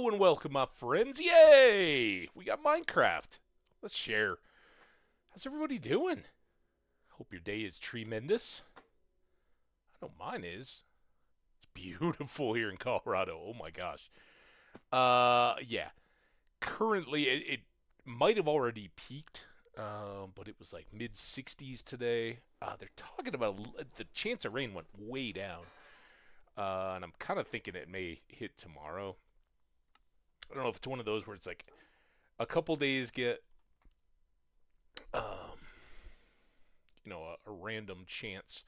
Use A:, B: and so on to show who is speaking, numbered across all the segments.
A: and welcome, my friends. Yay! We got Minecraft. Let's share. How's everybody doing? Hope your day is tremendous. I know mine is. It's beautiful here in Colorado. Oh my gosh. Yeah. Currently, it might have already peaked, but it was like mid 60s today. They're talking about the chance of rain went way down, and I'm kind of thinking it may hit tomorrow. I don't know if it's one of those where it's like a couple days get, um, a random chance,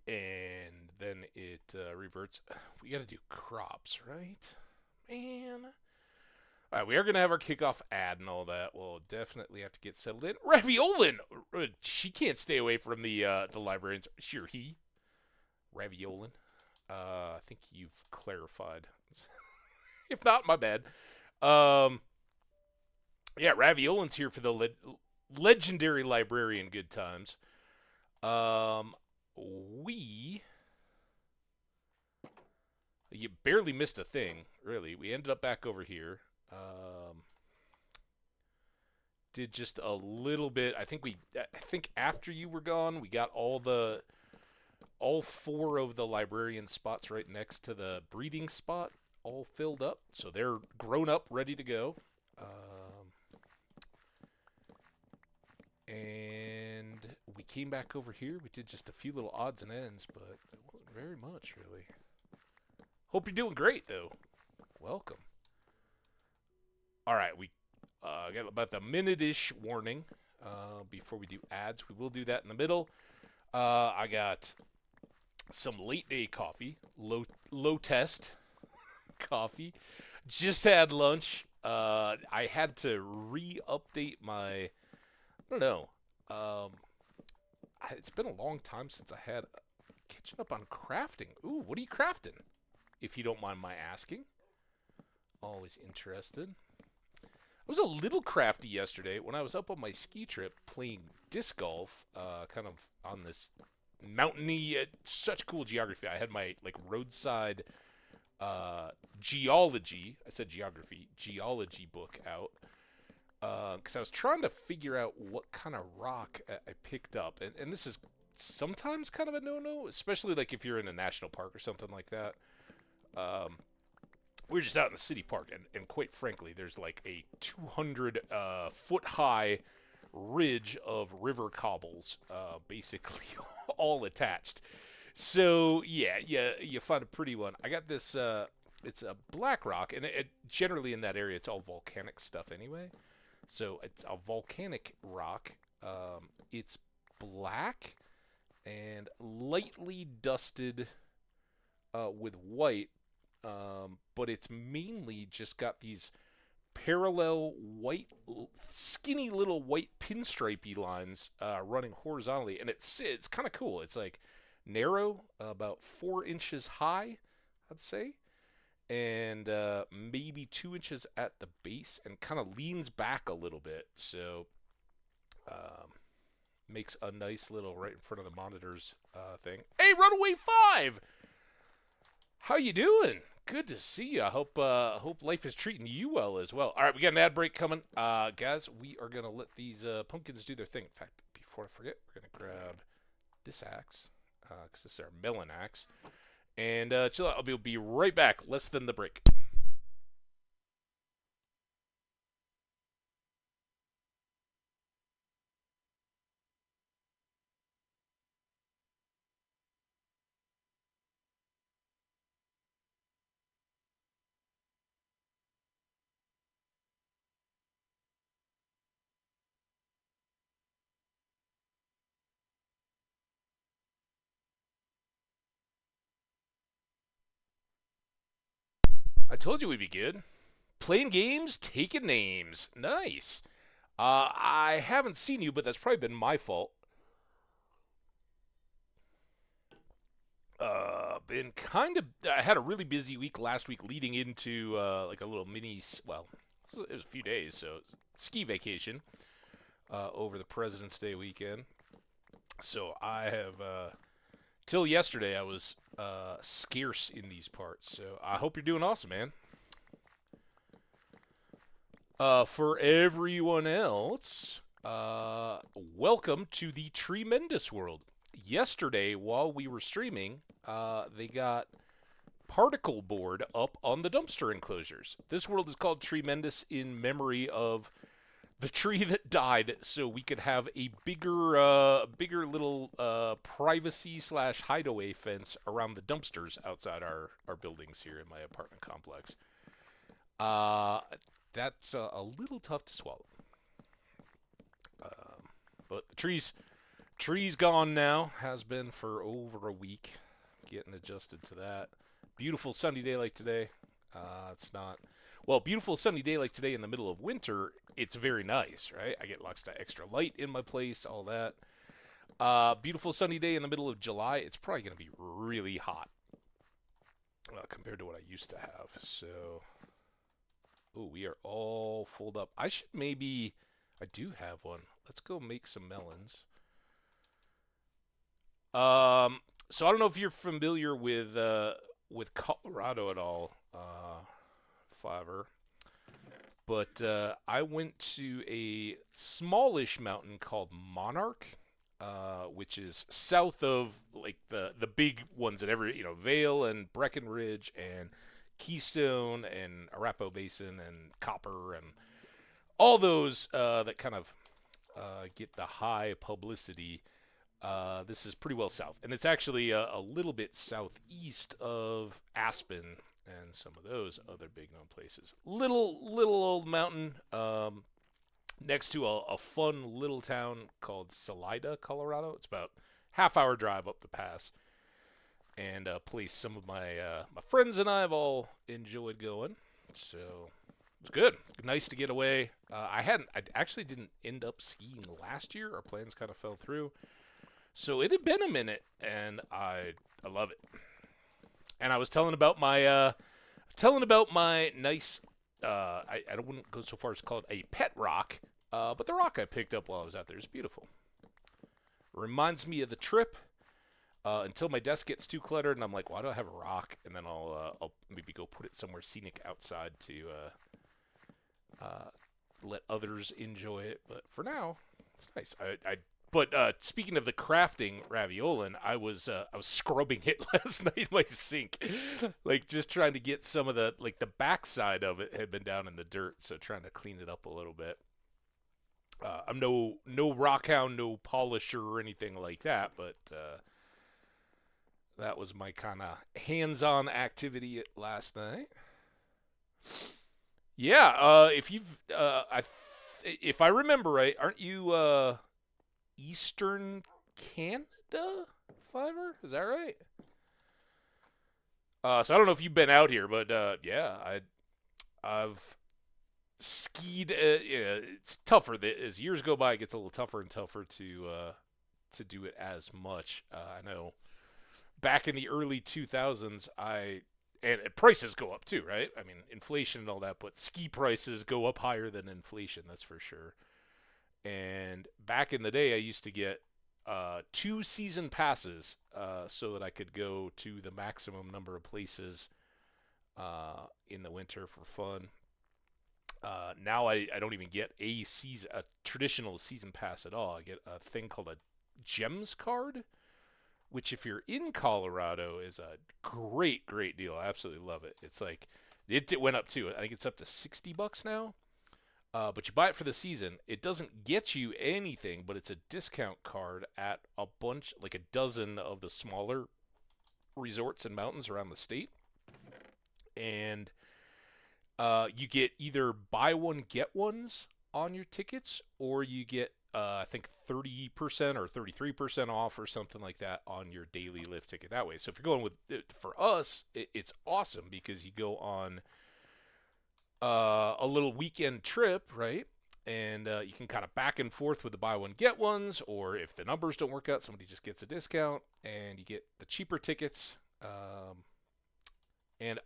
A: and then it reverts. We got to do crops, right? Man. All right, we are going to have our kickoff ad and all that. We'll definitely have to get settled in. Raviolin! She can't stay away from the librarians. Sure, he. Raviolin. I think you've clarified. If not, my bad. Um, yeah, Raviolin's here for the legendary librarian good times. Um, we you barely missed a thing, really. We ended up back over here. Did just a little bit. I think after you were gone, we got all four of the librarian spots right next to the breeding spot all filled up, so they're grown up, ready to go. And we came back over here. We did just a few little odds and ends, but it wasn't very much, really. Hope you're doing great, though. Welcome. All right, we got about the minute-ish warning before we do ads. We will do that in the middle. I got some late-day coffee, low test coffee. Just had lunch. I had to re-update my. I don't know. It's been a long time since I had catching up on crafting. Ooh, what are you crafting? If you don't mind my asking. Always interested. I was a little crafty yesterday when I was up on my ski trip playing disc golf, kind of on this mountainy, such cool geography. I had my roadside geology. I said geology book out. Because I was trying to figure out what kind of rock I picked up. And this is sometimes kind of a no-no, especially if you're in a national park or something like that. We were just out in the city park, and quite frankly, there's a 200 foot high ridge of river cobbles, basically all attached. So, yeah, you find a pretty one. I got this, it's a black rock, and generally in that area, it's all volcanic stuff anyway. So it's a volcanic rock. It's black and lightly dusted with white, but it's mainly just got these parallel white, skinny little white pinstripey lines running horizontally, and it's kind of cool. It's narrow, about 4 inches high, I'd say, and maybe 2 inches at the base, and kind of leans back a little bit, so makes a nice little right in front of the monitors thing. Hey, Runaway 5! How you doing? Good to see you. I hope life is treating you well as well. All right, we got an ad break coming. Guys, we are going to let these pumpkins do their thing. In fact, before I forget, we're going to grab this axe, because this is our melon axe. And chill out. I'll be right back. Less than the break. I told you we'd be good. Playing games, taking names. Nice. I haven't seen you, but that's probably been my fault. Been kind of. I had a really busy week last week, leading into a little mini. Well, it was a few days, so ski vacation over the President's Day weekend. So I have till yesterday I was scarce in these parts. So I hope you're doing awesome, man. For everyone else, welcome to the Treemendous world. Yesterday, while we were streaming, they got particle board up on the dumpster enclosures. This world is called Treemendous in memory of the tree that died, so we could have a bigger little privacy / hideaway fence around the dumpsters outside our buildings here in my apartment complex. That's a little tough to swallow. But the tree's gone now. Has been for over a week. Getting adjusted to that. Beautiful sunny day like today. It's not... Well, beautiful sunny day like today in the middle of winter, it's very nice, right? I get lots of extra light in my place, all that. Beautiful sunny day in the middle of July, it's probably going to be really hot compared to what I used to have. So... Oh, we are all full up. I should maybe... I do have one. Let's go make some melons. So I don't know if you're familiar with Colorado at all, Fiverr. But I went to a smallish mountain called Monarch, which is south of like the big ones that Vail and Breckenridge and Keystone and Arapahoe Basin and Copper and all those that kind of get the high publicity. This is pretty well south, and it's actually a little bit southeast of Aspen and some of those other big known places. Little old mountain next to a fun little town called Salida, Colorado. It's about half-hour drive up the pass. And a place some of my friends and I have all enjoyed going. So it was good. Nice to get away. I actually didn't end up skiing last year. Our plans kind of fell through. So it had been a minute, and I love it. And I was telling about my nice. I wouldn't go so far as to call it a pet rock, but the rock I picked up while I was out there is beautiful. Reminds me of the trip. Until my desk gets too cluttered, and I'm like, why do I have a rock? And then I'll maybe go put it somewhere scenic outside to let others enjoy it. But for now, it's nice. But speaking of the crafting raviolin, I was scrubbing it last night in my sink, like just trying to get some of the backside of it had been down in the dirt, so trying to clean it up a little bit. I'm no rockhound, no polisher or anything like that, but. That was my kind of hands-on activity last night. Yeah, if I remember right, aren't you Eastern Canada, Fiverr? Is that right? So I don't know if you've been out here, but yeah, I've skied. It's tougher as years go by. It gets a little tougher and tougher to do it as much. I know. Back in the early 2000s, and prices go up too, right? I mean, inflation and all that, but ski prices go up higher than inflation, that's for sure. And back in the day, I used to get 2 season passes so that I could go to the maximum number of places in the winter for fun. Now I don't even get a traditional season pass at all. I get a thing called a Gems card, which if you're in Colorado is a great deal. I absolutely love it. It's like it went up too. I think it's up to $60 now. But you buy it for the season. It doesn't get you anything, but it's a discount card at a bunch, like a dozen of the smaller resorts and mountains around the state. And you get either buy one get ones on your tickets, or you get I think 30% or 33% off or something like that on your daily lift ticket that way. So if you're going for us, it's awesome because you go on a little weekend trip, right? And you can kind of back and forth with the buy one get ones, or if the numbers don't work out, somebody just gets a discount and you get the cheaper tickets. And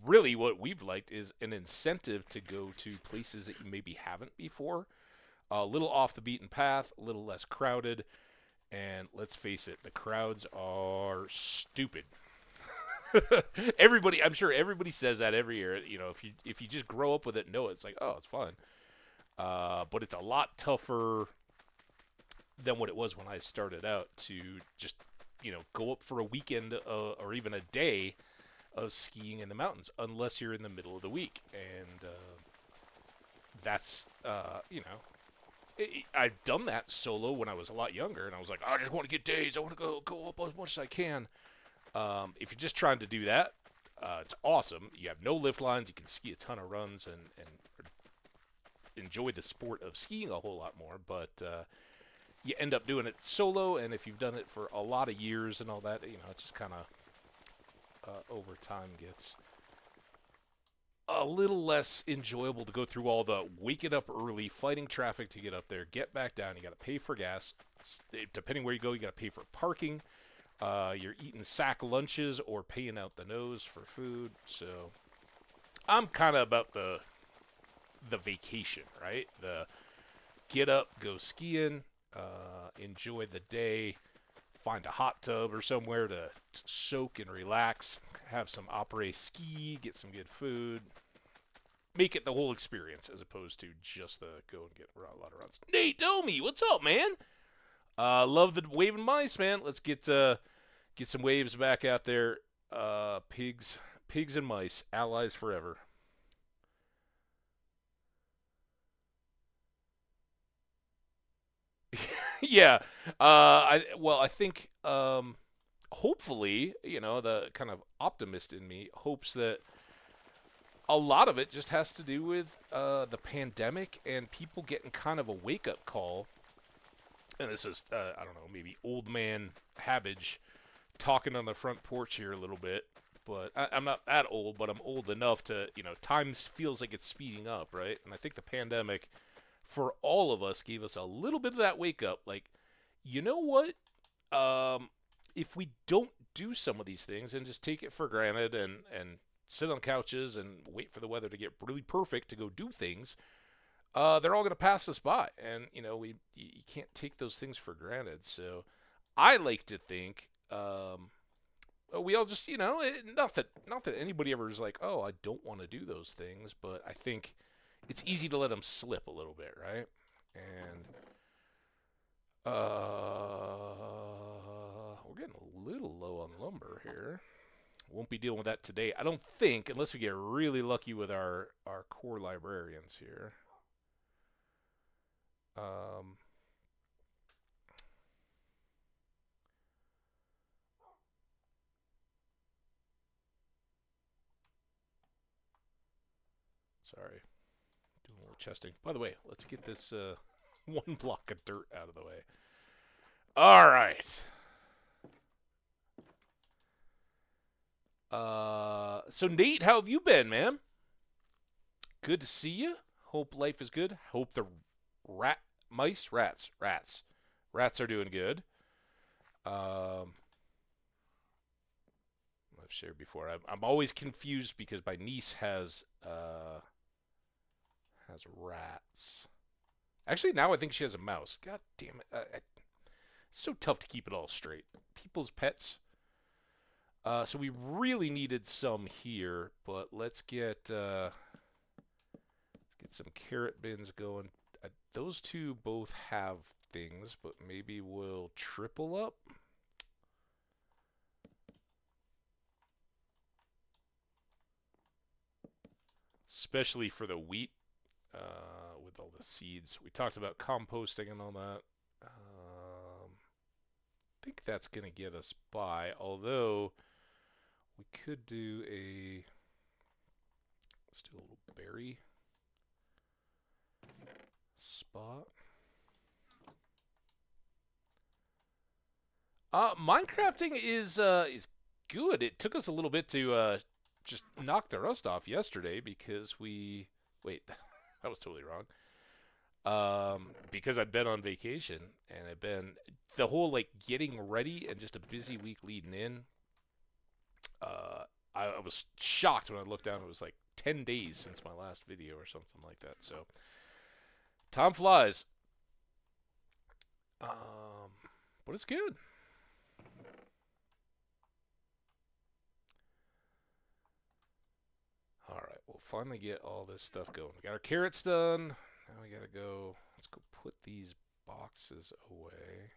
A: really what we've liked is an incentive to go to places that you maybe haven't before. A little off the beaten path, a little less crowded, and let's face it, the crowds are stupid. Everybody, I'm sure everybody says that every year. You know, if you just grow up with it, and know it, it's like, oh, it's fun. But it's a lot tougher than what it was when I started out to just go up for a weekend or even a day of skiing in the mountains, unless you're in the middle of the week, and that's I've done that solo when I was a lot younger, and I was like, I just want to get days. I want to go up as much as I can. If you're just trying to do that, it's awesome. You have no lift lines. You can ski a ton of runs and enjoy the sport of skiing a whole lot more. But you end up doing it solo, and if you've done it for a lot of years and all that, it just kind of over time gets a little less enjoyable to go through all the waking up early, fighting traffic to get up there, get back down. You got to pay for gas. Depending where you go, you got to pay for parking. You're eating sack lunches or paying out the nose for food. So I'm kind of about the vacation, right? The get up, go skiing, enjoy the day, find a hot tub or somewhere to soak and relax, have some après ski, get some good food, make it the whole experience as opposed to just the go and get a lot of runs. Nate Domi, what's up, man? Love the waving mice, man. Let's get some waves back out there. Pigs and mice, allies forever. Yeah. I think hopefully, the kind of optimist in me hopes that a lot of it just has to do with the pandemic and people getting kind of a wake-up call. And this is, I don't know, maybe old man Hambbage talking on the front porch here a little bit. But I'm not that old, but I'm old enough to, time feels like it's speeding up, right? And I think the pandemic, for all of us, gave us a little bit of that wake-up. Like, you know what? If we don't do some of these things and just take it for granted and sit on couches and wait for the weather to get really perfect to go do things, they're all going to pass us by. And, you can't take those things for granted. So I like to think we all just, not that anybody ever is like, oh, I don't want to do those things, but I think it's easy to let them slip a little bit, right? And we're getting a little low on lumber here. Won't be dealing with that today, I don't think, unless we get really lucky with our core librarians here. Sorry, doing a little chesting. By the way, let's get this one block of dirt out of the way. All right. So Nate, how have you been, man? Good to see you. Hope life is good. Hope the rats are doing good. I've shared before. I'm always confused because my niece has rats. Actually, now I think she has a mouse. God damn it! It's so tough to keep it all straight. People's pets. So we really needed some here, but let's get some carrot bins going. Those two both have things, but maybe we'll triple up. Especially for the wheat, with all the seeds. We talked about composting and all that. I think that's going to get us by, although we could do let's do a little berry spot. Minecrafting is good. It took us a little bit to just knock the rust off yesterday because wait, that was totally wrong. Because I'd been on vacation and I'd been the whole getting ready and just a busy week leading in. I was shocked when I looked down. It was 10 days since my last video or something like that. So time flies. But it's good. finally get all this stuff going. We got our carrots done. Now we gotta go. Let's go put these boxes away.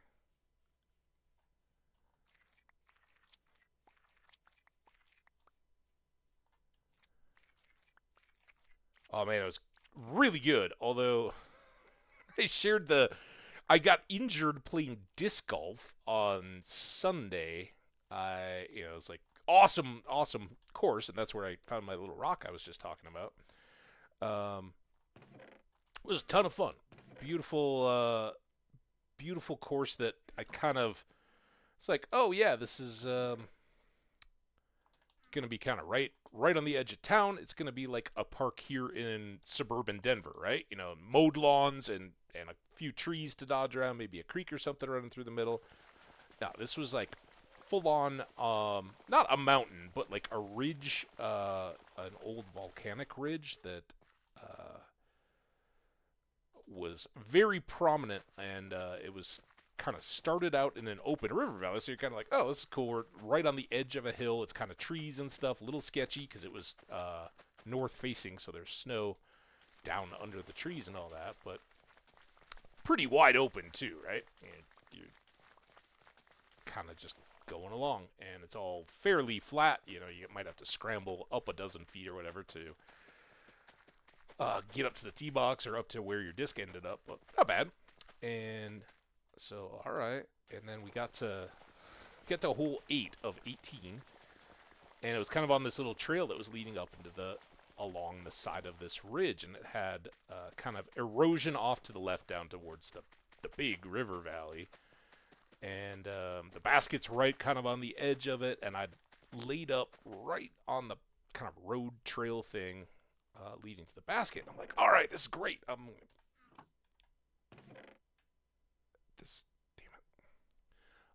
A: Oh man, it was really good. Although I got injured playing disc golf on Sunday. It was like awesome course, and that's where I found my little rock I was just talking about. Um, it was a ton of fun. Beautiful course that I kind of. It's like, oh yeah, this is gonna be kind of right on the edge of town. It's gonna be like a park here in suburban Denver, right? Mowed lawns and a few trees to dodge around, maybe a creek or something running through the middle. Now this was like full on, not a mountain, but like a ridge, an old volcanic ridge that was very prominent, and it was kind of started out in an open river valley, so you're kind of like, oh, this is cool. We're right on the edge of a hill. It's kind of trees and stuff, a little sketchy because it was north facing, so there's snow down under the trees and all that, but pretty wide open too, right? And you're kind of just going along, and it's all fairly flat. You might have to scramble up a dozen feet or whatever to get up to the tee box or up to where your disc ended up, but not bad. And so, all right, and then we got to hole 8 of 18, and it was kind of on this little trail that was leading up into along the side of this ridge, and it had kind of erosion off to the left down towards the big river valley, and the basket's right kind of on the edge of it, and I'd laid up right on the kind of road trail thing leading to the basket. I'm like, all right, this is great. Damn it.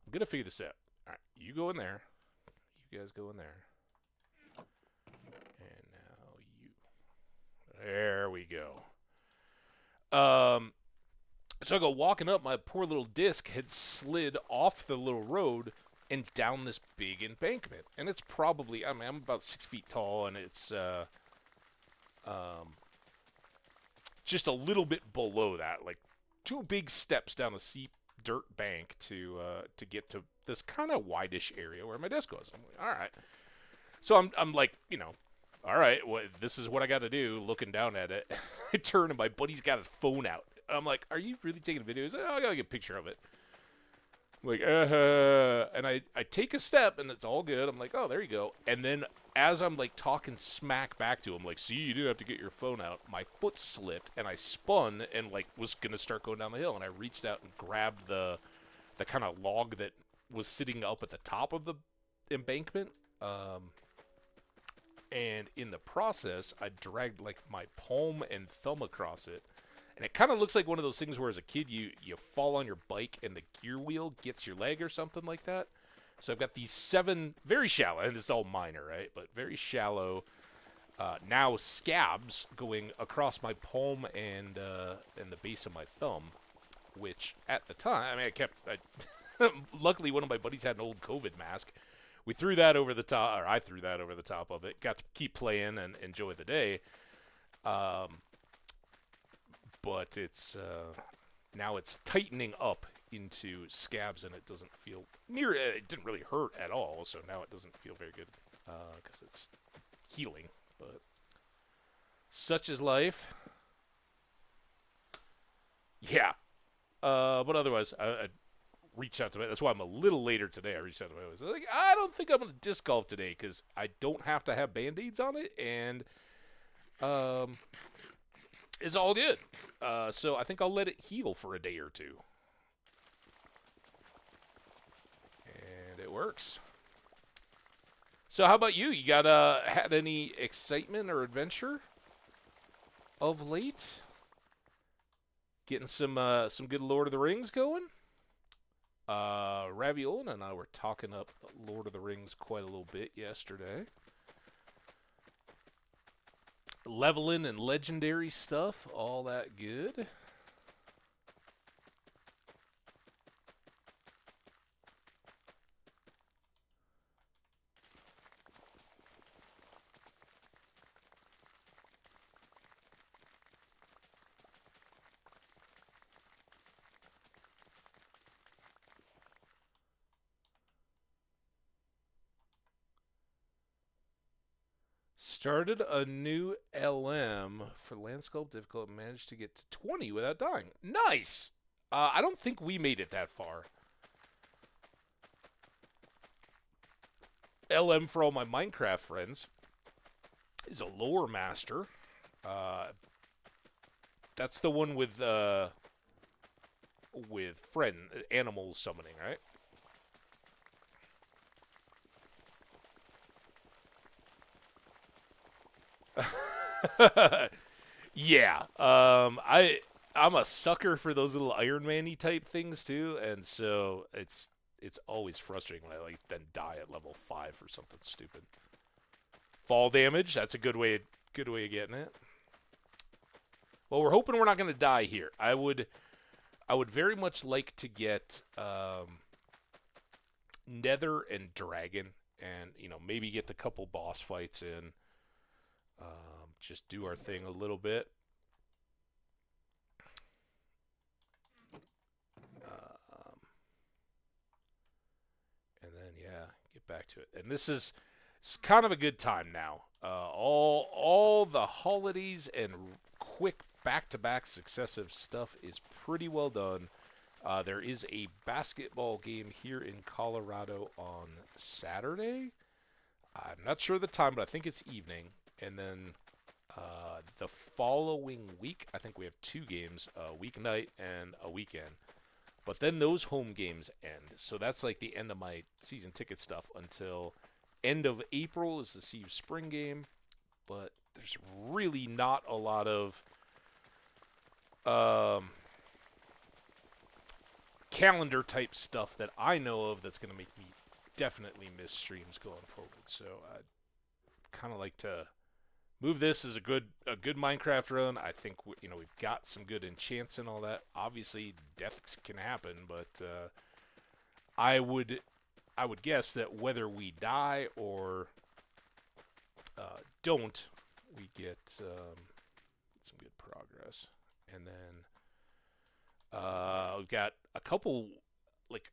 A: I'm going to figure this out. All right, you go in there. You guys go in there. And now you. There we go. So I go walking up, my poor little disc had slid off the little road and down this big embankment. And it's probably, I'm about 6 feet tall, and it's just a little bit below that, like 2 big steps down a steep dirt bank to get to this kind of wide-ish area where my disc was. I'm like, all right. So I'm like, all right, this is what I got to do. Looking down at it, I turn and my buddy's got his phone out. I'm like, are you really taking a video? He's like, oh, I gotta get a picture of it. I'm like, and I take a step and it's all good. I'm like, oh, there you go. And then as I'm like talking smack back to him, like, see, you do have to get your phone out. My foot slipped and I spun and like was gonna start going down the hill. And I reached out and grabbed the kind of log that was sitting up at the top of the embankment. And in the process, I dragged like my palm and thumb across it. And it kind of looks like one of those things where as a kid you fall on your bike and the gear wheel gets your leg or something like that. So I've got these 7 very shallow, and it's all minor, right? But very shallow, now scabs going across my palm and the base of my thumb, which at the time, luckily one of my buddies had an old COVID mask. We threw that over the top, or I threw that over the top of it. Got to keep playing and enjoy the day. But it's now it's tightening up into scabs, and it doesn't feel it didn't really hurt at all, so now it doesn't feel very good because it's healing. But such is life. Yeah. But otherwise, I reached out to me. That's why I'm a little later today. I reached out to my wife. I was like, I don't think I'm going to disc golf today because I don't have to have Band-Aids on it, and it's all good. So I think I'll let it heal for a day or two. And it works. So how about you? You had any excitement or adventure of late? Getting some good Lord of the Rings going? Ravioli and I were talking up Lord of the Rings quite a little bit yesterday. Leveling and legendary stuff, all that good. Started a new LM for landscape difficult. Managed to get to 20 without dying. Nice. I don't think we made it that far. LM for all my Minecraft friends is a lore master. That's the one with friend animal summoning, right? Yeah. I'm a sucker for those little Iron Man-y type things too, and so it's always frustrating when I like then die at level 5 for something stupid. Fall damage, that's a good way of getting it. Well, we're hoping we're not going to die here. I would very much like to get Nether and Dragon, and maybe get the couple boss fights in. Just do our thing a little bit. And then get back to it. And this is it's kind of a good time now. All the holidays and quick back-to-back successive stuff is pretty well done. There is a basketball game here in Colorado on Saturday. I'm not sure the time, but I think it's evening. And then the following week, I think we have 2 games, a weeknight and a weekend. But then those home games end. So that's like the end of my season ticket stuff until end of April is the CU Spring game. But there's really not a lot of calendar type stuff that I know of that's going to make me definitely miss streams going forward. So I'd kind of like to move this as a good Minecraft run. I think we've got some good enchants and all that. Obviously, deaths can happen, but I would guess that whether we die or don't, we get some good progress. And then we've got a couple, like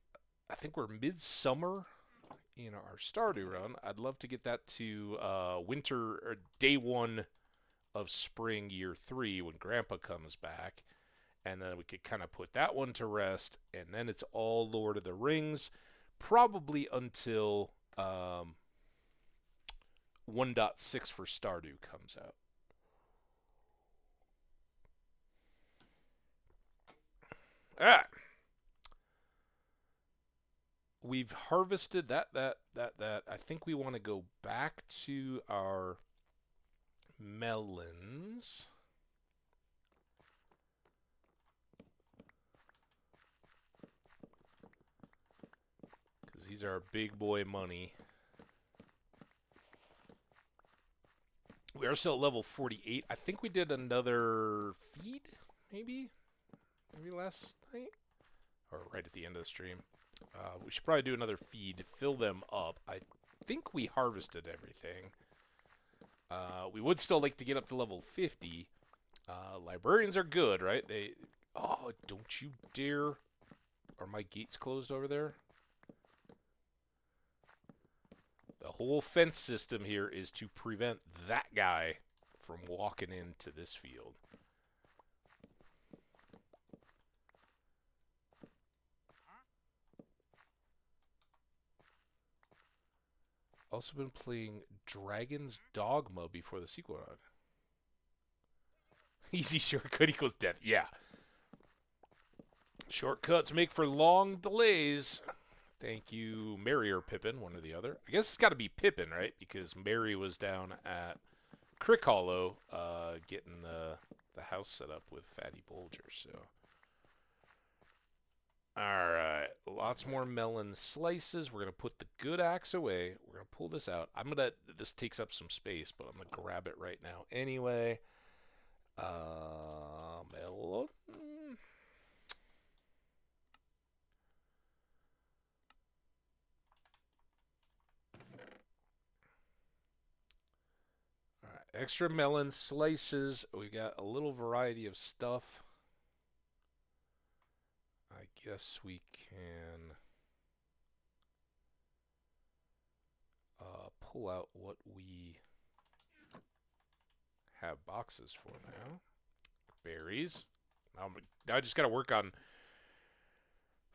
A: I think we're midsummer in our Stardew run. I'd love to get that to winter or day 1 of spring year 3 when Grandpa comes back, and then we could kind of put that one to rest, and then it's all Lord of the Rings, probably until 1.6 for Stardew comes out. All right. We've harvested that. I think we want to go back to our melons. Because these are our big boy money. We are still at level 48. I think we did another feed, maybe last night? Or right at the end of the stream. We should probably do another feed to fill them up. I think we harvested everything. We would still like to get up to level 50. Librarians are good, right? Oh, don't you dare. Are my gates closed over there? The whole fence system here is to prevent that guy from walking into this field. Also been playing Dragon's Dogma before the sequel. Easy shortcut equals death. Yeah. Shortcuts make for long delays. Thank you, Mary or Pippin, one or the other. I guess it's got to be Pippin, right? Because Mary was down at Crick Hollow getting the house set up with Fatty Bulger, so... Alright, lots more melon slices. We're going to put the good axe away. We're going to pull this out. This takes up some space, but I'm going to grab it right now anyway. Melon. Alright, extra melon slices. We got a little variety of stuff. I guess we can pull out what we have boxes for now. Berries. Now I just got to work on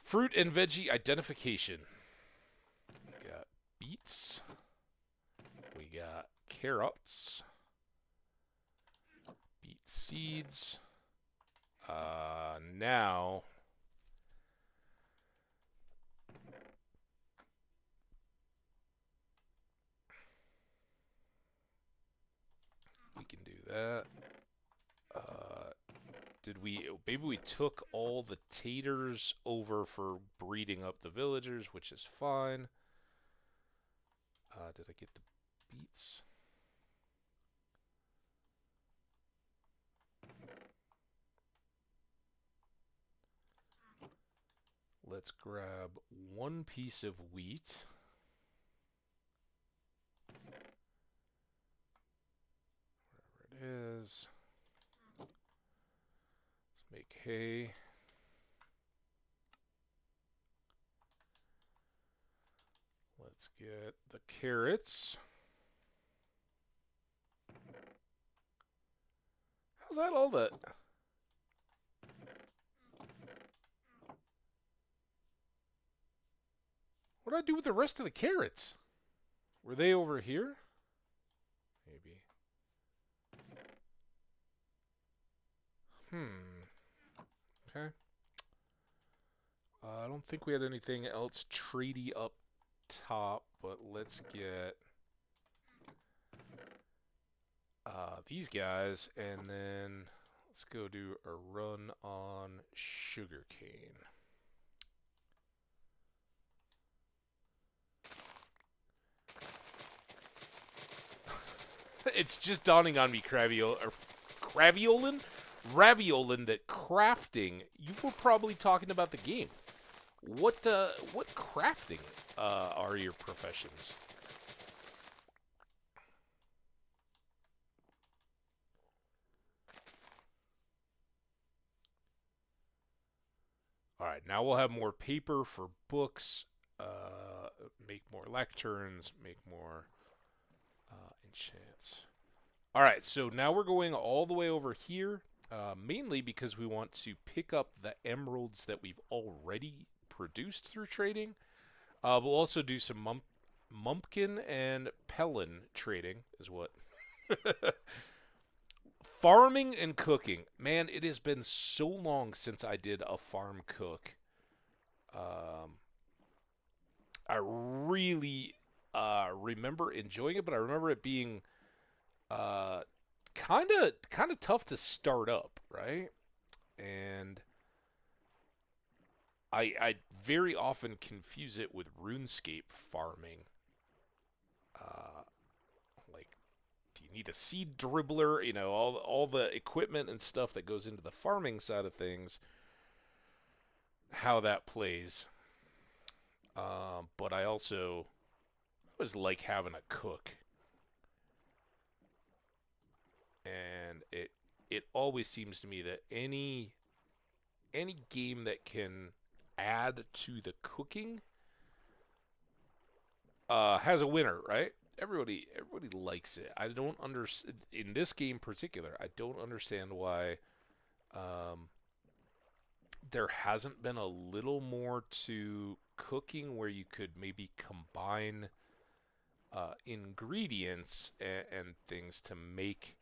A: fruit and veggie identification. We got beets. We got carrots. Beet seeds. Now we can do that. Maybe we took all the taters over for breeding up the villagers, which is fine. Did I get the beets? Let's grab one piece of wheat. Wherever it is. Let's make hay. Let's get the carrots. How's that all that? What did I do with the rest of the carrots? Were they over here? Maybe. Okay. I don't think we had anything else tradey up top, but let's get these guys, and then let's go do a run on sugarcane. It's just dawning on me, Raviolin, that crafting. You were probably talking about the game. What crafting are your professions? All right, now we'll have more paper for books. Make more lecterns. Make more enchants. All right, so now we're going all the way over here, mainly because we want to pick up the emeralds that we've already produced through trading. We'll also do some Mumpkin and Pellin trading is what. Farming and cooking. Man, it has been so long since I did a farm cook. I really remember enjoying it, but I remember it being kind of tough to start up, right? And I very often confuse it with RuneScape farming. Like, do you need a seed dribbler? You know, all the equipment and stuff that goes into the farming side of things. How that plays. But I also was like having a cook. And it always seems to me that any game that can add to the cooking has a winner, right? Everybody likes it. I don't understand in this game in particular. I don't understand why there hasn't been a little more to cooking where you could maybe combine ingredients and things to make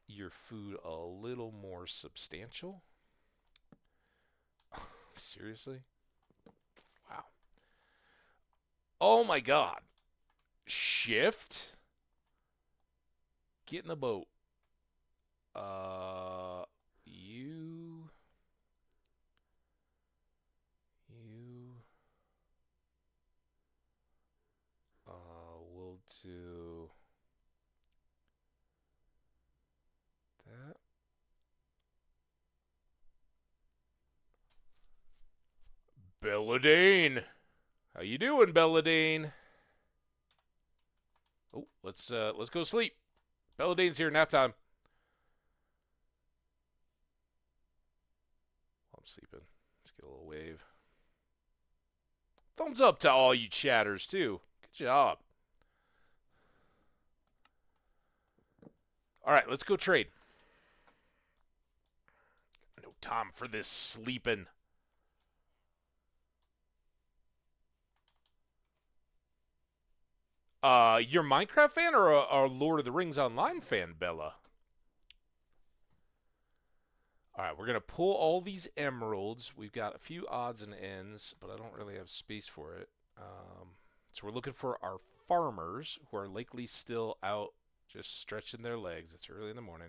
A: your food a little more substantial. Seriously? Wow. Oh my god. Shift? Get in the boat. You will do that. Belladine. How you doing, Belladine? Oh, let's go sleep. Belladine's here, nap time. I'm sleeping. Let's get a little wave. Thumbs up to all you chatters too. Good job. All right, let's go trade. No time for this sleeping. You're a Minecraft fan or a Lord of the Rings Online fan, Bella? All right, we're going to pull all these emeralds. We've got a few odds and ends, but I don't really have space for it. So we're looking for our farmers who are likely still out just stretching their legs. It's early in the morning.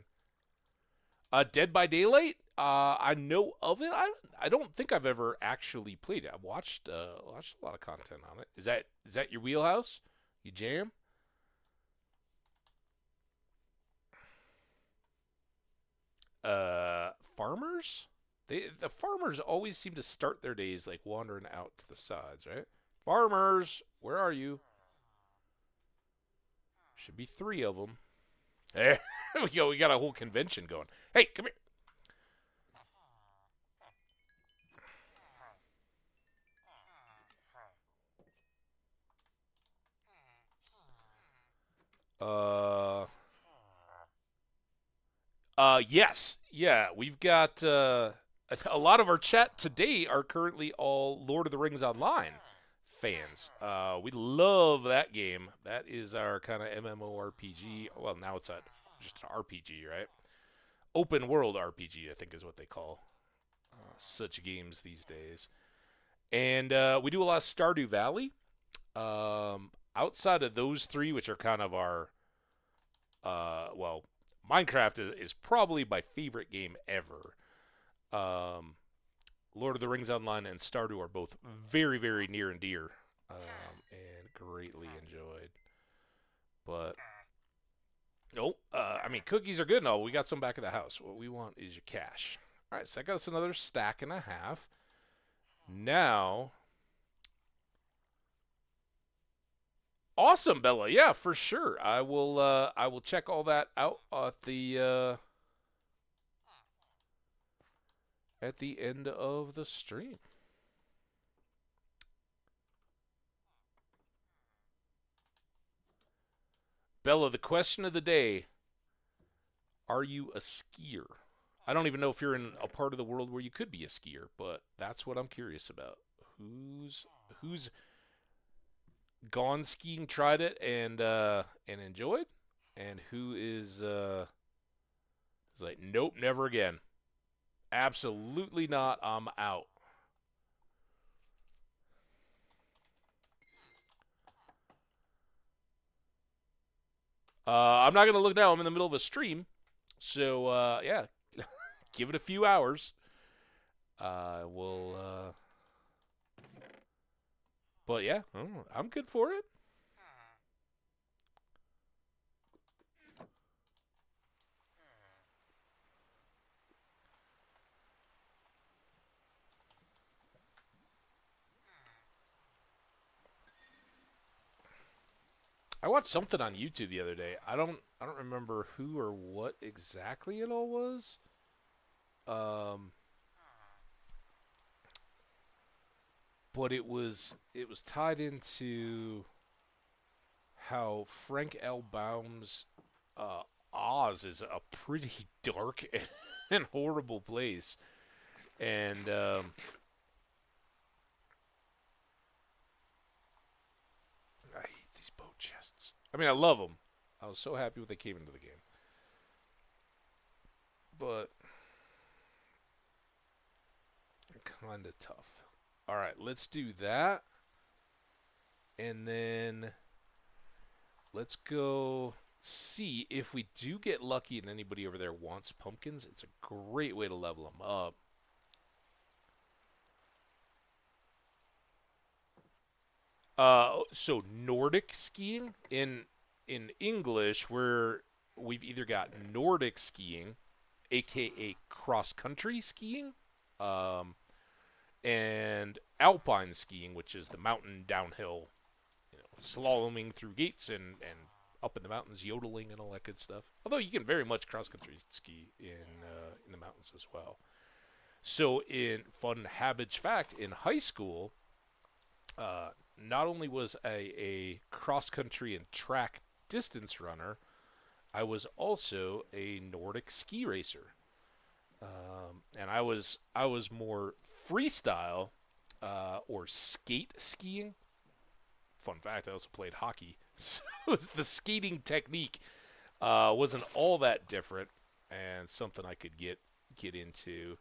A: Dead by Daylight? I know of it. I don't think I've ever actually played it. I've watched a lot of content on it. Is that your wheelhouse? You jam? Farmers? The farmers always seem to start their days like wandering out to the sides, right? Farmers, where are you? Should be three of them. There we go. We got a whole convention going. Hey, come here. Uh, yes, yeah. We've got a lot of our chat today are currently all Lord of the Rings Online fans. We love that game. That is our kind of MMORPG. Well, now it's just an RPG, right? Open world RPG, I think is what they call such games these days. And we do a lot of Stardew Valley. Outside of those three, which are kind of our, well, Minecraft is probably my favorite game ever. Um, Lord of the Rings Online and Stardew are both very, very near and dear, and greatly enjoyed. But no, I mean cookies are good and all. We got some back at the house. What we want is your cash. All right, so I got us another stack and a half. Now, awesome, Bella. Yeah, for sure. I will. I will check all that out at the end of the stream. Bella, the question of the day: are you a skier? I don't even know if you're in a part of the world where you could be a skier, but that's what I'm curious about. Who's gone skiing, tried it, and enjoyed, and who is like, nope, never again. Absolutely not. I'm out. I'm not gonna look now. I'm in the middle of a stream, so yeah, give it a few hours. We'll. But yeah, I'm good for it. I watched something on YouTube the other day. I don't remember who or what exactly it all was. Um, but it was tied into how Frank L. Baum's uh, Oz is a pretty dark and horrible place, and I hate these boat chests. I mean, I love them. I was so happy when they came into the game, but they're kind of tough. All right, let's do that, and then let's go see if we do get lucky and anybody over there wants pumpkins. It's a great way to level them up. So Nordic skiing in English, where we've either got Nordic skiing, aka cross country skiing, um, and alpine skiing, which is the mountain downhill, slaloming through gates and up in the mountains, yodeling and all that good stuff. Although you can very much cross country ski in the mountains as well. So, in fun Hambbage fact, in high school, uh, not only was a cross country and track distance runner, I was also a Nordic ski racer, and I was more freestyle or skate skiing. Fun fact: I also played hockey, so the skating technique wasn't all that different, and something I could get into.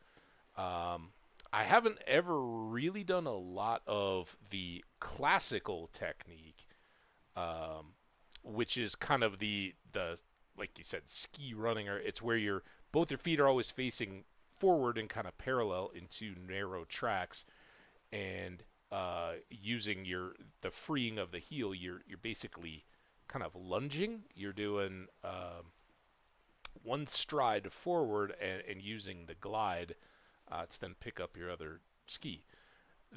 A: Um, I haven't ever really done a lot of the classical technique, um, which is kind of the like you said, ski running, or it's where your both your feet are always facing forward and kind of parallel into narrow tracks, and using the freeing of the heel, you're basically kind of lunging. You're doing one stride forward and using the glide to then pick up your other ski.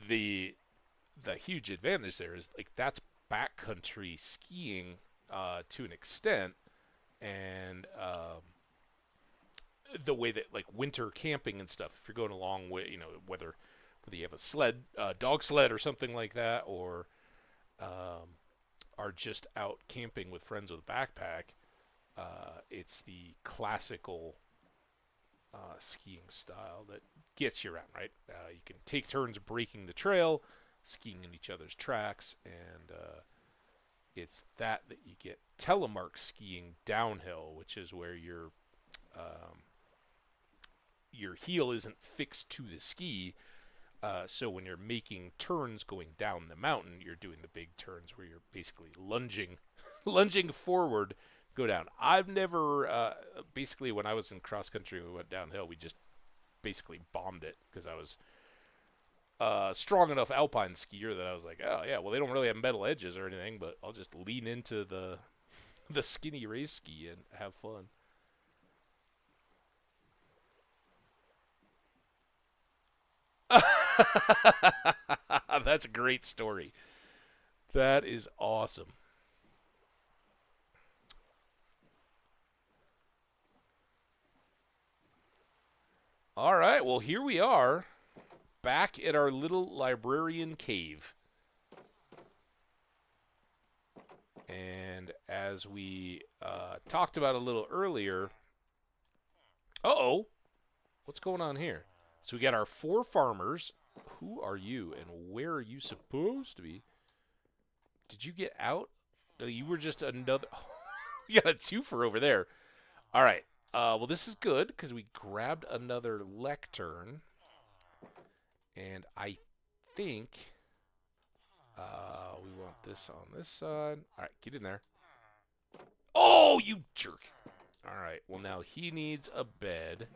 A: The the huge advantage there is like that's backcountry skiing to an extent, and the way that like winter camping and stuff. If you're going a long way, whether you have a sled, dog sled, or something like that, or are just out camping with friends with a backpack, it's the classical skiing style that gets you around, right? You can take turns breaking the trail, skiing in each other's tracks, and it's that you get telemark skiing downhill, which is where your heel isn't fixed to the ski. So when you're making turns going down the mountain, you're doing the big turns where you're basically lunging, lunging forward, go down. I've never, basically when I was in cross country, we went downhill. We just basically bombed it because I was strong enough alpine skier that I was like, oh yeah, well they don't really have metal edges or anything, but I'll just lean into the skinny race ski and have fun. That's a great story. That is awesome. All right, well here we are back at our little librarian cave. And as we talked about a little earlier, uh-oh, what's going on here? So we got our four farmers. Who are you and where are you supposed to be? Did you get out? No, you were just another. You got a twofer over there. All right. Well, this is good because we grabbed another lectern, and I think we want this on this side. All right, get in there. Oh, you jerk! All right. Well, now he needs a bed,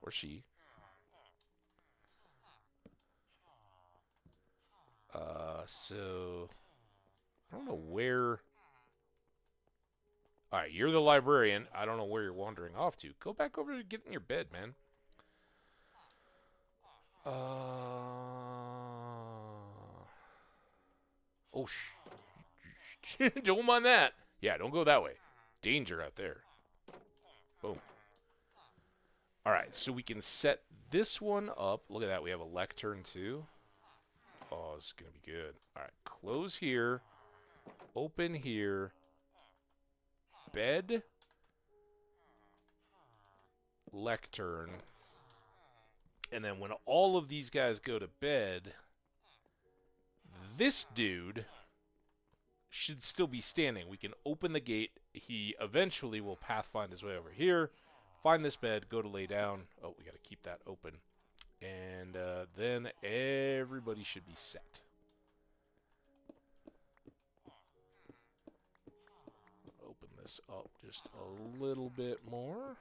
A: or she. So I don't know where. All right, you're the librarian. I don't know where you're wandering off to. Go back over to get in your bed, man. Oh, don't mind that. Yeah, don't go that way. Danger out there. Boom. All right, so we can set this one up. Look at that. We have a lectern too. Oh, this is going to be good. All right, close here. Open here. Bed. Lectern. And then when all of these guys go to bed, this dude should still be standing. We can open the gate. He eventually will pathfind his way over here, find this bed, go to lay down. Oh, we got to keep that open. And then everybody should be set. Open this up just a little bit more.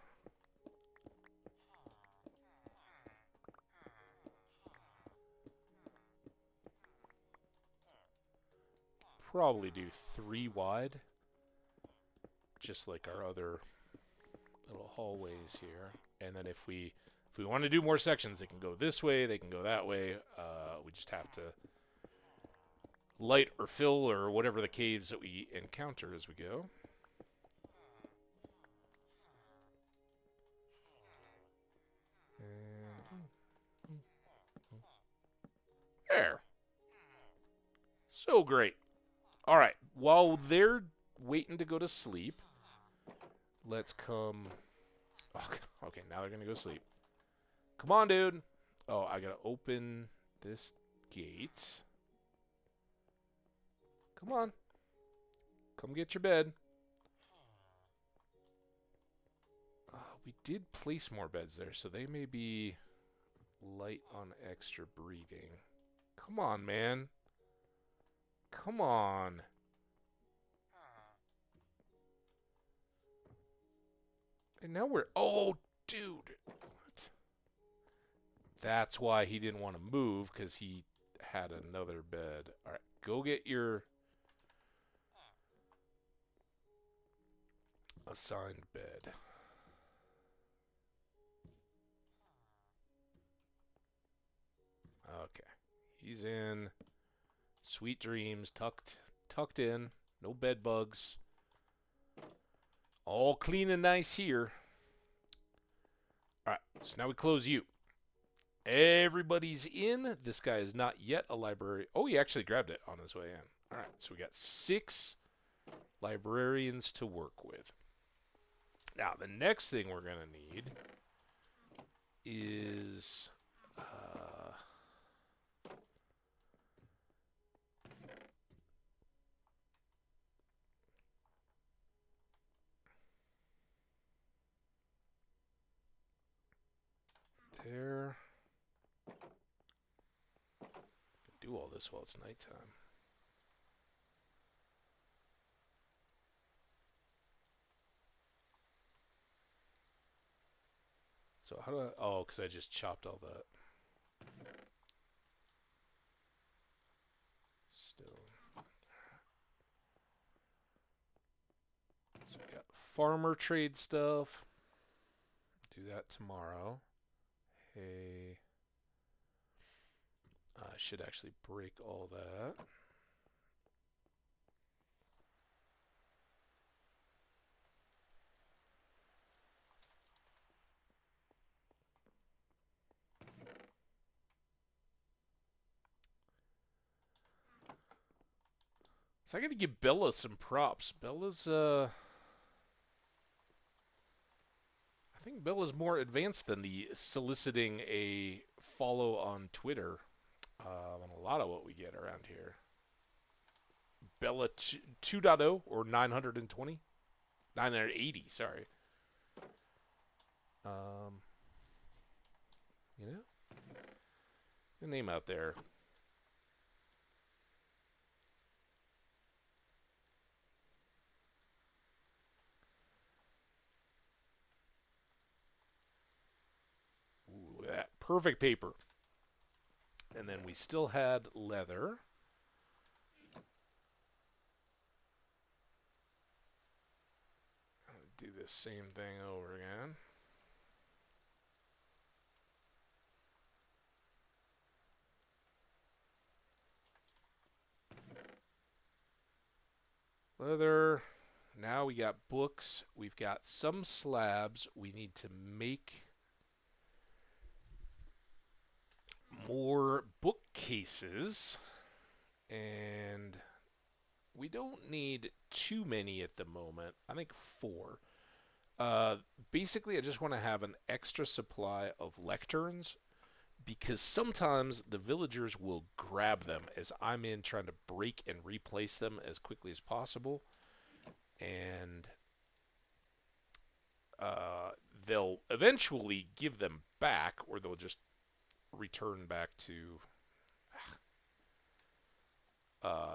A: Probably do 3 wide, just like our other little hallways here. And then if we want to do more sections, they can go this way, they can go that way. We just have to light or fill or whatever the caves that we encounter as we go. There. So great. All right. While they're waiting to go to sleep. Let's come... Oh, okay, now they're going to go sleep. Come on, dude. Oh, I got to open this gate. Come on. Come get your bed. We did place more beds there, so they may be light on extra breathing. Come on, man. Come on. And now we're... Oh, dude. What? That's why he didn't want to move, because he had another bed. All right, go get your assigned bed. Okay. He's in. Sweet dreams, tucked in. No bed bugs. All clean and nice here. Alright, so now we close you. Everybody's in. This guy is not yet a library. Oh, he actually grabbed it on his way in. Alright, so we got 6 librarians to work with. Now, the next thing we're going to need is... there. Do all this while it's nighttime. So how do I... Oh, because I just chopped all that. Still. So we got farmer trade stuff. Do that tomorrow. Hey. I should actually break all that. So I gotta give Bella some props. Bella's, I think Bella's more advanced than the soliciting a follow on Twitter than a lot of what we get around here. Bella 2.0 or 920? 980, sorry. You know? The name out there. Ooh, that perfect paper. And then we still had leather. Do this same thing over again. Leather. Now we got books. We've got some slabs. We need to make more bookcases. And we don't need too many at the moment. I think 4. Basically, I just want to have an extra supply of lecterns because sometimes the villagers will grab them as I'm in trying to break and replace them as quickly as possible. And they'll eventually give them back, or they'll just return back to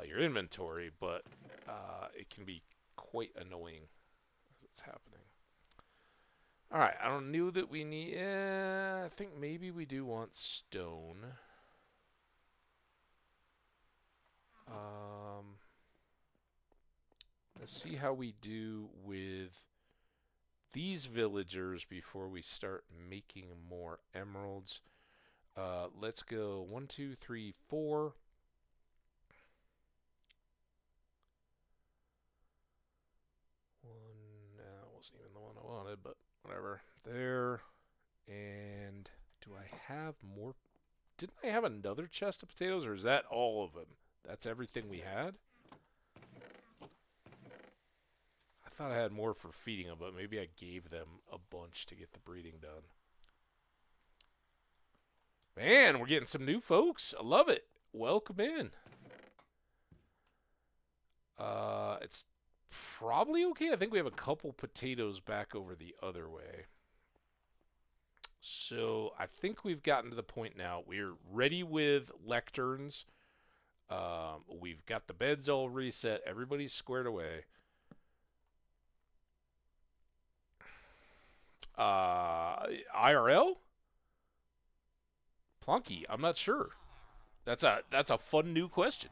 A: your inventory, but it can be quite annoying as it's happening. Alright, I don't know that we need... I think maybe we do want stone. Let's see how we do with these villagers before we start making more emeralds. Let's go 1, 2, 3, 4. That wasn't even the one I wanted, but whatever. There. And do I have more? Didn't I have another chest of potatoes, or is that all of them? That's everything we had? thought I had more for feeding them, but maybe I gave them a bunch to get the breeding done. Man, we're getting some new folks. I love it. Welcome in. It's probably okay. I think we have a couple potatoes back over the other way. So I think we've gotten to the point now. We're ready with lecterns. We've got the beds all reset. Everybody's squared away. IRL? Plunky, I'm not sure. That's a fun new question.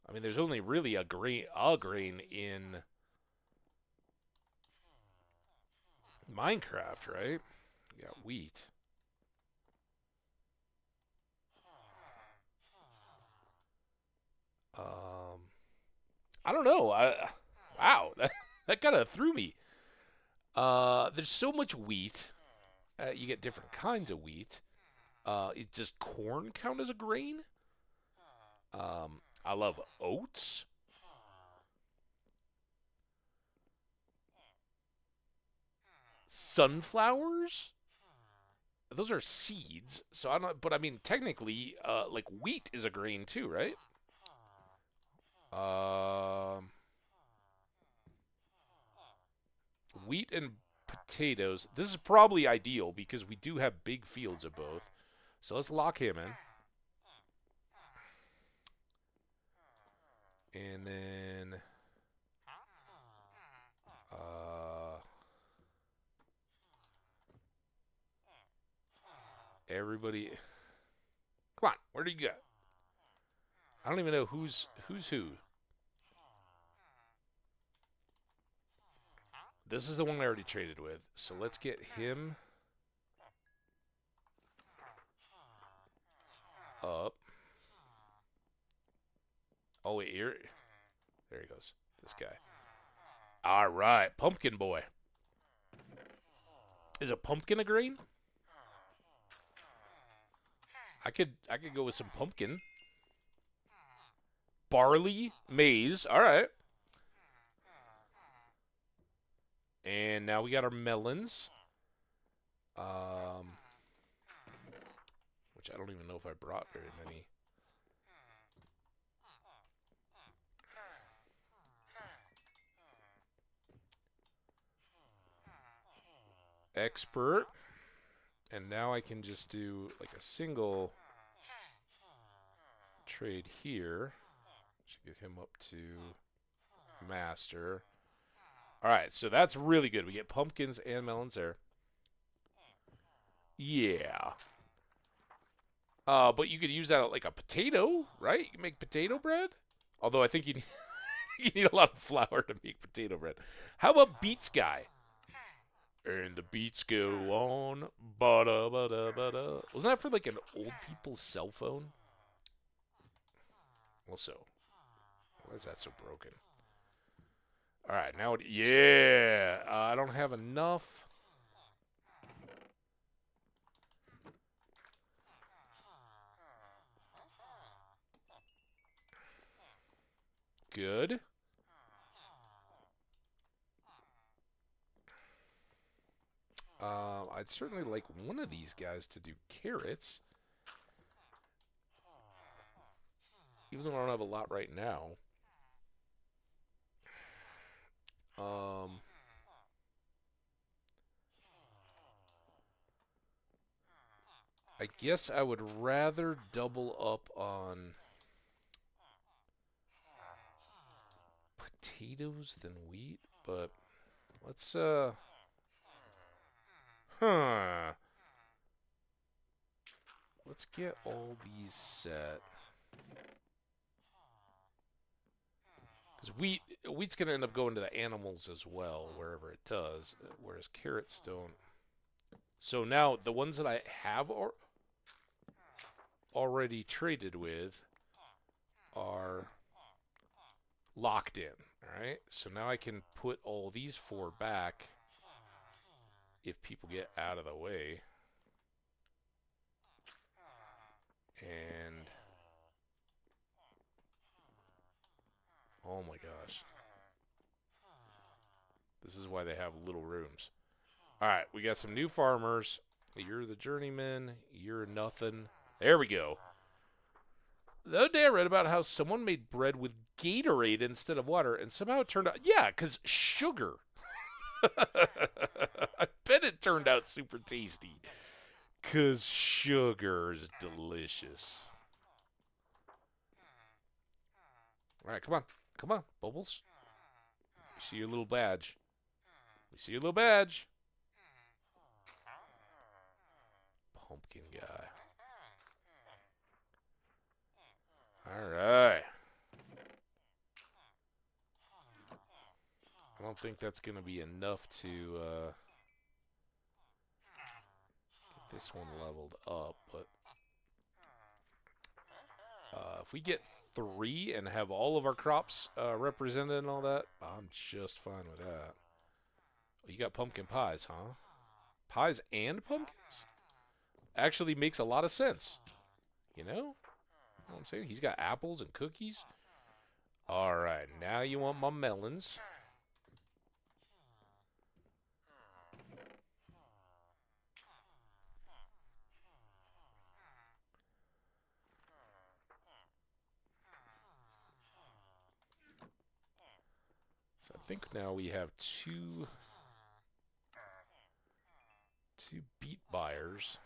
A: I mean, there's only really a grain in Minecraft, right? You got wheat. I don't know. Wow, that kind of threw me. There's so much wheat. You get different kinds of wheat. Does corn count as a grain? I love oats. Sunflowers? Those are seeds. So I don't. But I mean, technically, like wheat is a grain too, right? Wheat and potatoes. This is probably ideal because we do have big fields of both. So let's lock him in. And then everybody, come on, where do you go? I don't even know who's who. This is the one I already traded with, so let's get him up. Oh wait, here, there he goes. This guy. All right, pumpkin boy. Is a pumpkin a grain? I could go with some pumpkin. Barley, maize. All right. And now we got our melons. Which I don't even know if I brought very many. Expert. And now I can just do like a single trade here. Should get him up to master. All right, so that's really good. We get pumpkins and melons there. Yeah. But you could use that like a potato, right? You can make potato bread. Although I think you need, you need a lot of flour to make potato bread. How about Beats Guy? And the beats go on. Ba-da, ba-da, ba-da. Wasn't that for like an old people's cell phone? Also, why is that so broken? All right, now yeah. I don't have enough. Good. I'd certainly like one of these guys to do carrots. Even though I don't have a lot right now. I guess I would rather double up on potatoes than wheat, but let's let's get all these set. Because wheat's going to end up going to the animals as well, wherever it does, whereas carrots don't. So now the ones that I have already traded with are locked in. All right, so now I can put all these four back. if people get out of the way. And oh my gosh. This is why they have little rooms. Alright, we got some new farmers. You're the journeyman. You're nothing. There we go. The other day I read about how someone made bread with Gatorade instead of water, and somehow it turned out, yeah, because sugar. I bet it turned out super tasty. Because sugar is delicious. All right, come on. Come on, Bubbles. We see your little badge. We see your little badge. Pumpkin guy. All right. I don't think that's going to be enough to get this one leveled up, but if we get 3 and have all of our crops represented and all that, I'm just fine with that. Oh, you got pumpkin pies, huh? Pies and pumpkins? Actually makes a lot of sense. You know what I'm saying? He's got apples and cookies. All right, now you want my melons. So I think now we have two beet buyers.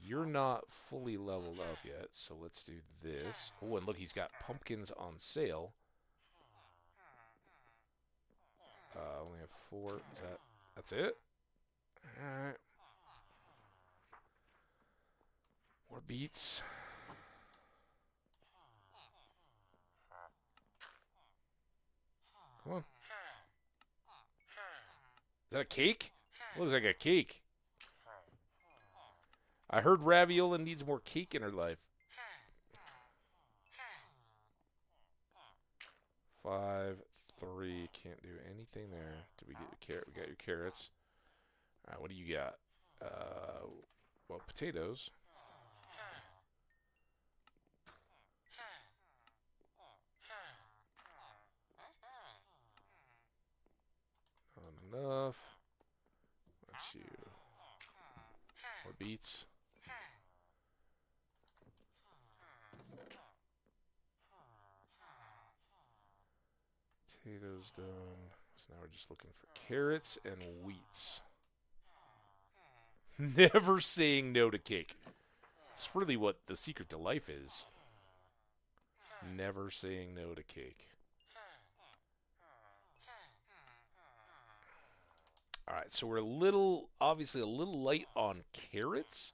A: You're not fully leveled up yet, so let's do this. Oh, and look, he's got pumpkins on sale. Only have 4. That's it? Alright. More beets. Come on. Is that a cake? Looks like a cake. I heard Raviola needs more cake in her life. 5, 3. Can't do anything there. Did we get your carrot? We got your carrots. All right, what do you got? Well, potatoes. Not enough. Let's see. More beets. Potatoes done. So now we're just looking for carrots and wheats. Never saying no to cake. It's really what the secret to life is. Never saying no to cake. Alright, so we're obviously a little light on carrots.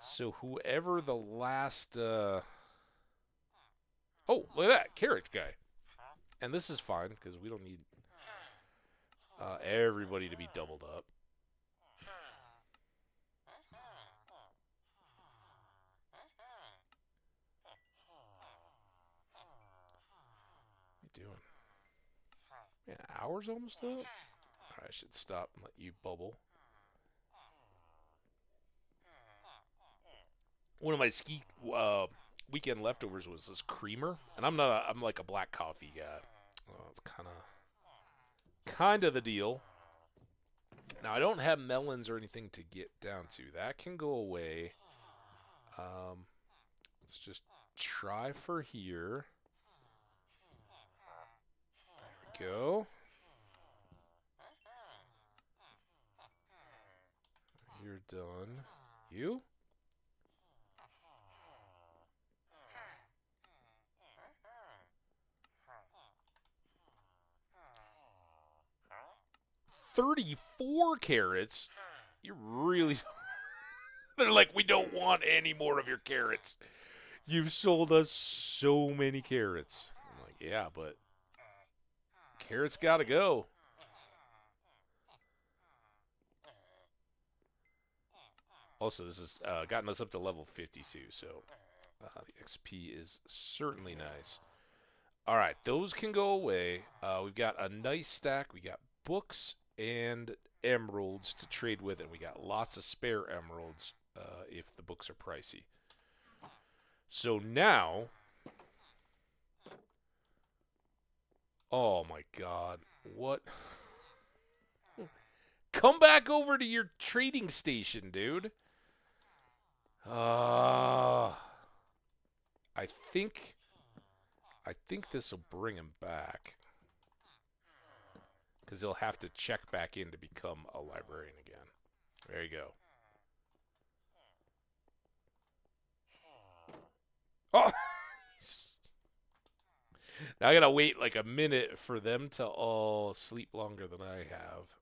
A: So whoever the last, oh, look at that, carrots guy. And this is fine, because we don't need everybody to be doubled up. What are you doing? Man, hour's almost up? Alright, I should stop and let you bubble. One of my weekend leftovers was this creamer, and I'm like a black coffee guy. Well, it's kind of the deal. Now I don't have melons or anything to get down to. That can go away. Let's just try for here. There we go. You're done. You? $34 carrots? You really... They're like, we don't want any more of your carrots. You've sold us so many carrots. I'm like, yeah, but carrots gotta go. Also, this has gotten us up to level 52, so the XP is certainly nice. All right, those can go away. We've got a nice stack. We got books and emeralds to trade with, and we got lots of spare emeralds if the books are pricey. So now, oh my God, what? Come back over to your trading station, dude. Uh, I think, I think this will bring him back because he'll have to check back in to become a librarian again. There you go. Oh, now I gotta wait like a minute for them to all sleep longer than I have.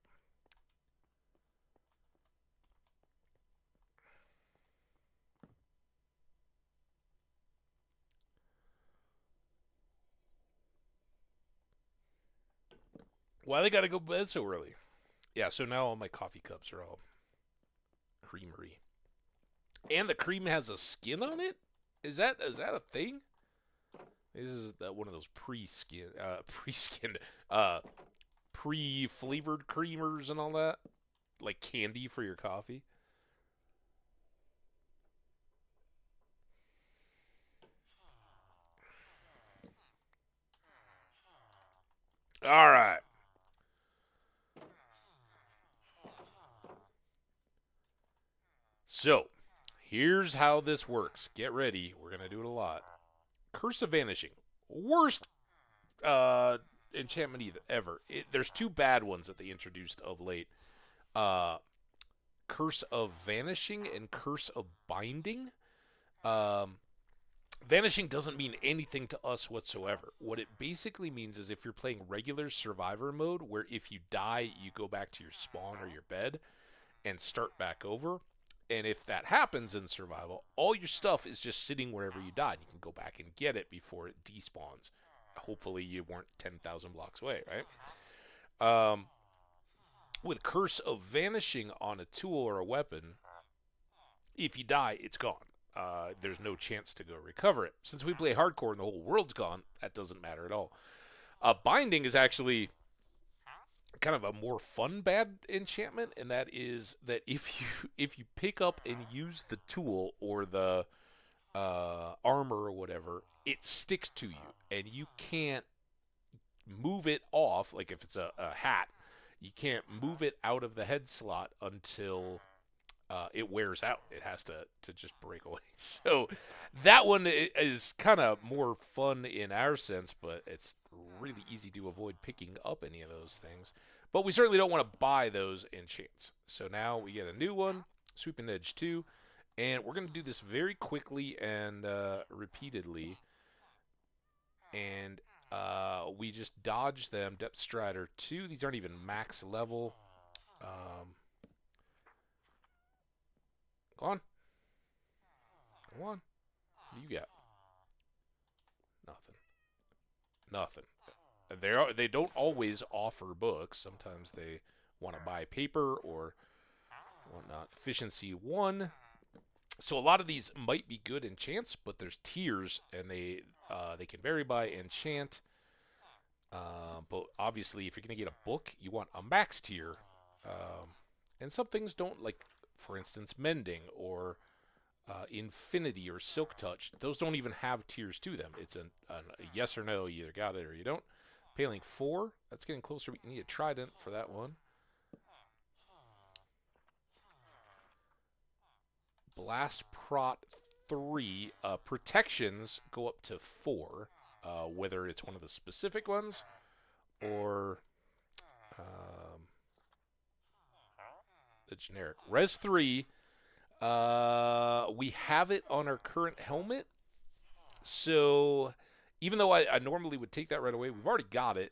A: Why they gotta go to bed so early? Yeah, so now all my coffee cups are all creamery. And the cream has a skin on it? Is that a thing? This is one of those uh, pre-flavored creamers and all that, like candy for your coffee. All right. So, here's how this works. Get ready. We're gonna do it a lot. Curse of Vanishing. Worst enchantment ever. There's two bad ones that they introduced of late. Uh, Curse of Vanishing and Curse of Binding. Um, Vanishing doesn't mean anything to us whatsoever. What it basically means is if you're playing regular survivor mode, where if you die, you go back to your spawn or your bed and start back over. And if that happens in survival, all your stuff is just sitting wherever you died. You can go back and get it before it despawns. Hopefully, you weren't 10,000 blocks away, right? With Curse of Vanishing on a tool or a weapon, if you die, it's gone. There's no chance to go recover it. Since we play hardcore and the whole world's gone, that doesn't matter at all. Binding is actually kind of a more fun bad enchantment, and that is that if you pick up and use the tool or the armor or whatever, it sticks to you, and you can't move it off. Like if it's a hat, you can't move it out of the head slot until it wears out. It has to just break away. So that one is kind of more fun in our sense, but it's really easy to avoid picking up any of those things. But we certainly don't want to buy those enchants. So now we get a new one, Sweeping Edge 2, and we're going to do this very quickly and repeatedly. And we just dodge them. Depth Strider 2. These aren't even max level. Go on. Go on. What do you got? Nothing. Nothing. They don't always offer books. Sometimes they want to buy paper or whatnot. Efficiency 1. So a lot of these might be good enchants, but there's tiers, and they can vary by enchant. But obviously, if you're going to get a book, you want a max tier. And some things don't, like, for instance, Mending or Infinity or Silk Touch. Those don't even have tiers to them. It's a yes or no. You either got it or you don't. Paling 4. That's getting closer. We need a Trident for that one. Blast Prot 3. Protections go up to 4. Whether it's one of the specific ones or the generic. Res 3, we have it on our current helmet. So even though I normally would take that right away, we've already got it.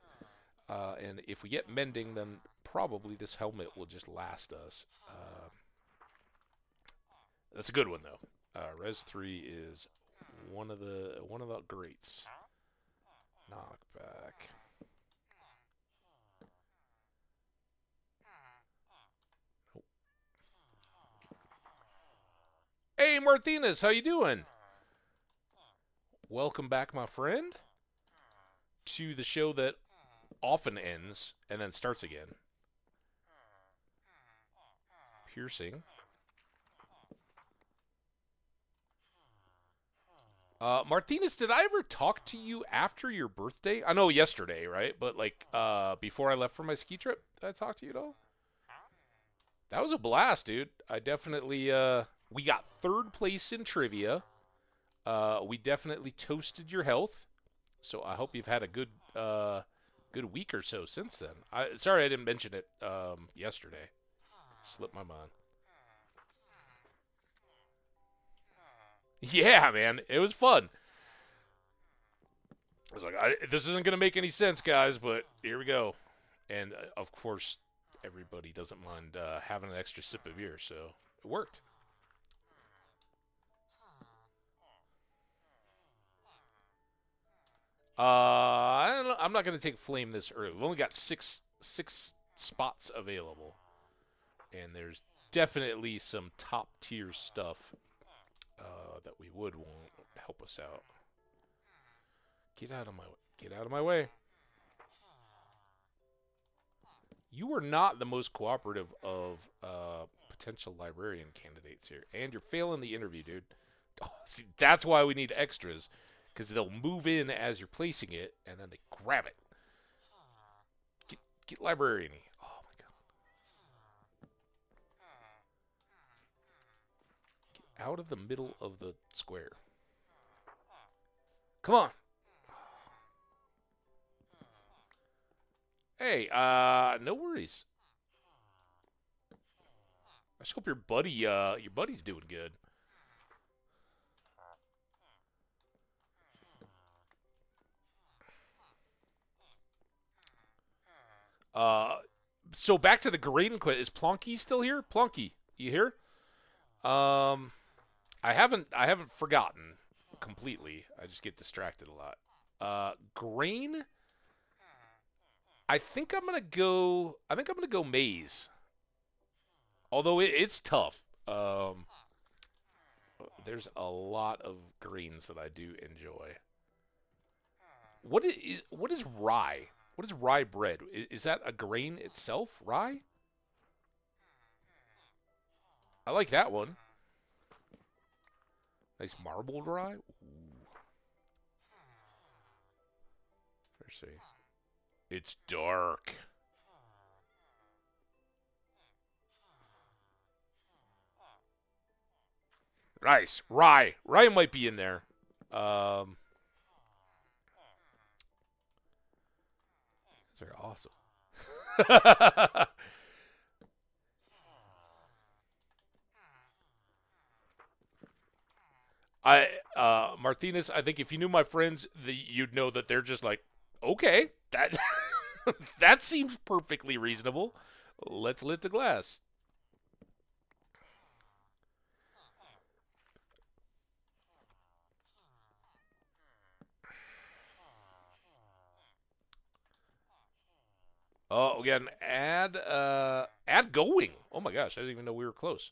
A: And if we get Mending, then probably this helmet will just last us. That's a good one, though. Res 3 is one of the greats. Knockback. Hey, Martinez, how you doing? Welcome back, my friend. to the show that often ends and then starts again. Piercing. Martinez, did I ever talk to you after your birthday? I know yesterday, right? But like before I left for my ski trip, did I talk to you at all? That was a blast, dude. I definitely we got third place in trivia. We definitely toasted your health. So I hope you've had a good week or so since then. Sorry I didn't mention it yesterday. Slipped my mind. Yeah, man, it was fun. I was like, this isn't gonna make any sense, guys, but here we go. And of course, everybody doesn't mind having an extra sip of beer, so it worked. I don't know. I'm not gonna take flame this early. We've only got six spots available, and there's definitely some top tier stuff that we would want to help us out. Get out of my way. Get out of my way. You are not the most cooperative of potential librarian candidates here, and you're failing the interview, dude. Oh, see, that's why we need extras, because they'll move in as you're placing it, and then they grab it. Get librarian-y. Oh my god. Get out of the middle of the square. Come on. Hey, no worries. I just hope your buddy's doing good. Uh, so back to the grading quiz. Is Plonky still here? Plonky, you here? Um, I haven't forgotten completely. I just get distracted a lot. Grain. I think I'm gonna go Maze. Although it's tough. There's a lot of greens that I do enjoy. What is rye? What is rye bread? Is that a grain itself? Rye? I like that one. Nice marbled rye. Ooh. Let's see. It's dark. Nice. Rye. Rye might be in there. Um, these are awesome. Martinez, I think if you knew my friends, you'd know that they're just like, okay, that that seems perfectly reasonable. Let's lit the glass. Oh, again, add going. Oh my gosh, I didn't even know we were close.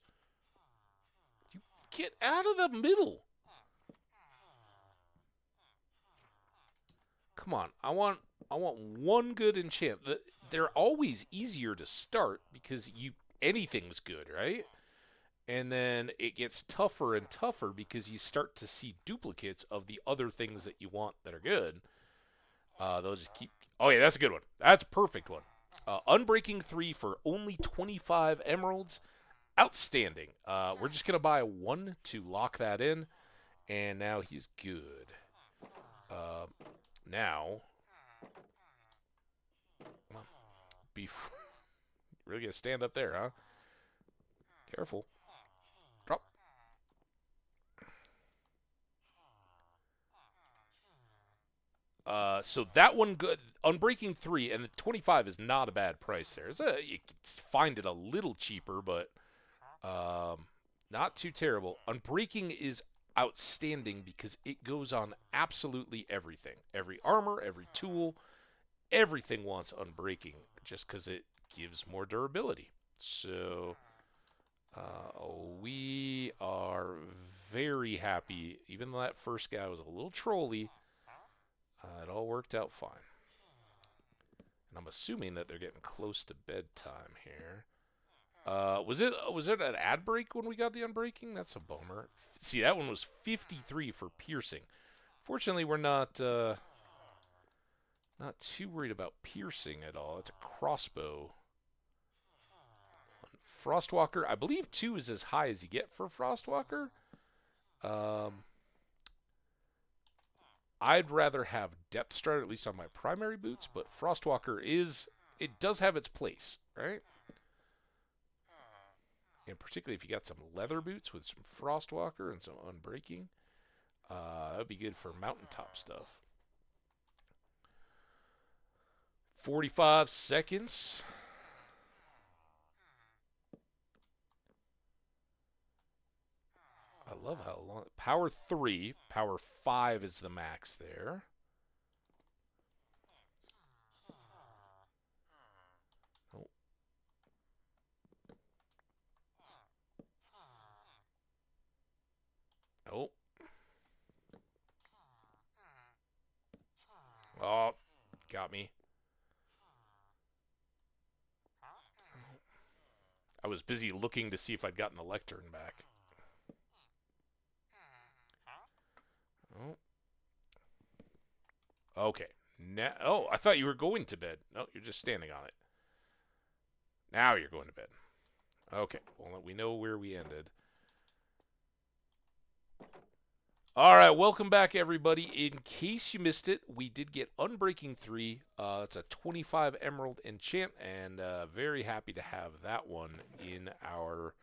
A: You get out of the middle. Come on, I want one good enchant. They're always easier to start because anything's good, right? And then it gets tougher and tougher because you start to see duplicates of the other things that you want that are good. Those just keep. Oh yeah, that's a good one. That's a perfect one. Unbreaking 3 for only 25 emeralds. Outstanding. We're just gonna buy one to lock that in, and now he's good. Uh, now, before really gonna stand up there, huh? Careful. Drop. So that one good. Unbreaking 3 and the 25 is not a bad price there. You can find it a little cheaper, but not too terrible. Unbreaking is outstanding because it goes on absolutely everything. Every armor, every tool, everything wants unbreaking just because it gives more durability. So we are very happy. Even though that first guy was a little trolly, It all worked out fine. And I'm assuming that they're getting close to bedtime here. Was it an ad break when we got the unbreaking? That's a bummer. See, that one was 53 for piercing. Fortunately, we're not too worried about piercing at all. It's a crossbow. Frostwalker, I believe 2 is as high as you get for Frostwalker. I'd rather have Depth Strider, at least on my primary boots, but Frostwalker it does have its place, right? And particularly if you got some leather boots with some Frostwalker and some Unbreaking, that would be good for mountaintop stuff. 45 seconds. I love how long. Power 3, power 5 is the max there. Oh. Oh. Oh, got me. I was busy looking to see if I'd gotten the lectern back. Oh. Okay. Oh, I thought you were going to bed. No, you're just standing on it. Now you're going to bed. Okay. Well, we know where we ended. All right, welcome back, everybody. In case you missed it, we did get Unbreaking 3. It's a 25 Emerald enchant, and very happy to have that one in our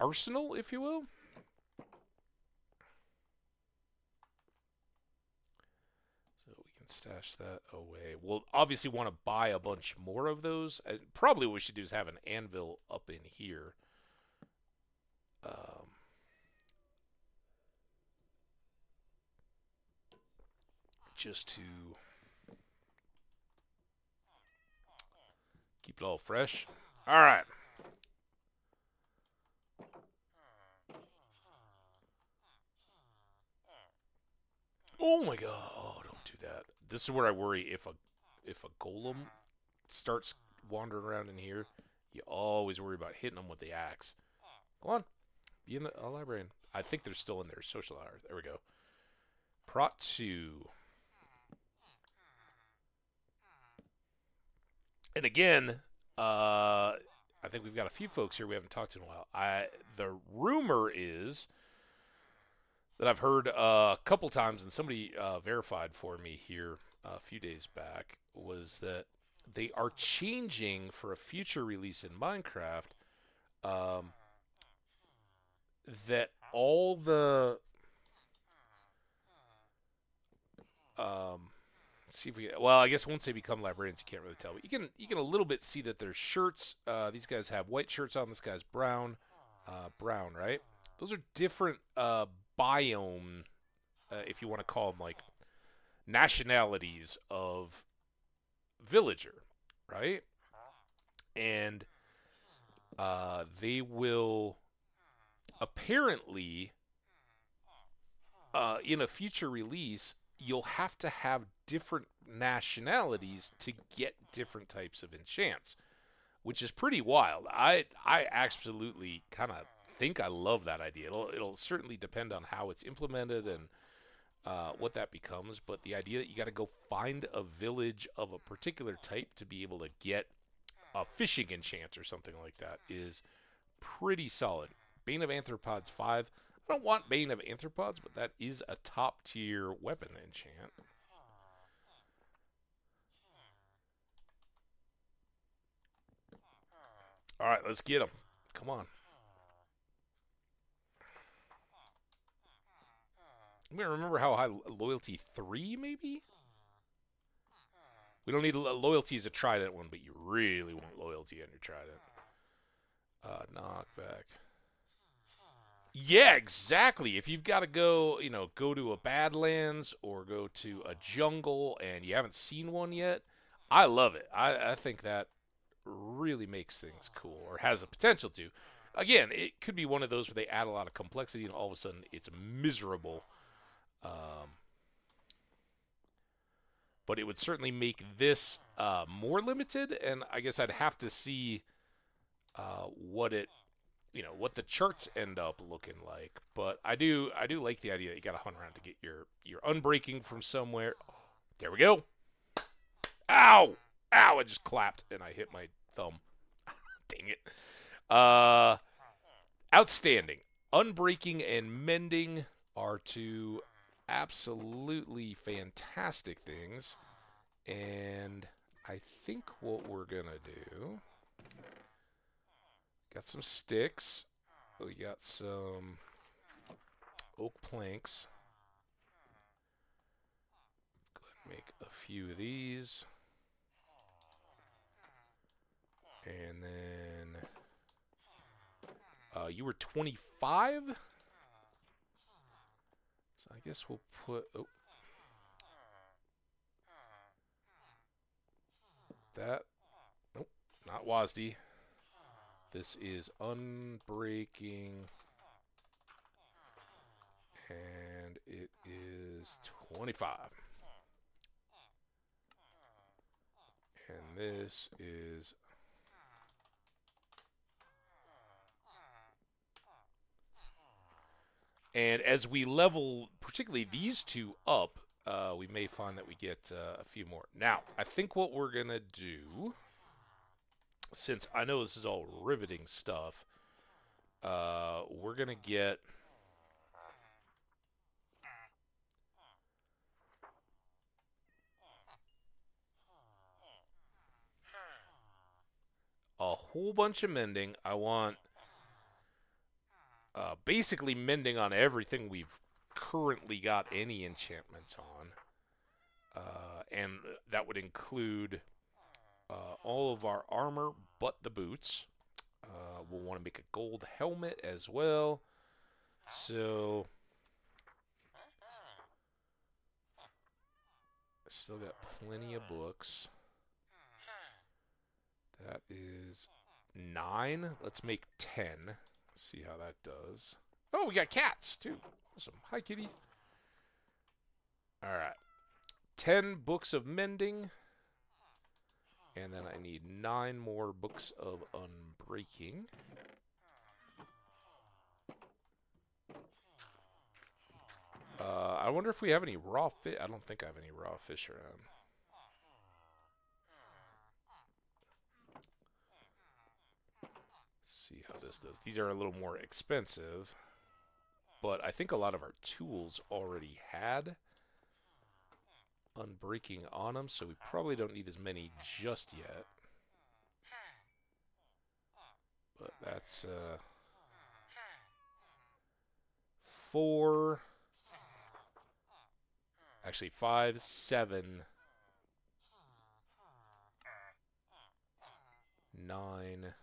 A: arsenal, if you will. So we can stash that away. We'll obviously want to buy a bunch more of those. And probably what we should do is have an anvil up in here. Just to keep it all fresh. All right. Oh my god! Oh, don't do that. This is where I worry if a golem starts wandering around in here. You always worry about hitting them with the axe. Go on, be in the librarian. I think they're still in there. Social hour. There we go. Prot 2. And again, I think we've got a few folks here we haven't talked to in a while. The rumor is that I've heard a couple times, and somebody verified for me here a few days back, was that they are changing for a future release in Minecraft that all the see if we. Well, I guess once they become librarians, you can't really tell. But you can a little bit see that their shirts. These guys have white shirts on. This guy's brown, right? Those are different biome, if you want to call them like nationalities of villager, right? And they will apparently in a future release, you'll have to have different nationalities to get different types of enchants, which is pretty wild. I absolutely kind of think I love that idea. It'll certainly depend on how it's implemented and what that becomes, but the idea that you got to go find a village of a particular type to be able to get a fishing enchant or something like that is pretty solid. Bane of Anthropods 5. I don't want Bane of Anthropods, but that is a top tier weapon enchant. All right, let's get him. Come on. I'm going to remember how high loyalty 3 maybe? We don't need loyalty as a trident one, but you really want loyalty on your trident. Knockback. Yeah, exactly. If you've got to go, go to a Badlands or go to a jungle and you haven't seen one yet, I love it. I think that really makes things cool, or has the potential to. Again, it could be one of those where they add a lot of complexity and all of a sudden it's miserable. but it would certainly make this more limited. And I guess I'd have to see what it, what the charts end up looking like. But I do like the idea that you got to hunt around to get your unbreaking from somewhere. There we go. Ow! Ow! I just clapped and I hit my thumb. Dang it. Outstanding. Unbreaking and mending are two absolutely fantastic things. And I think what we're going to do... Got some sticks. We got some oak planks. Let's go ahead and make a few of these. And then you were 25? So I guess we'll put... Oh. That... Nope, not WASD. This is unbreaking, and it is 25. And this is... And as we level, particularly these two up, we may find that we get a few more. Now, I think what we're going to do... Since I know this is all riveting stuff, we're going to get a whole bunch of mending. I want basically mending on everything we've currently got any enchantments on. And that would include... all of our armor but the boots. We'll want to make a gold helmet as well. So, still got plenty of books. That is 9. Let's make 10. See how that does. Oh, we got cats too. Awesome. Hi, kitty. All right. 10 books of mending. And then I need 9 more books of unbreaking. I wonder if we have any raw fish. I don't think I have any raw fish around. See how this does. These are a little more expensive. But I think a lot of our tools already had unbreaking on them, so we probably don't need as many just yet. But that's 4, actually 5, 7, 9.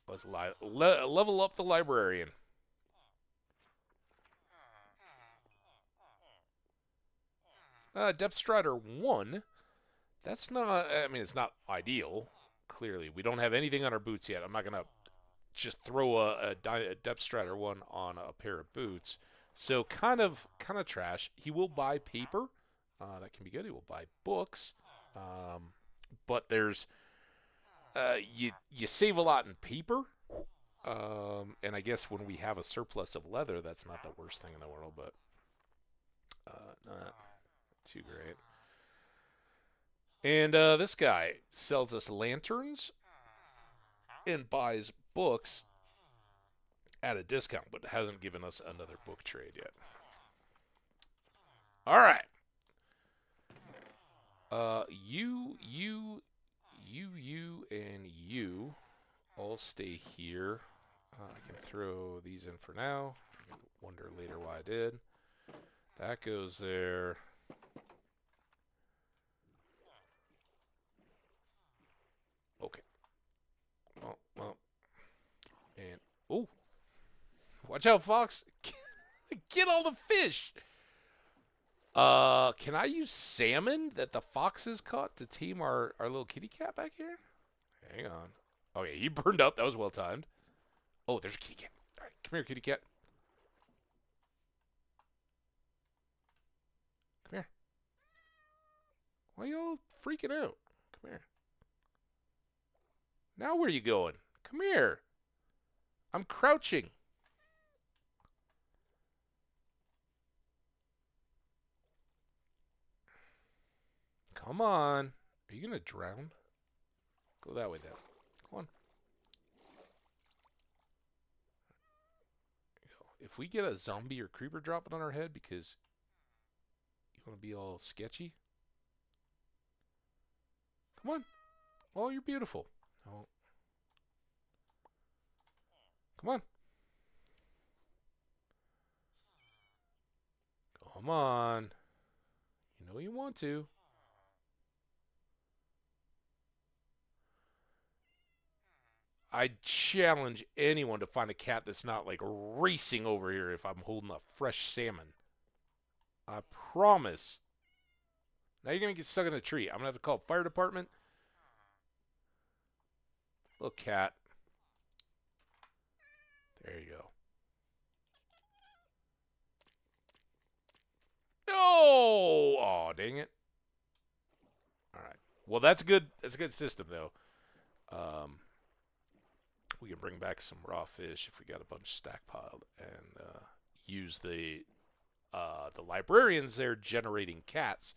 A: Let's level up the librarian. Depth Strider 1. That's not... I mean, it's not ideal, clearly. We don't have anything on our boots yet. I'm not going to just throw a Depth Strider 1 on a pair of boots. So, kind of trash. He will buy paper. That can be good. He will buy books. But there's... you save a lot in paper. And I guess when we have a surplus of leather, that's not the worst thing in the world, but... not too great. And this guy sells us lanterns and buys books at a discount, but hasn't given us another book trade yet. All right. You, and you all stay here. I can throw these in for now. Wonder later why I did. That goes there. Okay. Well. And, oh. Watch out, Fox. Get all the fish. Can I use salmon that the foxes caught to tame our little kitty cat back here? Hang on. Okay, he burned up. That was well timed. Oh, there's a kitty cat. All right, come here, kitty cat. Come here. Why are y'all freaking out? Come here. Now where are you going? Come here. I'm crouching. Come on. Are you going to drown? Go that way then. Come on. If we get a zombie or creeper dropping on our head because you want to be all sketchy. Come on. Oh, you're beautiful. Oh. Come on. Come on. You know you want to. I challenge anyone to find a cat that's not like racing over here if I'm holding a fresh salmon. I promise. Now you're going to get stuck in a tree. I'm going to have to call the fire department. Little cat. There you go. No! Oh, dang it. All right. Well, that's good. That's a good system, though. We can bring back some raw fish if we got a bunch stackpiled, and use the librarians there generating cats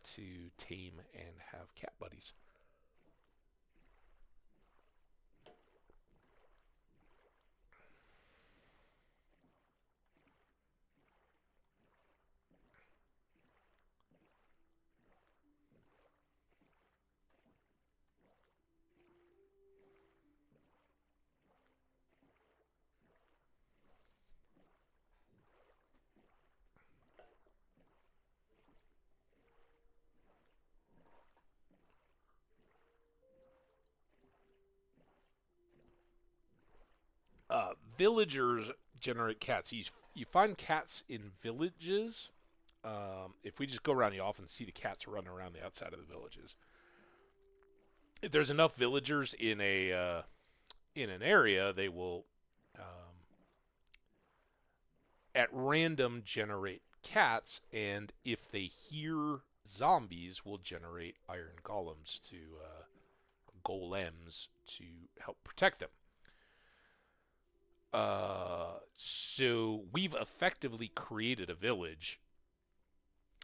A: to tame and have cat buddies. Villagers generate cats. You find cats in villages. If we just go around, you often see the cats running around the outside of the villages. If there's enough villagers in an area, they will at random generate cats, and if they hear zombies, will generate iron golems to help protect them. So we've effectively created a village.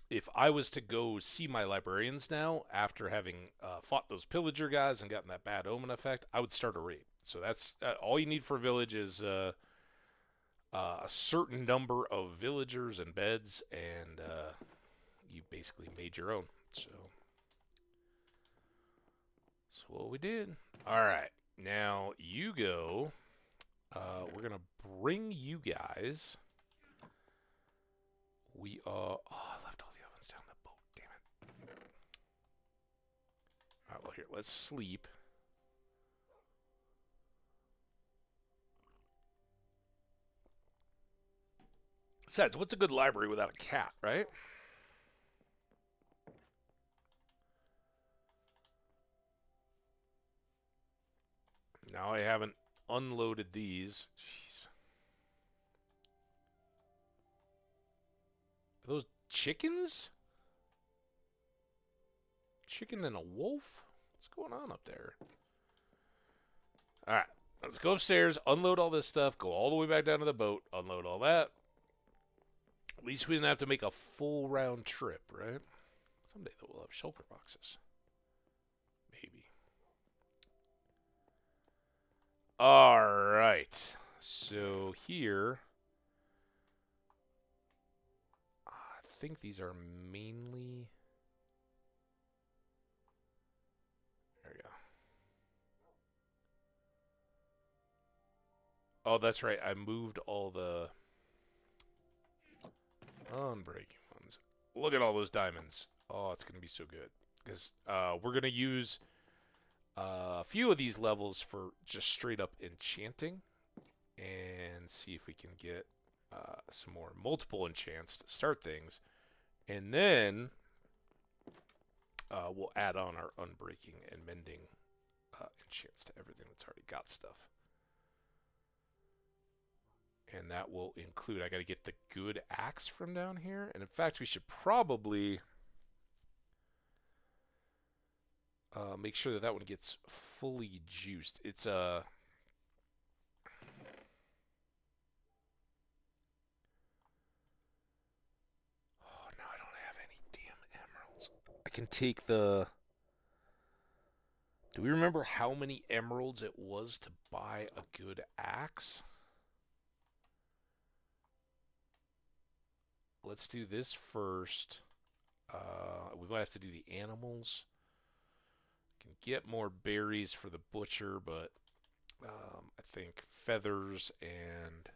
A: If I was to go see my librarians now, after having fought those pillager guys and gotten that bad omen effect, I would start a raid. So that's all you need for a village is a certain number of villagers and beds, and you basically made your own. So that's what we did. All right, now you go. We're gonna bring you guys. We are. Oh, I left all the ovens down the boat. Damn it. All right, well here, let's sleep. Besides, what's a good library without a cat, right? Now I haven't unloaded these. Jeez. Are those chickens? Chicken and a wolf? What's going on up there? Alright, let's go upstairs, unload all this stuff, go all the way back down to the boat, unload all that. At least we didn't have to make a full round trip, right? Someday we'll have shulker boxes. Maybe. Alright. So here, I think these are mainly... There we go. Oh, that's right. I moved all the unbreaking ones. Look at all those diamonds. Oh, it's going to be so good. Because we're going to use a few of these levels for just straight up enchanting. And see if we can get some more multiple enchants to start things. And then we'll add on our unbreaking and mending enchants to everything that's already got stuff. And that will include, I got to get the good axe from down here. And in fact, we should probably Make sure that one gets fully juiced. It's Oh, no, I don't have any damn emeralds. I can take the. Do we remember how many emeralds it was to buy a good axe? Let's do this first. We might have to do the animals. Can get more berries for the butcher, but I think feathers and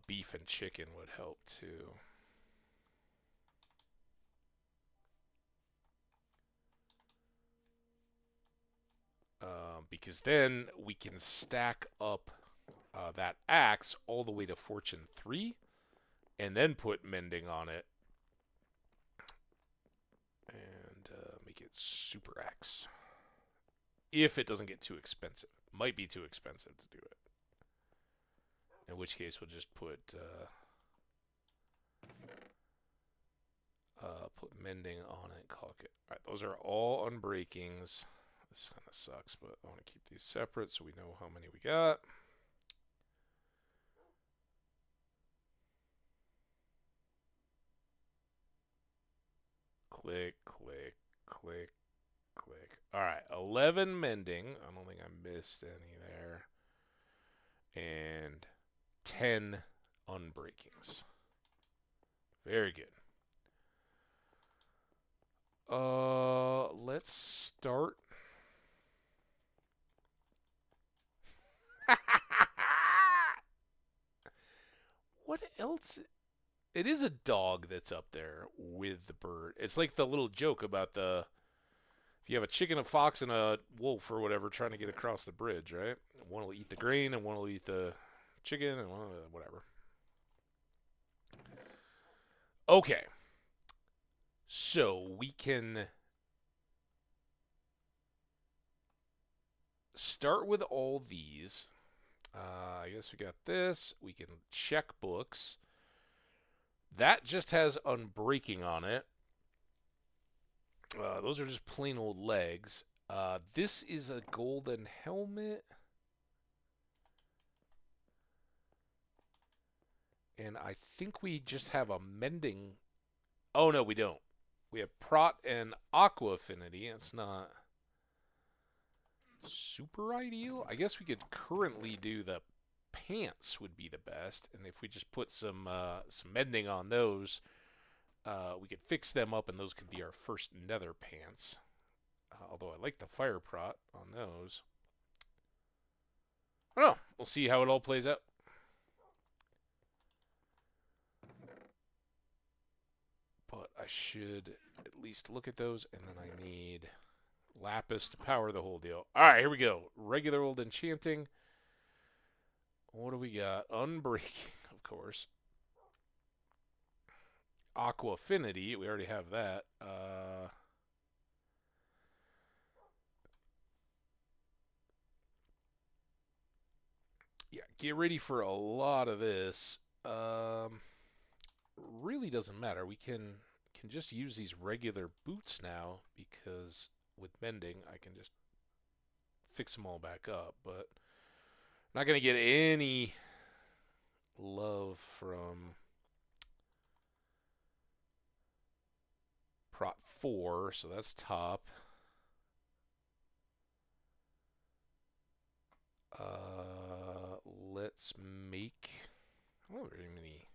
A: beef and chicken would help too. Because then we can stack up that axe all the way to Fortune 3 and then put mending on it and make it super axe. If it doesn't get too expensive. Might be too expensive to do it. In which case we'll just put mending on it, caulk it. Alright, those are all unbreakings. This kind of sucks, but I want to keep these separate so we know how many we got. Click, click, click, click. Alright, 11 mending. I don't think I missed any there. And 10 unbreakings. Very good. Let's start. What else? It is a dog that's up there with the bird. It's like the little joke about the if you have a chicken, a fox, and a wolf or whatever trying to get across the bridge, right? One will eat the grain, and one will eat the chicken, and one whatever. Okay, so we can start with all these. I guess we got this. We can check books. That just has unbreaking on it. Those are just plain old legs. This is a golden helmet. And I think we just have a mending. Oh, no, we don't. We have Prot and Aqua Affinity. It's not super ideal. I guess we could currently do the pants would be the best. And if we just put some mending on those, we could fix them up and those could be our first nether pants. Although I like the fire prot on those. I don't know. We'll see how it all plays out. But I should at least look at those, and then I need lapis to power the whole deal. Alright, here we go. Regular old enchanting. What do we got? Unbreaking, of course. Aqua Affinity. We already have that. Yeah, get ready for a lot of this. Really doesn't matter. We can just use these regular boots now because with mending I can just fix them all back up. But I'm not gonna get any love from Prot 4, so that's top. Let's make. I don't have very many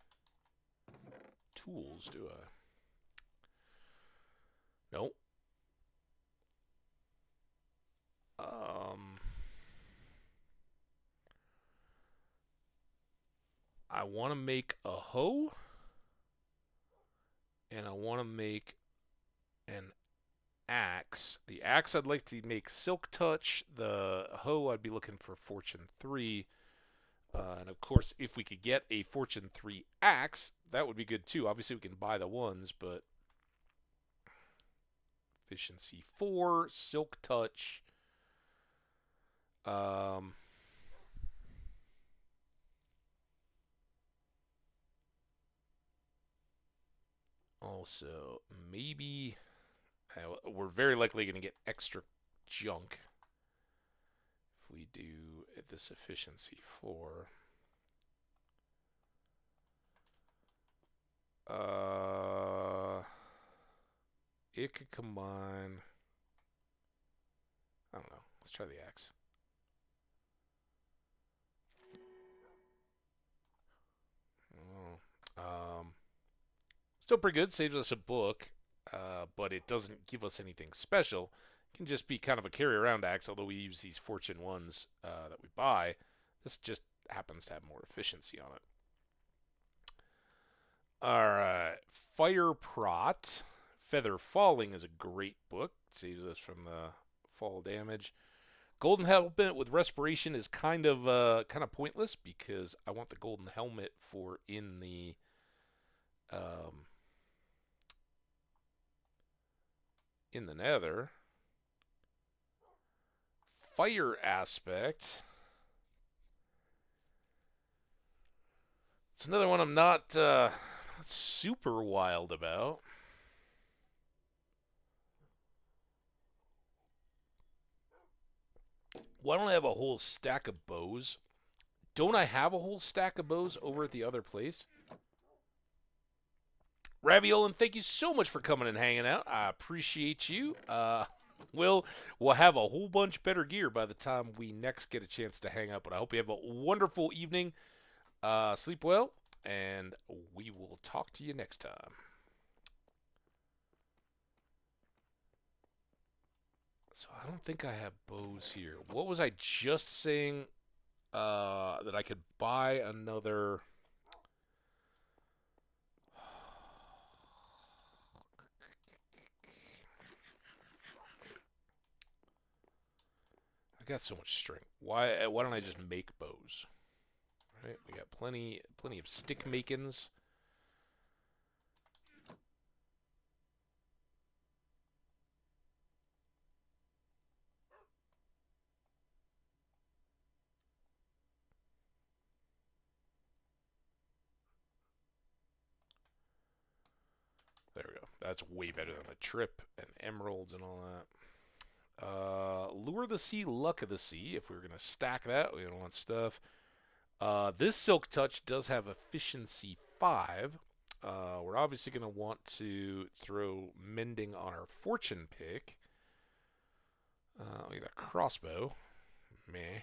A: tools, do I? Nope. I want to make a hoe, and I want to make an axe. The axe I'd like to make Silk Touch. The hoe I'd be looking for Fortune 3. And of course, if we could get a Fortune 3 axe, that would be good too. Obviously, we can buy the ones, but efficiency 4, Silk Touch. Oh, So maybe we're very likely going to get extra junk if we do this efficiency 4. It could combine. I don't know. Let's try the axe. Still pretty good. Saves us a book, but it doesn't give us anything special. It can just be kind of a carry-around axe, although we use these Fortune 1s that we buy. This just happens to have more efficiency on it. Alright. Fire Prot. Feather Falling is a great book. It saves us from the fall damage. Golden Helmet with Respiration is kind of pointless because I want the Golden Helmet for in the Nether. Fire Aspect. It's another one I'm not super wild about. Why don't I have a whole stack of bows? Don't I have a whole stack of bows over at the other place? Raviolin, thank you so much for coming and hanging out. I appreciate you. We'll have a whole bunch better gear by the time we next get a chance to hang out. But I hope you have a wonderful evening. Sleep well, and we will talk to you next time. So I don't think I have bows here. What was I just saying? That I could buy another. I got so much string. Why don't I just make bows? All right, we got plenty of stick makings. There we go. That's way better than a trip and emeralds and all that. Lure of the Sea, Luck of the Sea. If we were going to stack that, we don't want stuff. This Silk Touch does have efficiency 5. We're obviously going to want to throw Mending on our fortune pick. We got a crossbow. Meh.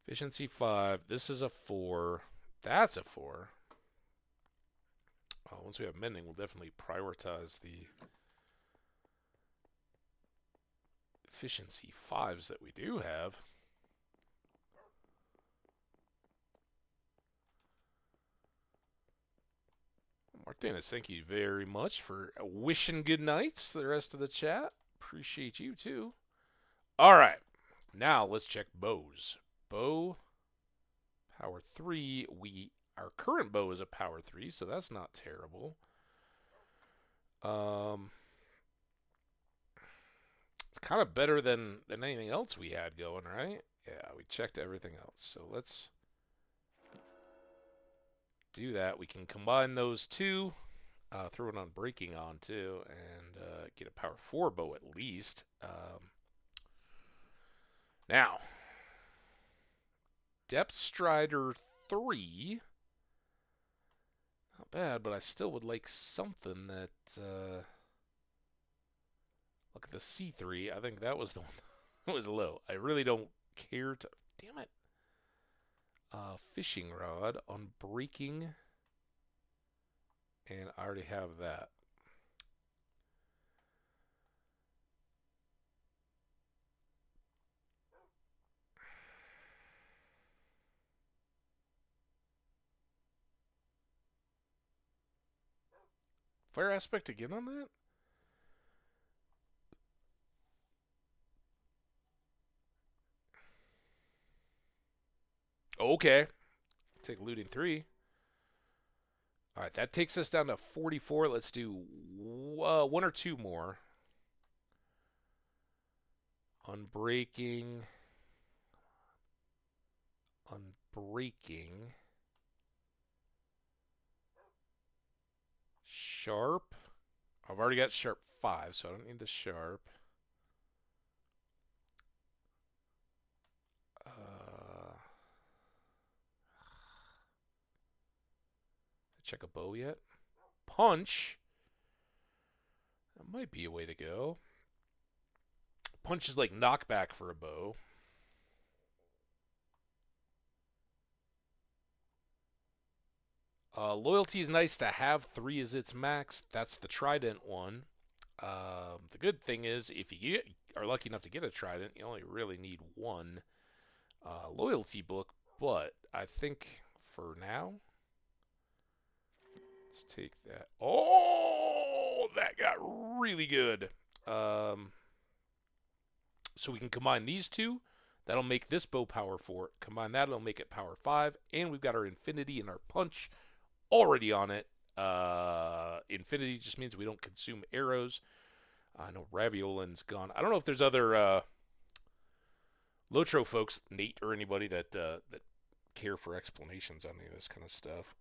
A: Efficiency 5. This is a 4. That's a 4. Once we have Mending, we'll definitely prioritize the efficiency 5s that we do have. Martinez, thank you very much for wishing good nights to the rest of the chat. Appreciate you too. All right, now let's check bows. Bow, power 3. Our current bow is a power 3, so that's not terrible. It's kind of better than anything else we had going, right? Yeah, we checked everything else. So let's do that. We can combine those two, throw it on breaking on too, and get a power 4 bow at least. Now, Depth Strider 3. Not bad, but I still would like something that. Look at the C3. I think that was the one that was low. I really don't care to. Damn it. Fishing rod on breaking. And I already have that. Fire aspect again on that? Okay. Take looting 3. All right, that takes us down to 44. Let's do 1 or 2 more. Unbreaking. Unbreaking. sharp. I've already got sharp 5, so I don't need the sharp. Check a bow yet? Punch. That might be a way to go. Punch is like knockback for a bow. Loyalty is nice to have. 3 is its max. That's the trident one. The good thing is, if you are lucky enough to get a trident, you only really need 1 loyalty book. But I think for now, let's take that. Oh, that got really good. So we can combine these two. That'll make this bow power 4. Combine that, it'll make it power 5. And we've got our infinity and our punch already on it. Infinity just means we don't consume arrows. I know Raviolin's gone. I don't know if there's other Lotro folks, Nate or anybody that care for explanations on any of this kind of stuff.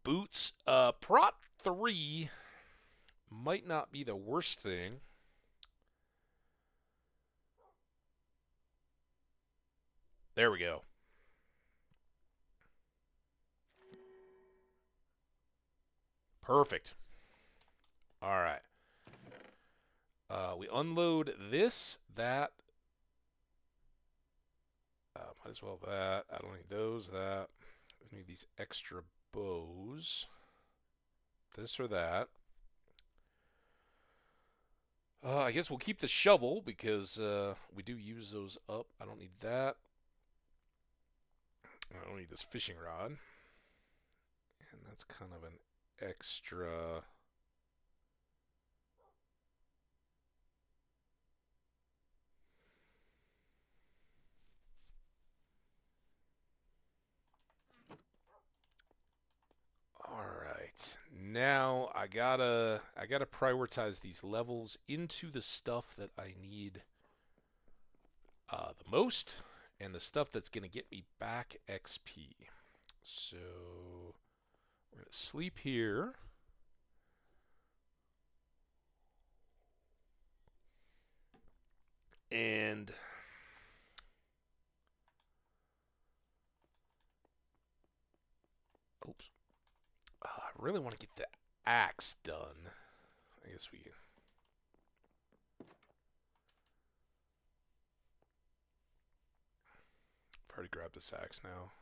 A: Boots, Prot 3 might not be the worst thing. There we go. Perfect. All right. We unload this, that. Might as well that. I don't need those, that. I need these extra bows. This or that. I guess we'll keep the shovel because we do use those up. I don't need that. I don't need this fishing rod. And that's kind of an extra. Alright. Now I gotta prioritize these levels into the stuff that I need the most, and the stuff that's gonna get me back XP. So we're gonna sleep here. And oops. I really want to get the axe done. I guess we. I've already grabbed this axe now.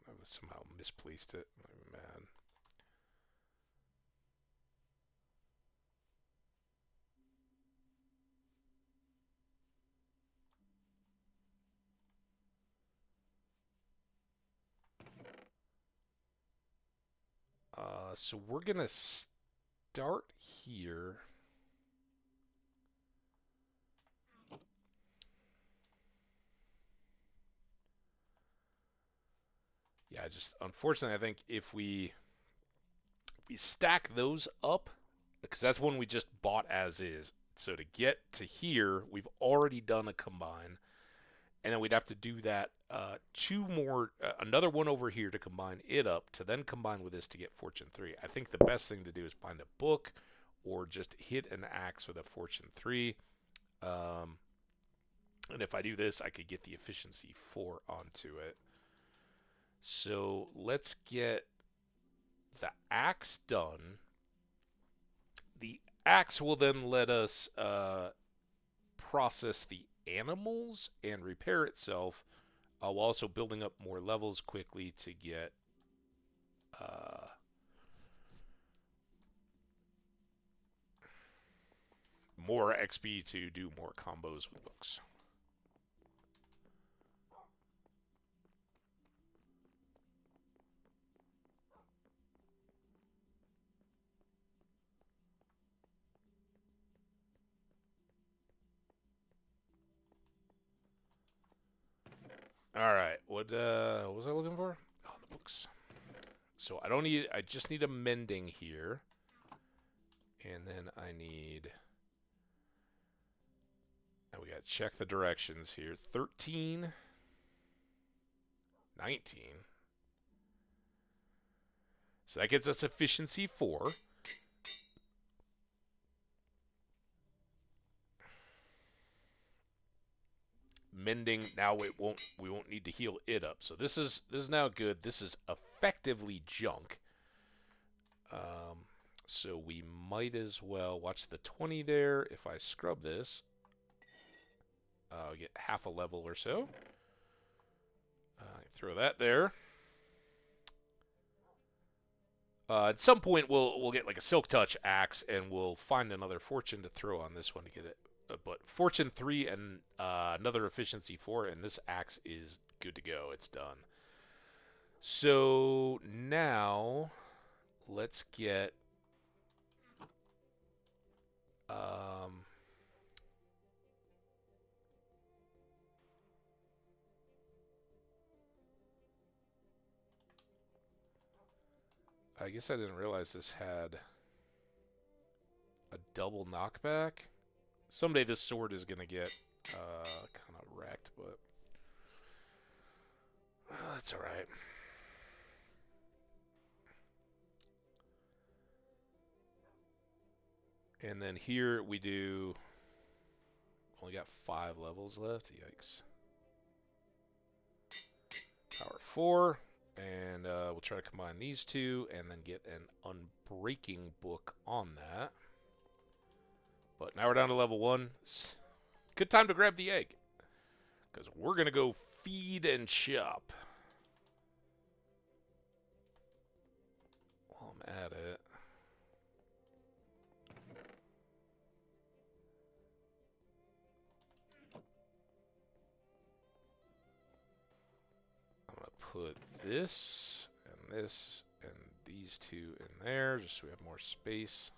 A: I somehow misplaced it. I'm mad. So we're gonna start here. Yeah, just unfortunately, I think if we stack those up, because that's one we just bought as is. So to get to here, we've already done a combine, and then we'd have to do that 2 more, another one over here to combine it up, to then combine with this to get Fortune 3. I think the best thing to do is find a book or just hit an axe with a Fortune 3. And if I do this, I could get the efficiency 4 onto it. So let's get the axe done. The axe will then let us process the animals and repair itself, while also building up more levels quickly to get more XP to do more combos with books. All right, what was I looking for? Oh, the books. So I just need a mending here. And then I need, and we got to check the directions here. 13, 19. So that gets us efficiency 4. Mending, now we won't need to heal it up. So this is now good. This is effectively junk. So we might as well watch the 20 there. If I scrub this, I'll get half a level or so. Throw that there. At some point, we'll get like a Silk Touch axe, and we'll find another fortune to throw on this one to get it. But fortune 3 and another efficiency 4, and this axe is good to go. It's done. So now let's get I guess I didn't realize this had a double knockback. Someday this sword is going to get kind of wrecked, but that's all right. And then here we do, only got 5 levels left. Yikes. Power 4. And we'll try to combine these two and then get an unbreaking book on that. But now we're down to level 1. Good time to grab the egg, because we're going to go feed and shop. While I'm at it. I'm going to put this and these two in there, just so we have more space.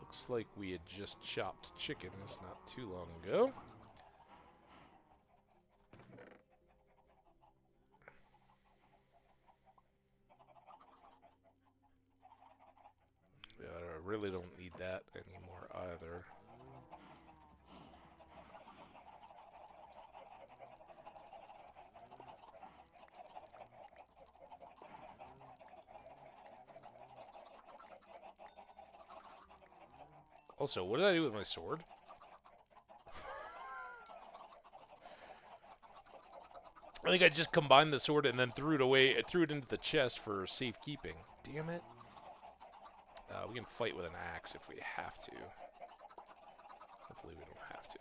A: Looks like we had just chopped chickens not too long ago. Yeah, I really don't need that anymore either. Also, what did I do with my sword? I think I just combined the sword and then threw it away. I threw it into the chest for safekeeping. Damn it. We can fight with an axe if we have to. Hopefully we don't have to.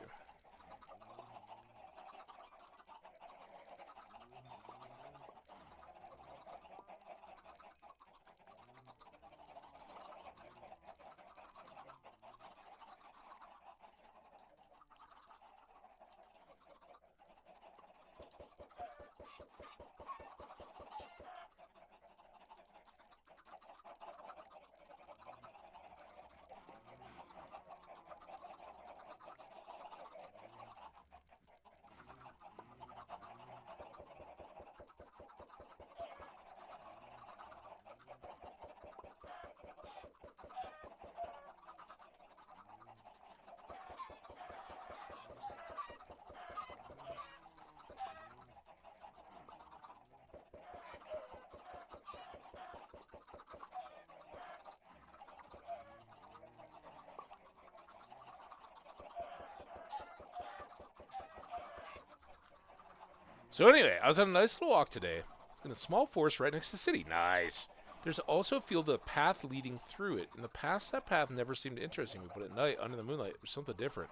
A: So anyway, I was on a nice little walk today in a small forest right next to the city. Nice. There's also a field with a path leading through it. In the past, that path never seemed interesting me, but at night, under the moonlight, it was something different.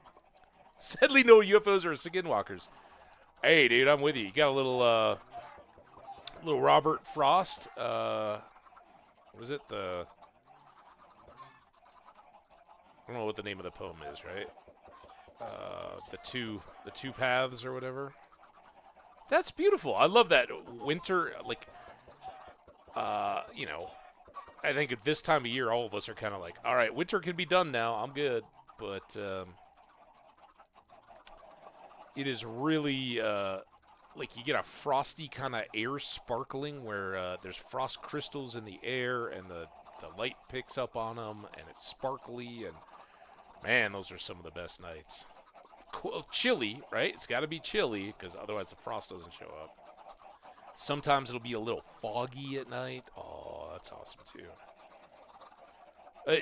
A: Sadly, no UFOs or skinwalkers. Hey, dude, I'm with you. You got a little Robert Frost. What is it? I don't know what the name of the poem is, right? The two paths or whatever. That's beautiful. I love that. Winter, like, you know, I think at this time of year, all of us are kind of like, all right, winter can be done now. I'm good. but it is really like you get a frosty kind of air sparkling where there's frost crystals in the air and the light picks up on them and it's sparkly, and man, those are some of the best nights. Cool, chilly, right? It's got to be chilly because otherwise the frost doesn't show up. Sometimes it'll be a little foggy at night. Oh, that's awesome too.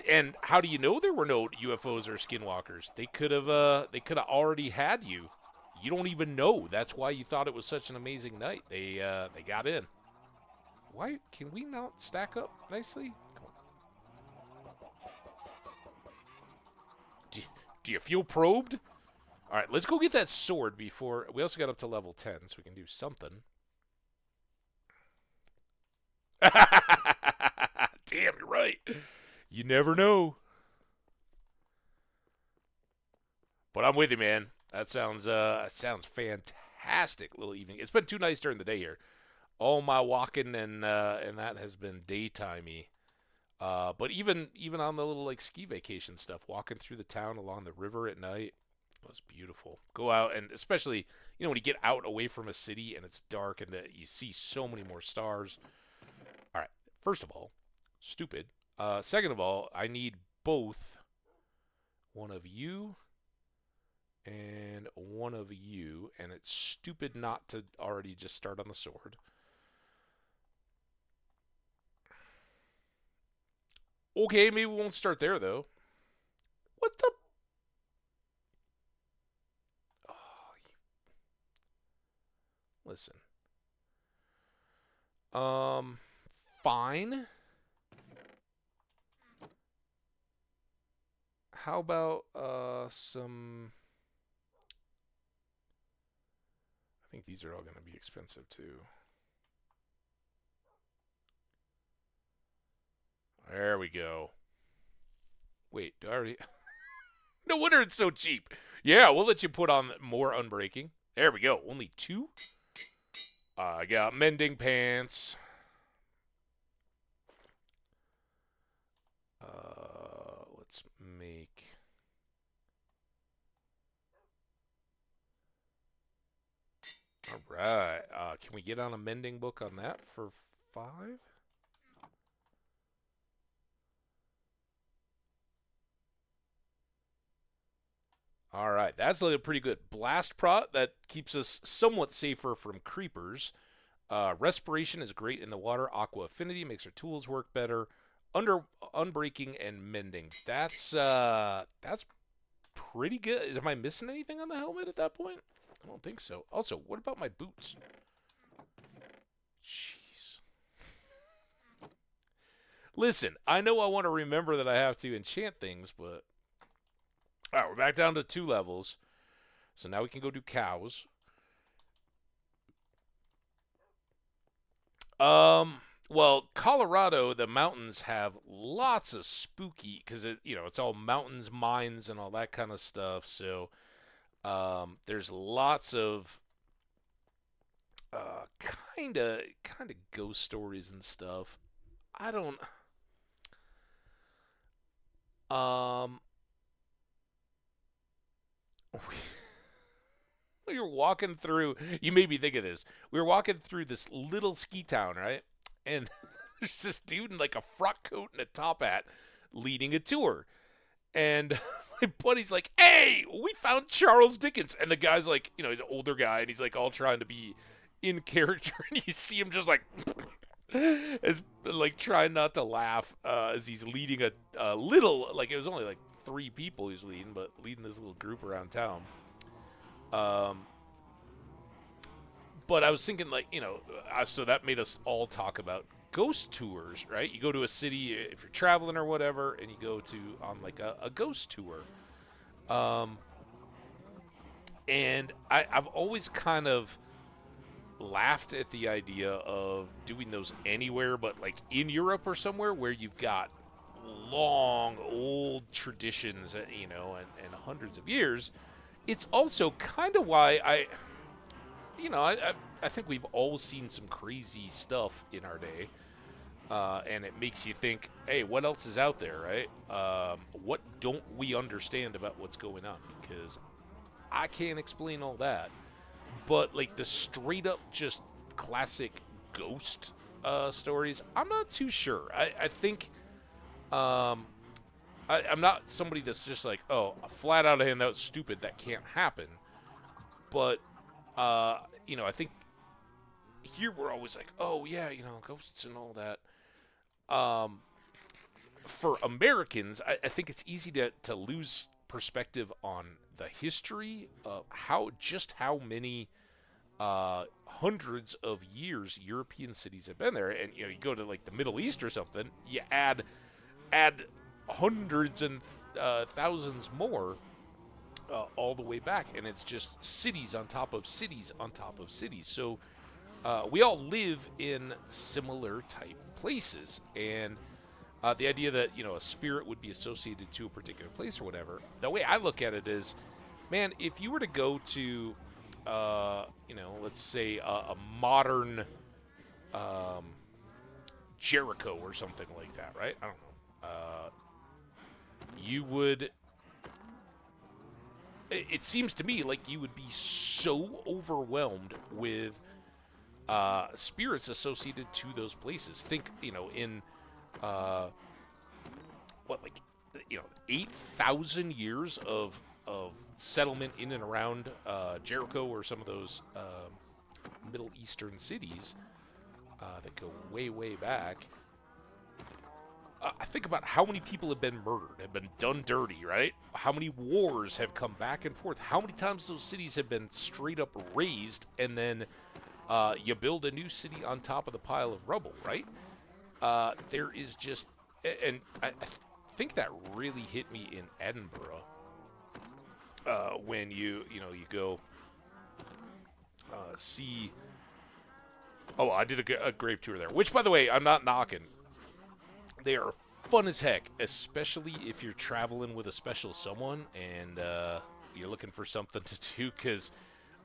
A: And how do you know there were no UFOs or skinwalkers? They could have already had you. You don't even know. That's why you thought it was such an amazing night. They got in. Why can we not stack up nicely? Do you feel probed? All right, let's go get that sword before we also got up to level 10, so we can do something. Damn, you're right. You never know. But I'm with you, man. That sounds fantastic. Little evening. It's been too nice during the day here. All my walking and that has been daytimey. But even on the little like ski vacation stuff, walking through the town along the river at night was beautiful. Go out, and especially when you get out away from a city and it's dark and you see so many more stars. All right, first of all, stupid. Second of all, I need both one of you and one of you, and it's stupid not to already just start on the sword. Okay, maybe we won't start there, though. What the? Oh, listen. Fine. How about, some... I think these are all going to be expensive, too. There we go. Wait, do I already... No wonder it's so cheap. Yeah, we'll let you put on more unbreaking. There we go. Only 2? I got mending pants. Let's make... All right. Can we get on a mending book on that for 5? All right, that's looking pretty good. Blast prot, that keeps us somewhat safer from creepers. Respiration is great in the water. Aqua affinity makes our tools work better. Unbreaking and mending. That's pretty good. Am I missing anything on the helmet at that point? I don't think so. Also, what about my boots? Jeez. Listen, I know I want to remember that I have to enchant things, but... All right, we're back down to 2 levels. So now we can go do cows. Well, Colorado, the mountains have lots of spooky, because it's all mountains, mines, and all that kind of stuff. So there's lots of kind of ghost stories and stuff. I don't. We were walking through. You made me think of this. We were walking through this little ski town, right? And there's this dude in like a frock coat and a top hat leading a tour. And my buddy's like, "Hey, we found Charles Dickens." And the guy's like, he's an older guy, and he's like all trying to be in character. And you see him just like, as like trying not to laugh as he's leading a little, like it was only like 3 people he was leading, but leading this little group around town. But I was thinking, like, so that made us all talk about ghost tours, right? You go to a city if you're traveling or whatever, and you go on like a ghost tour. And I've always kind of laughed at the idea of doing those anywhere but like in Europe or somewhere where you've got long old traditions, and hundreds of years. It's also kind of why I think we've all seen some crazy stuff in our day, and it makes you think, hey, what else is out there, right? what don't we understand about what's going on? Because I can't explain all that. But like the straight up just classic ghost stories, I'm not too sure. I think I'm not somebody that's just like, oh, flat out of hand, that was stupid, that can't happen. But I think here we're always like, oh yeah, ghosts and all that. Um, for Americans, I think it's easy to lose perspective on the history of how many hundreds of years European cities have been there. And you go to like the Middle East or something, you add hundreds and thousands more all the way back, and it's just cities on top of cities on top of cities. So we all live in similar type places, and the idea that a spirit would be associated to a particular place or whatever. The way I look at it is, man, if you were to go to, let's say a modern Jericho or something like that, right? I don't know. You would. It seems to me like you would be so overwhelmed with spirits associated to those places. Think, in what, like, 8,000 years of settlement in and around Jericho or some of those Middle Eastern cities that go way, way back. I think about how many people have been murdered, have been done dirty, right? How many wars have come back and forth? How many times those cities have been straight up razed, and then you build a new city on top of the pile of rubble, right? There is just, and I think that really hit me in Edinburgh when you go see. Oh, I did a grave tour there, which, by the way, I'm not knocking. They are fun as heck, especially if you're traveling with a special someone and you're looking for something to do, because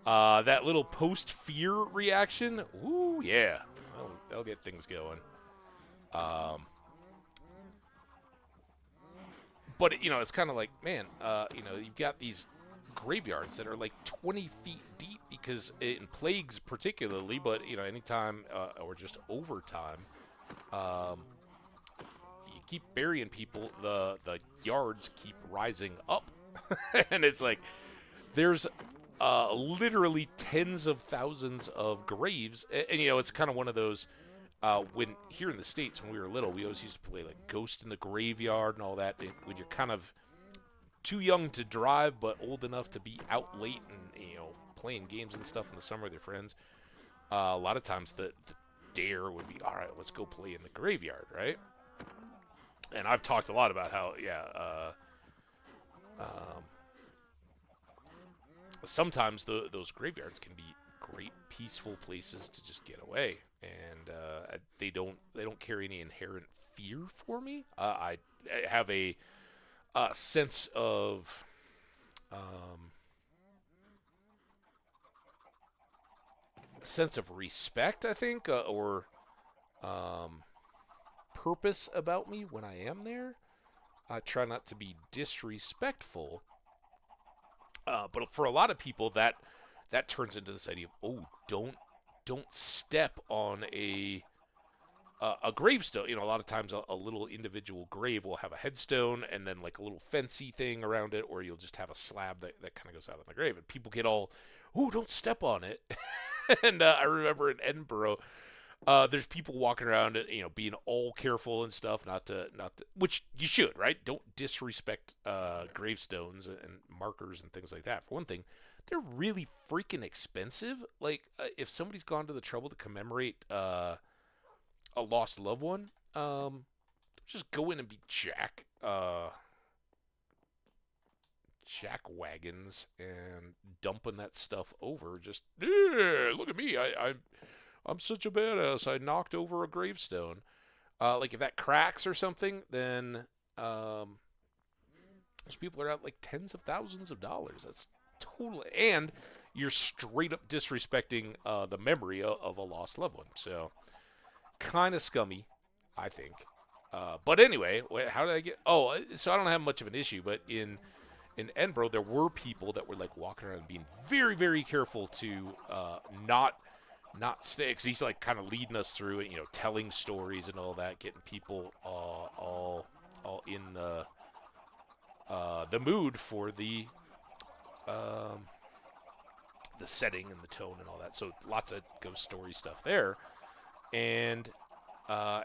A: that little post-fear reaction, ooh, yeah, that'll get things going. But, it's kind of like, man, you've got these graveyards that are like 20 feet deep, because in plagues particularly, but, anytime or just over time, you keep burying people, the yards keep rising up. And it's like, there's literally tens of thousands of graves. And it's kind of one of those, when here in the States, when we were little, we always used to play like Ghost in the Graveyard and all that. When you're kind of too young to drive, but old enough to be out late and, playing games and stuff in the summer with your friends, a lot of times the dare would be, all right, let's go play in the graveyard, right? And I've talked a lot about how, sometimes those graveyards can be great, peaceful places to just get away, and they don't carry any inherent fear for me. I have a sense of respect, I think, or purpose about me when I am there. I try not to be disrespectful, but for a lot of people, that turns into this idea of, oh, don't step on a gravestone. A lot of times a little individual grave will have a headstone and then like a little fancy thing around it, or you'll just have a slab that kind of goes out on the grave, and people get all, oh, don't step on it. And I remember in Edinburgh, there's people walking around, being all careful and stuff, not to, which you should, right? Don't disrespect gravestones and markers and things like that. For one thing, they're really freaking expensive. Like, if somebody's gone to the trouble to commemorate a lost loved one, just go in and be jack wagons and dumping that stuff over. Just, look at me, I'm such a badass, I knocked over a gravestone. Like, if that cracks or something, then those people are out like tens of thousands of dollars. That's totally, and you're straight up disrespecting the memory of a lost loved one. So, kind of scummy, I think. But anyway, how did I get? Oh, so I don't have much of an issue, but in Edinburgh, there were people that were like walking around and being very, very careful to not stay. Because he's like kind of leading us through it, telling stories and all that, getting people all in the mood for the setting and the tone and all that. So lots of ghost story stuff there. And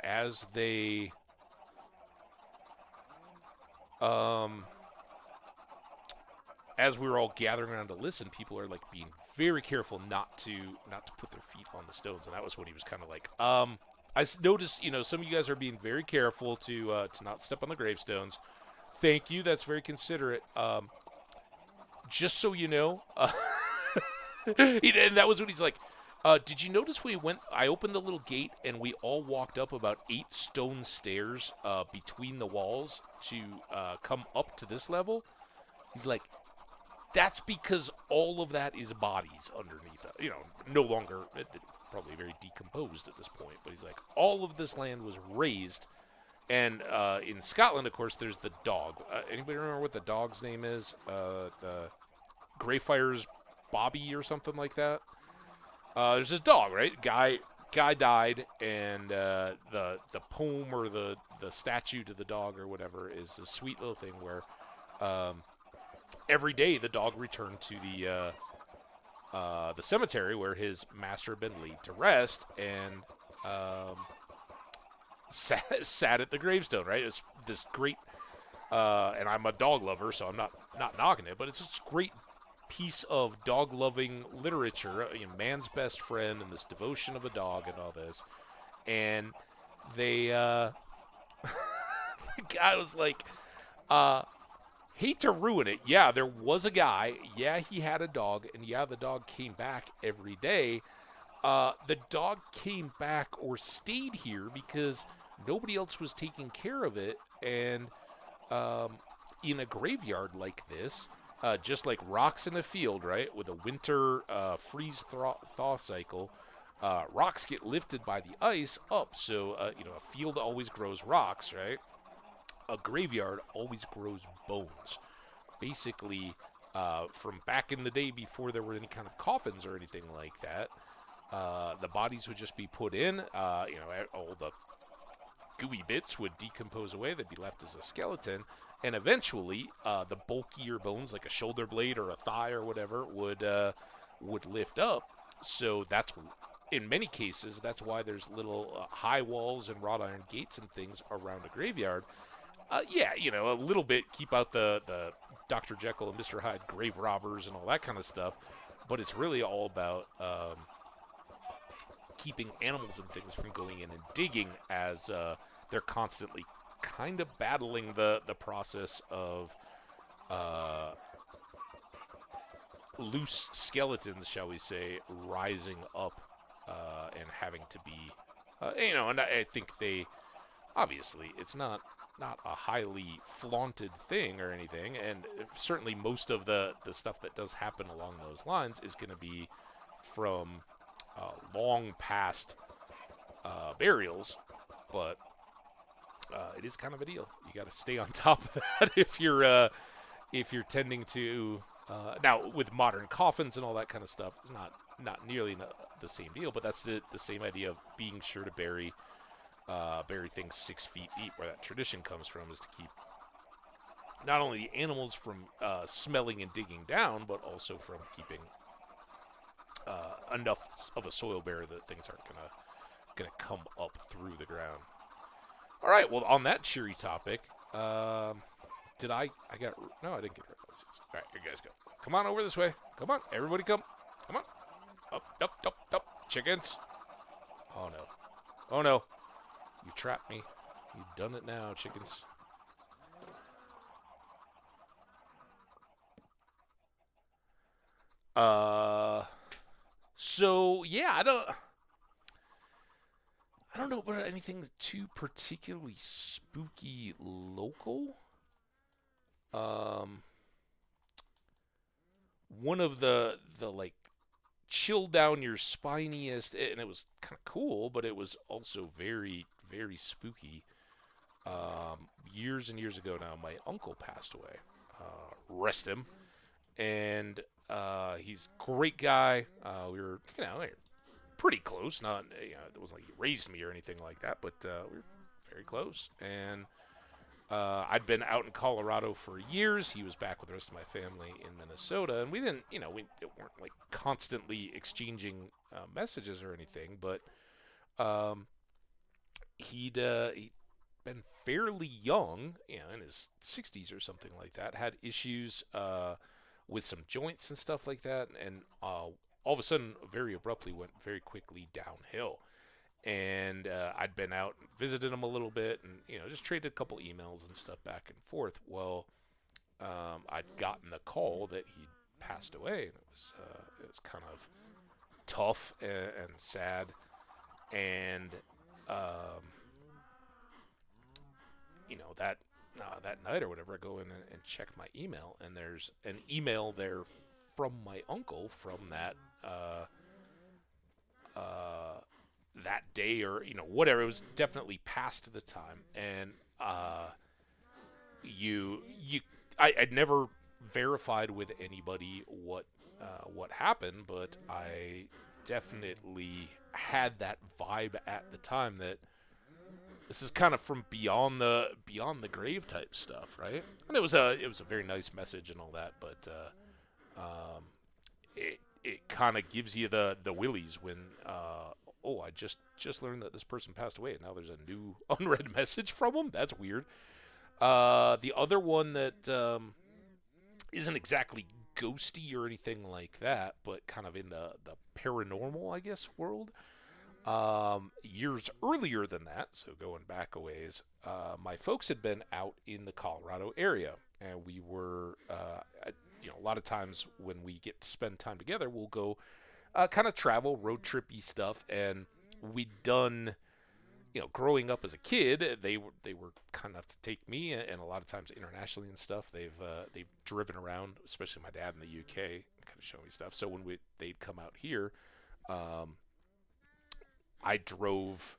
A: as they as we were all gathering around to listen, people are like being very careful not to put their feet on the stones, and that was when he was kind of like, noticed, some of you guys are being very careful to not step on the gravestones. Thank you, that's very considerate. Just so you know, and that was when he's like, did you notice I opened the little gate and we all walked up about 8 stone stairs between the walls to come up to this level? He's like, that's because all of that is bodies underneath. No longer, probably very decomposed at this point. But he's like, all of this land was raised. And in Scotland, of course, there's the dog. Anybody remember what the dog's name is? The Greyfire's Bobby or something like that? There's this dog, right? Guy died, and the poem or the statue to the dog or whatever is a sweet little thing where every day the dog returned to the cemetery where his master had been laid to rest, and sat at the gravestone, right? It's this great, and I'm a dog lover, so I'm not knocking it, but it's this great piece of dog-loving literature, man's best friend and this devotion of a dog and all this. And they, the guy was like, hate to ruin it. Yeah, there was a guy. Yeah, he had a dog. And yeah, the dog came back every day. The dog came back or stayed here because nobody else was taking care of it. And in a graveyard like this, just like rocks in a field, right, with a winter freeze-thaw cycle, rocks get lifted by the ice up. So, a field always grows rocks, right? A graveyard always grows bones. Basically, from back in the day before there were any kind of coffins or anything like that, the bodies would just be put in. All the gooey bits would decompose away. They'd be left as a skeleton. And eventually, the bulkier bones, like a shoulder blade or a thigh or whatever, would lift up. So that's, in many cases, that's why there's little high walls and wrought iron gates and things around a graveyard. A little bit keep out the Dr. Jekyll and Mr. Hyde grave robbers and all that kind of stuff. But it's really all about keeping animals and things from going in and digging as they're constantly kind of battling the process of loose skeletons, shall we say, rising up and having to be, and I think obviously, it's not a highly flaunted thing or anything, and certainly most of the stuff that does happen along those lines is going to be from long past burials, but it is kind of a deal. You got to stay on top of that if you're tending to now with modern coffins and all that kind of stuff. It's not nearly the same deal, but that's the same idea of being sure to bury things 6 feet deep. Where that tradition comes from is to keep not only the animals from smelling and digging down, but also from keeping enough of a soil barrier that things aren't gonna come up through the ground. All right. Well, on that cheery topic, did I got no? I didn't get rid of those seats. All right, you guys go. Come on over this way. Come on, everybody, come. Come on. Up. Chickens. Oh no. Oh no. You trapped me. You've done it now, chickens. So yeah, I don't know about anything too particularly spooky local. One of the like chill down your spiniest, and it was kind of cool, but it was also very, very spooky. Years and years ago now, my uncle passed away. Rest him. And he's a great guy. We were, pretty close. Not, it wasn't like he raised me or anything like that, but we were very close. And I'd been out in Colorado for years. He was back with the rest of my family in Minnesota, and we didn't, we weren't like constantly exchanging messages or anything. But um, he'd been fairly young, in his 60s or something like that. Had issues with some joints and stuff like that, and all of a sudden, very abruptly, went very quickly downhill. And I'd been out and visited him a little bit, and just traded a couple emails and stuff back and forth. Well, I'd gotten the call that he'd passed away, and it was kind of tough and sad. And that night or whatever, I go in and check my email, and there's an email there from my uncle from that day, or whatever. It was definitely past the time, and I'd never verified with anybody what happened, but I definitely had that vibe at the time that this is kind of from beyond the grave type stuff, right? And it was a very nice message and all that, but it kind of gives you the willies when I just learned that this person passed away, and now there's a new unread message from them. That's weird. The other one that isn't exactly ghosty or anything like that, but kind of in the paranormal, I guess, world. Years earlier than that, so going back a ways, my folks had been out in the Colorado area, and we were, a lot of times when we get to spend time together, we'll go kind of travel, road trippy stuff, and we'd done, growing up as a kid, they were kind enough to take me, and a lot of times internationally and stuff, they've driven around, especially my dad in the UK, kind of showing me stuff. So when they'd come out here, I drove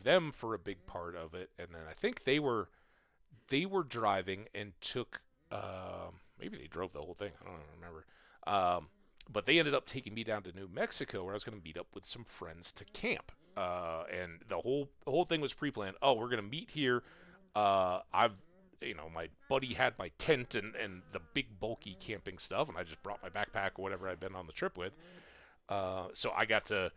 A: them for a big part of it, and then I think they were driving and took maybe they drove the whole thing. I don't remember. But they ended up taking me down to New Mexico, where I was going to meet up with some friends to camp. And the whole thing was pre-planned. Oh, we're going to meet here. My buddy had my tent and the big bulky camping stuff, and I just brought my backpack or whatever I'd been on the trip with. So I got to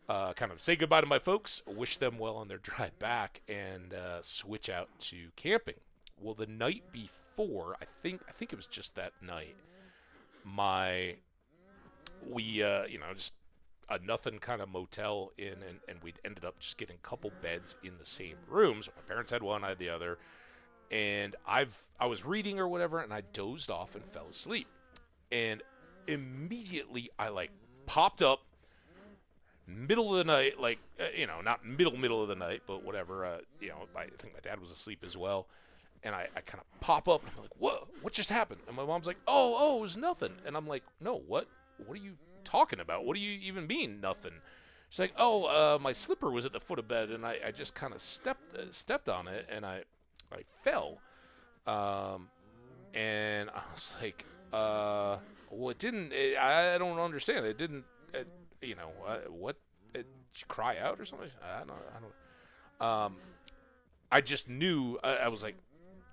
A: kind of say goodbye to my folks, wish them well on their drive back, and switch out to camping. Well, the night before, I think it was just that night, we just a nothing kind of motel in, and we'd ended up just getting a couple beds in the same room. So my parents had one, I had the other, and I was reading or whatever, and I dozed off and fell asleep. And immediately I popped up middle of the night, not middle of the night, but whatever. I think my dad was asleep as well. And I kind of pop up, and I'm like, what just happened? And my mom's like, oh, it was nothing. And I'm like, no, what are you talking about? What do you even mean, nothing? She's like, my slipper was at the foot of bed, and I just kind of stepped on it, and I fell. And I was like, it didn't, I don't understand. It didn't, what, did you cry out or something? I don't. I just knew, I was like,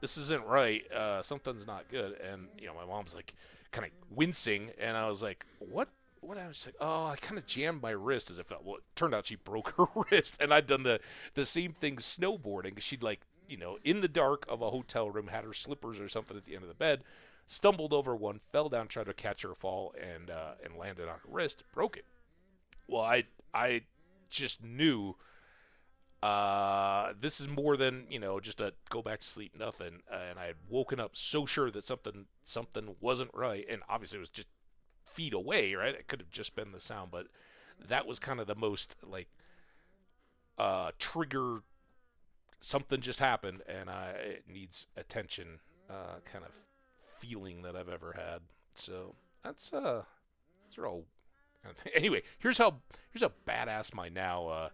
A: this isn't right. Something's not good. And my mom's like kind of wincing, and I was like, what? I was like, I kind of jammed my wrist as it felt. Well, it turned out she broke her wrist, and I'd done the same thing snowboarding. She'd in the dark of a hotel room, had her slippers or something at the end of the bed, stumbled over one, fell down, tried to catch her fall, and landed on her wrist, broke it. Well, I just knew. This is more than, just a go back to sleep, nothing. And I had woken up so sure that something wasn't right. And obviously it was just feet away, right? It could have just been the sound, but that was kind of the most trigger. Something just happened and it needs attention, kind of feeling that I've ever had. So that's all. Anyway, here's how badass my now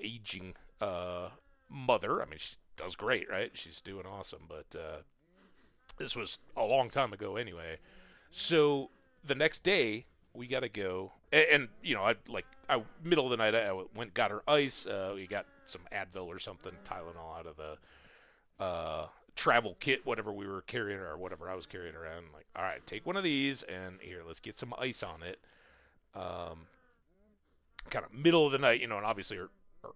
A: aging mother. I mean, she does great, right? She's doing awesome, but this was a long time ago anyway. So the next day we got to go, and you know, I middle of the night I went got her ice. We got some Advil or something, Tylenol out of the travel kit, whatever we were carrying or whatever I was carrying around. Like, all right, take one of these, and here, let's get some ice on it. Kind of middle of the night, you know, and obviously her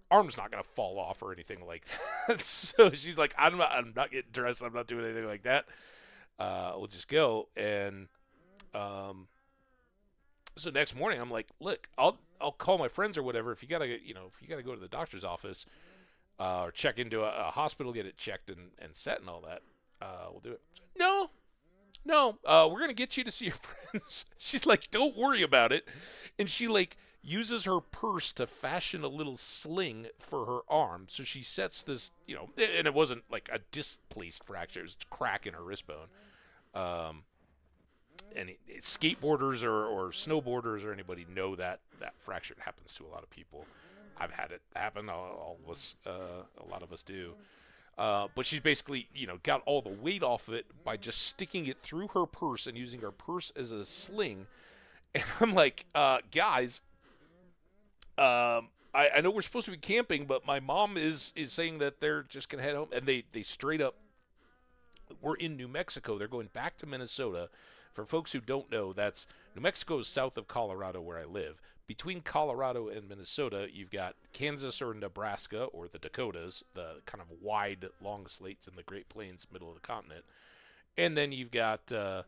A: arm's not gonna fall off or anything like that. So she's like, I'm not getting dressed. I'm not doing anything like that. We'll just go. And so next morning, I'm like, look, I'll call my friends or whatever. If you gotta go to the doctor's office or check into a hospital, get it checked and set and all that, we'll do it. No, no, we're gonna get you to see your friends. She's like, don't worry about it, and she like uses her purse to fashion a little sling for her arm. So she sets this, you know, and it wasn't like a displaced fracture; it was a crack in her wrist bone. And skateboarders or snowboarders or anybody know that fracture happens to a lot of people. I've had it happen. All of us, a lot of us do. But she's basically, you know, got all the weight off of it by just sticking it through her purse and using her purse as a sling. And I'm like, guys, I know we're supposed to be camping, but my mom is saying that they're just gonna head home, and they straight up. We're in New Mexico. They're going back to Minnesota. For folks who don't know, that's New Mexico is south of Colorado, where I live. Between Colorado and Minnesota, you've got Kansas or Nebraska or the Dakotas, the kind of wide, long slates in the Great Plains, middle of the continent. And then you've got, depending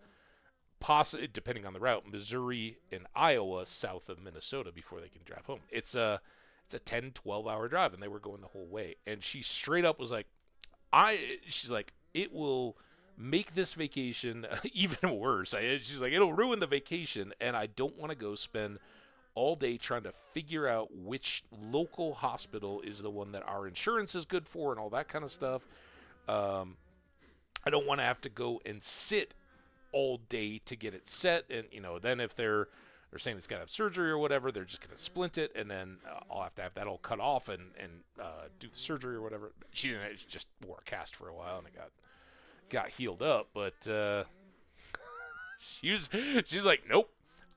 A: on the route, Missouri and Iowa south of Minnesota before they can drive home. It's a 10, 12-hour drive, and they were going the whole way. And she straight up was like, she's like, it will make this vacation even worse. She's like, it'll ruin the vacation, and I don't want to go spend all day trying to figure out which local hospital is the one that our insurance is good for and all that kind of stuff. I don't want to have to go and sit all day to get it set, and you know, then if they're saying it's got to have surgery or whatever, they're just going to splint it, and then I'll have to have that all cut off and do the surgery or whatever. She didn't. She just wore a cast for a while, and it got healed up, but she's like, nope,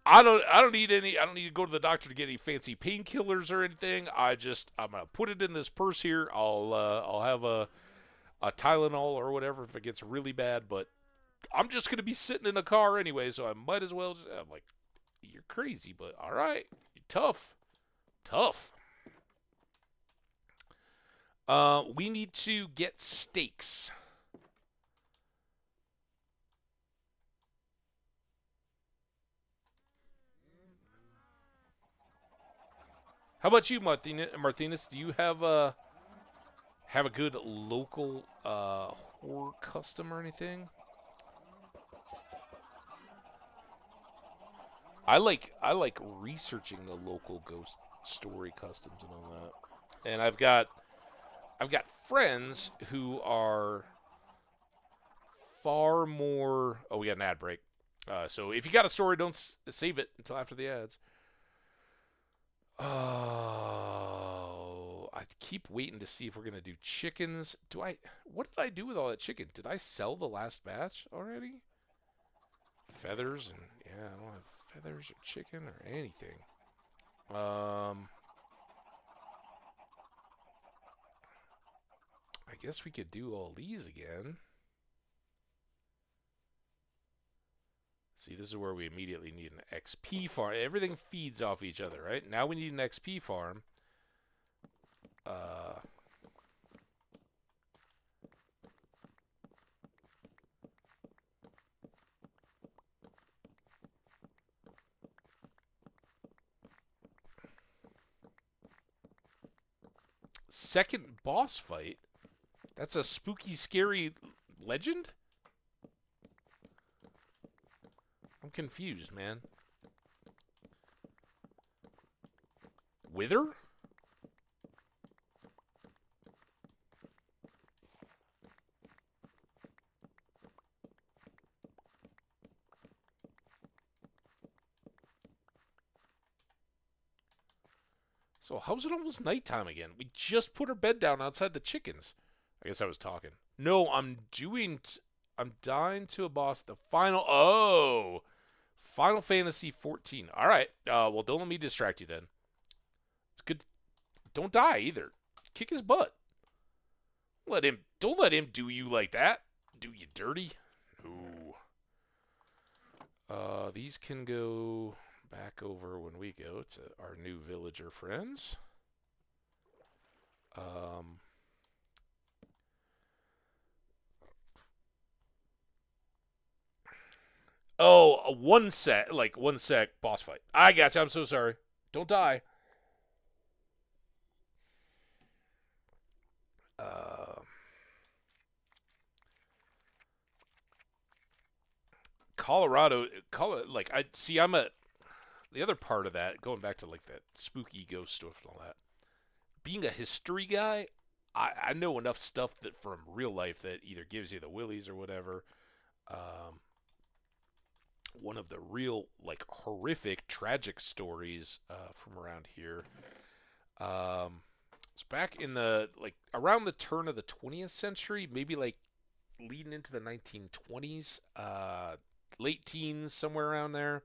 A: I don't need to go to the doctor to get any fancy painkillers or anything. I'm gonna put it in this purse here. I'll have a Tylenol or whatever if it gets really bad, but I'm just gonna be sitting in a car anyway, so I might as well. I'm like, you're crazy, but all right, tough. We need to get steaks. How about you, Martinez? Do you have a good local horror custom or anything? I like researching the local ghost story customs and all that. And I've got friends who are far more. Oh, we got an ad break. So if you got a story, don't save it until after the ads. Oh, I keep waiting to see if we're gonna do chickens. What did I do with all that chicken? Did I sell the last batch already? Feathers and yeah, I don't have feathers or chicken or anything. I guess we could do all these again. See, this is where we immediately need an XP farm. Everything feeds off each other, right? Now we need an XP farm. Second boss fight? That's a spooky, scary legend? I'm confused, man. Wither? So how's it almost nighttime again? We just put our bed down outside the chickens. I guess I was talking. No, I'm dying to a boss. The final. Oh, Final Fantasy 14. All right. Well, don't let me distract you then. It's good. Don't die either. Kick his butt. Let him. Don't let him do you like that. Do you dirty? Ooh. These can go back over when we go to our new villager friends. Um. Oh, one sec, boss fight. I got you. I'm so sorry. Don't die. Uh, like I see. I'm a the other part of that. Going back to like that spooky ghost stuff and all that. Being a history guy, I know enough stuff that from real life that either gives you the willies or whatever. Um, one of the real like horrific, tragic stories from around here. It's back in the like around the turn of the 20th century, maybe like leading into the 1920s, late teens, somewhere around there.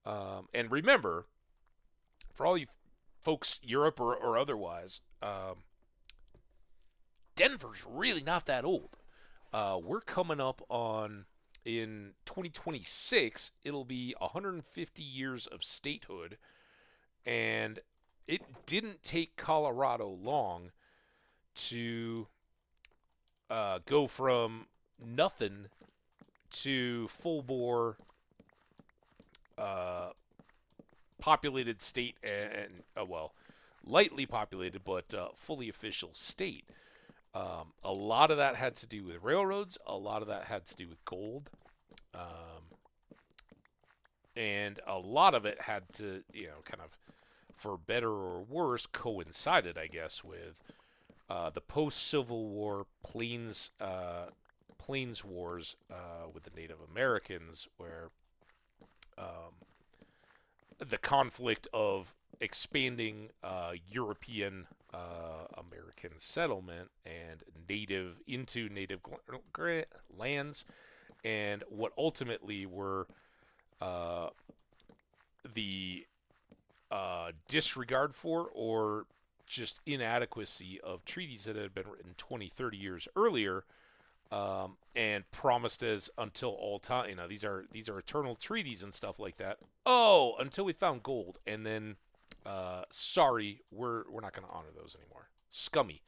A: And remember, for all you folks, Europe or otherwise, Denver's really not that old. We're coming up on in 2026. It'll be 150 years of statehood, and it didn't take Colorado long to go from nothing to full bore uh, populated state and well, lightly populated but fully official state. A lot of that had to do with railroads. A lot of that had to do with gold. Um, and a lot of it had to, kind of, for better or worse, coincided, I guess, with the post-Civil War plains wars with the Native Americans, where um, the conflict of expanding European American settlement and native lands, and what ultimately were the disregard for or just inadequacy of treaties that had been written 20, 30 years earlier, and promised as until all time. These are eternal treaties and stuff like that. Oh, until we found gold, and then sorry, we're not going to honor those anymore. Scummy.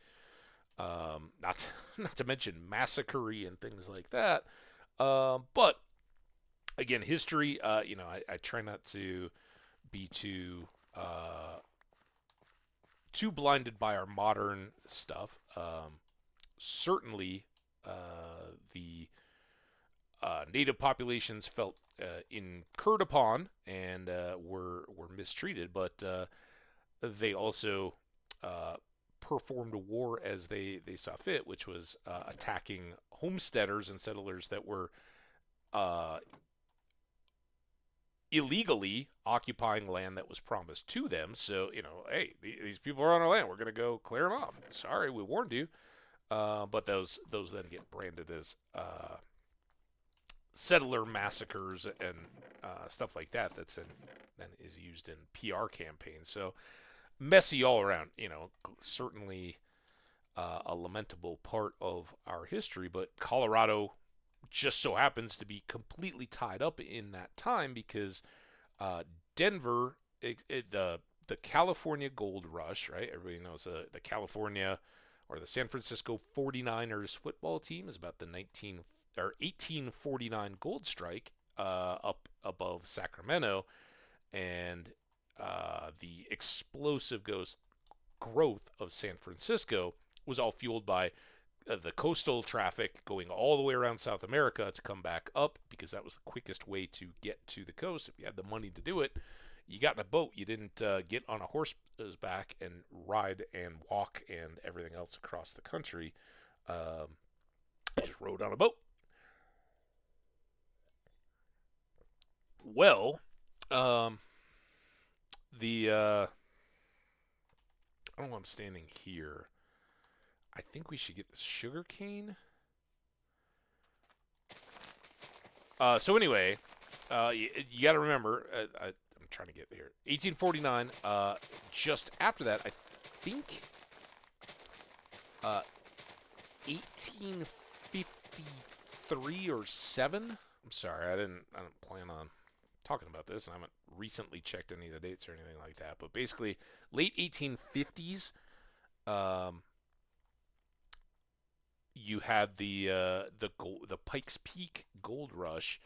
A: Not not to mention massacre and things like that. But again, history. I try not to be too blinded by our modern stuff. Certainly, the native populations felt incurred upon and were mistreated, but they also performed a war as they saw fit, which was attacking homesteaders and settlers that were uh, illegally occupying land that was promised to them. So, hey, these people are on our land. We're going to go clear them off. Sorry, we warned you. But those then get branded as settler massacres and stuff like that. Then is used in PR campaigns. So messy all around. Certainly a lamentable part of our history. But Colorado just so happens to be completely tied up in that time because Denver, the California Gold Rush, right? Everybody knows the California or the San Francisco 49ers football team is about the 1849 gold strike up above Sacramento, and the explosive growth of San Francisco was all fueled by the coastal traffic going all the way around South America to come back up, because that was the quickest way to get to the coast. If you had the money to do it, you got in a boat. You didn't get on a horse's back and ride and walk and everything else across the country. You just rode on a boat. Well, the I don't know why I'm standing here. I think we should get this sugar cane. So anyway, you got to remember, I'm trying to get here. 1849. Just after that, I think 1853 or 7. I'm sorry, I didn't plan on talking about this, and I haven't recently checked any of the dates or anything like that. But basically, late 1850s, um, you had the Pikes Peak gold rush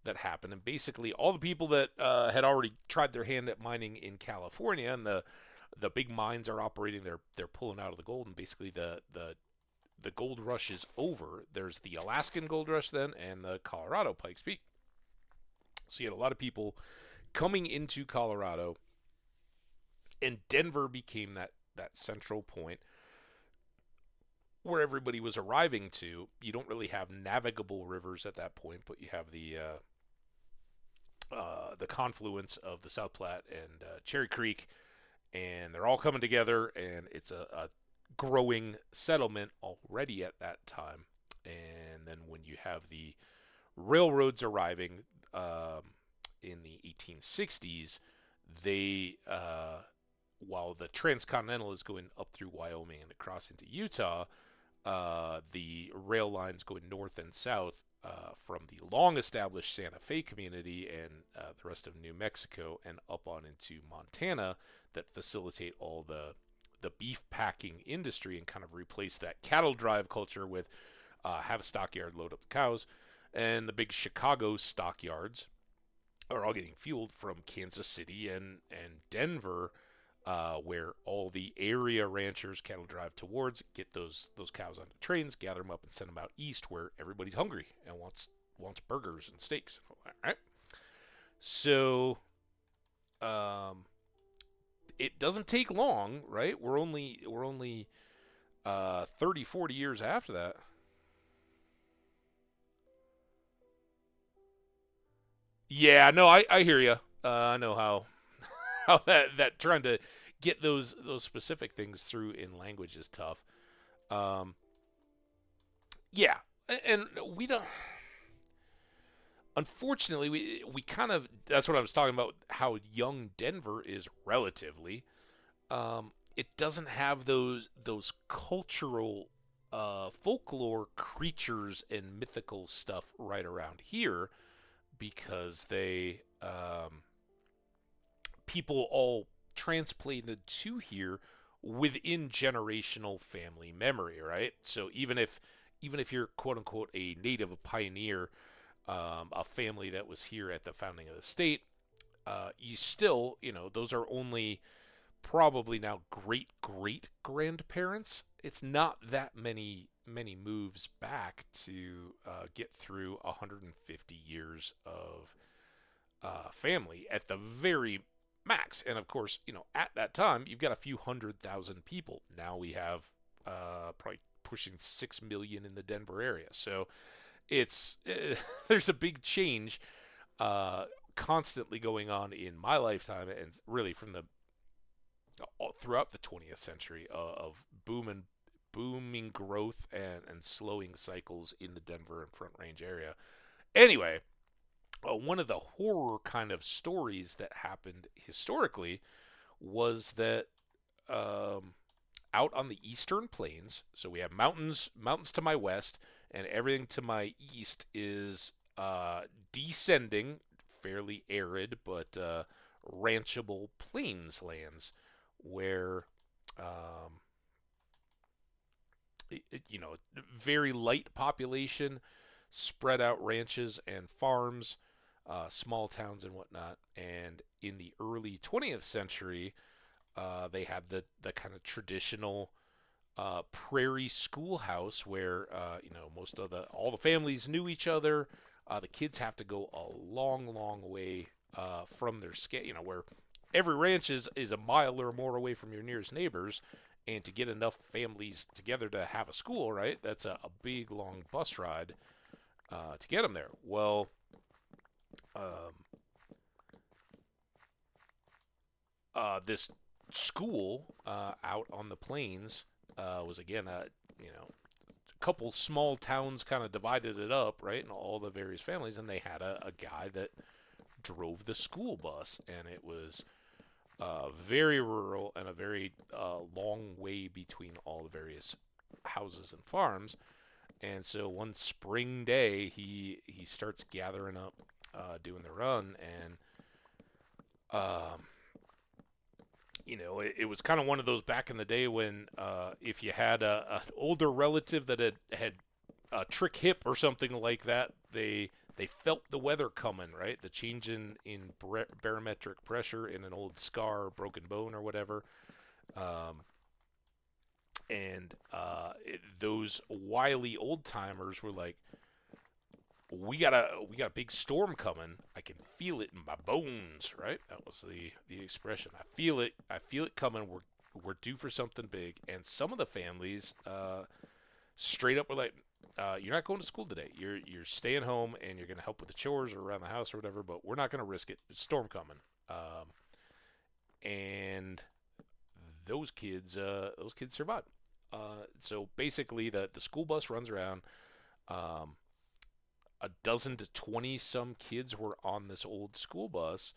A: that happened, and basically all the people that had already tried their hand at mining in California, and the big mines are operating, they're pulling out of the gold, and basically the gold rush is over. There's the Alaskan gold rush then, and the Colorado Pikes Peak. So you had a lot of people coming into Colorado, and Denver became that central point where everybody was arriving to. You don't really have navigable rivers at that point, but you have the confluence of the South Platte and Cherry Creek, and they're all coming together, and it's a growing settlement already at that time. And then when you have the railroads arriving in the 1860s, they while the transcontinental is going up through Wyoming and across into Utah, the rail lines going north and south from the long-established Santa Fe community and the rest of New Mexico and up on into Montana that facilitate all the beef packing industry and kind of replace that cattle drive culture with have a stockyard, load up the cows, and the big Chicago stockyards are all getting fueled from Kansas City and Denver, where all the area ranchers cattle drive towards, get those cows onto trains, gather them up, and send them out east where everybody's hungry and wants burgers and steaks. All right. So, it doesn't take long, right? We're only 30, 40 years after that. Yeah, no, I hear you. I know how that trying to get those specific things through in language is tough. Um, yeah, and we don't. Unfortunately, we kind of, that's what I was talking about. How young Denver is relatively. It doesn't have those cultural folklore creatures and mythical stuff right around here because they people all transplanted to here within generational family memory, right? So even if you're quote unquote a native, a pioneer, a family that was here at the founding of the state, you still, those are only probably now great great grandparents. It's not that many moves back to get through 150 years of family at the very max. And of course, at that time, you've got a few 100,000 people. Now we have probably pushing 6 million in the Denver area. So it's there's a big change constantly going on in my lifetime, and really from the throughout the 20th century of booming growth and slowing cycles in the Denver and Front Range area. Anyway, one of the horror kind of stories that happened historically was that out on the eastern plains, so we have mountains to my west, and everything to my east is descending, fairly arid but ranchable plains lands where very light population, spread out ranches and farms, small towns and whatnot. And in the early 20th century, they had the kind of traditional prairie schoolhouse where most of all the families knew each other. The kids have to go a long way from their where every ranch is a mile or more away from your nearest neighbors, and to get enough families together to have a school, right? That's a big long bus ride to get them there. Well, this school out on the plains was again a couple small towns kind of divided it up, right, and all the various families, and they had a guy that drove the school bus, and it was very rural and a very long way between all the various houses and farms. And so one spring day, he starts gathering up, doing the run, and um, it was kind of one of those back in the day when if you had an older relative that had a trick hip or something like that, they felt the weather coming, right? The change in barometric pressure in an old scar, broken bone, or whatever. Um, and those wily old timers were like, we got a big storm coming. I can feel it in my bones, right? That was the expression. I feel it coming. We're due for something big. And some of the families straight up were like, you're not going to school today. You're staying home and you're going to help with the chores or around the house or whatever. But we're not going to risk it. There's a storm coming. And those kids survived. So basically, the school bus runs around. Um, a dozen to 20 some kids were on this old school bus.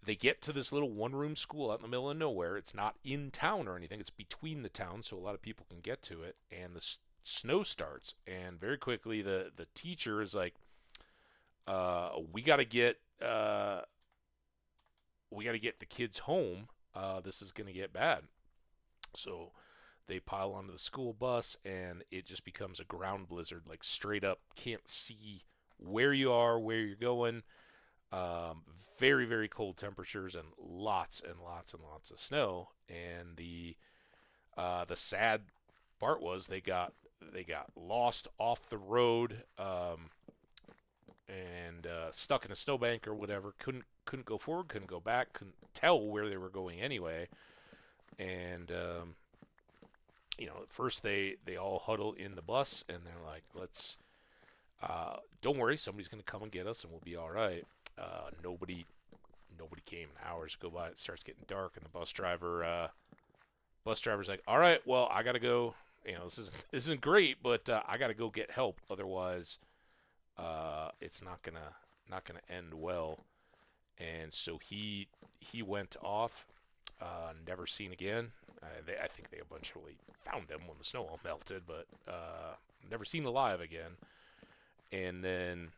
A: They get to this little one room school out in the middle of nowhere. It's not in town or anything, it's between the towns, so a lot of people can get to it. And the snow starts, and very quickly the teacher is like, we got to get the kids home. This is going to get bad. So they pile onto the school bus, and it just becomes a ground blizzard, like straight up, can't see where you are, where you're going. Um, Very, very cold temperatures and lots and lots and lots of snow. And the sad part was they got lost off the road, and stuck in a snowbank or whatever. Couldn't go forward, couldn't go back, couldn't tell where they were going anyway. And at first they all huddle in the bus, and they're like, let's don't worry, somebody's gonna come and get us, and we'll be all right. Nobody came. Hours go by, it starts getting dark, and the bus driver's like, all right, well, I gotta go. This isn't great, but I gotta go get help, otherwise it's not gonna end well. And so he went off, never seen again. I think they eventually found him when the snow all melted, but never seen alive again. And then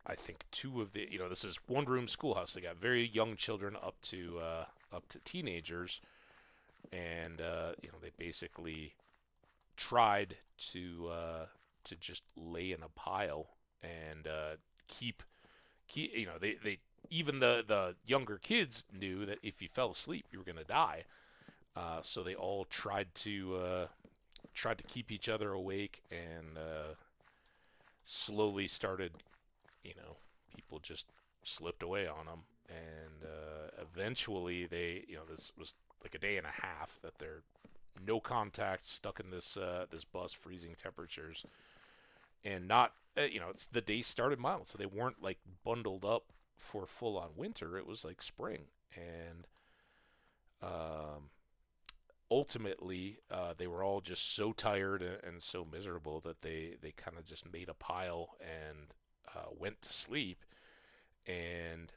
A: I think two of this is one room schoolhouse. They got very young children up to teenagers, and they basically tried to just lay in a pile and keep they even the younger kids knew that if you fell asleep you were going to die. So they all tried to keep each other awake, and slowly started, people just slipped away on them. And eventually this was like a day and a half that they're no contact, stuck in this bus, freezing temperatures, and not it's the day started mild, so they weren't like bundled up for full on winter. It was like spring. And um, ultimately they were all just so tired and so miserable that they kind of just made a pile and went to sleep. And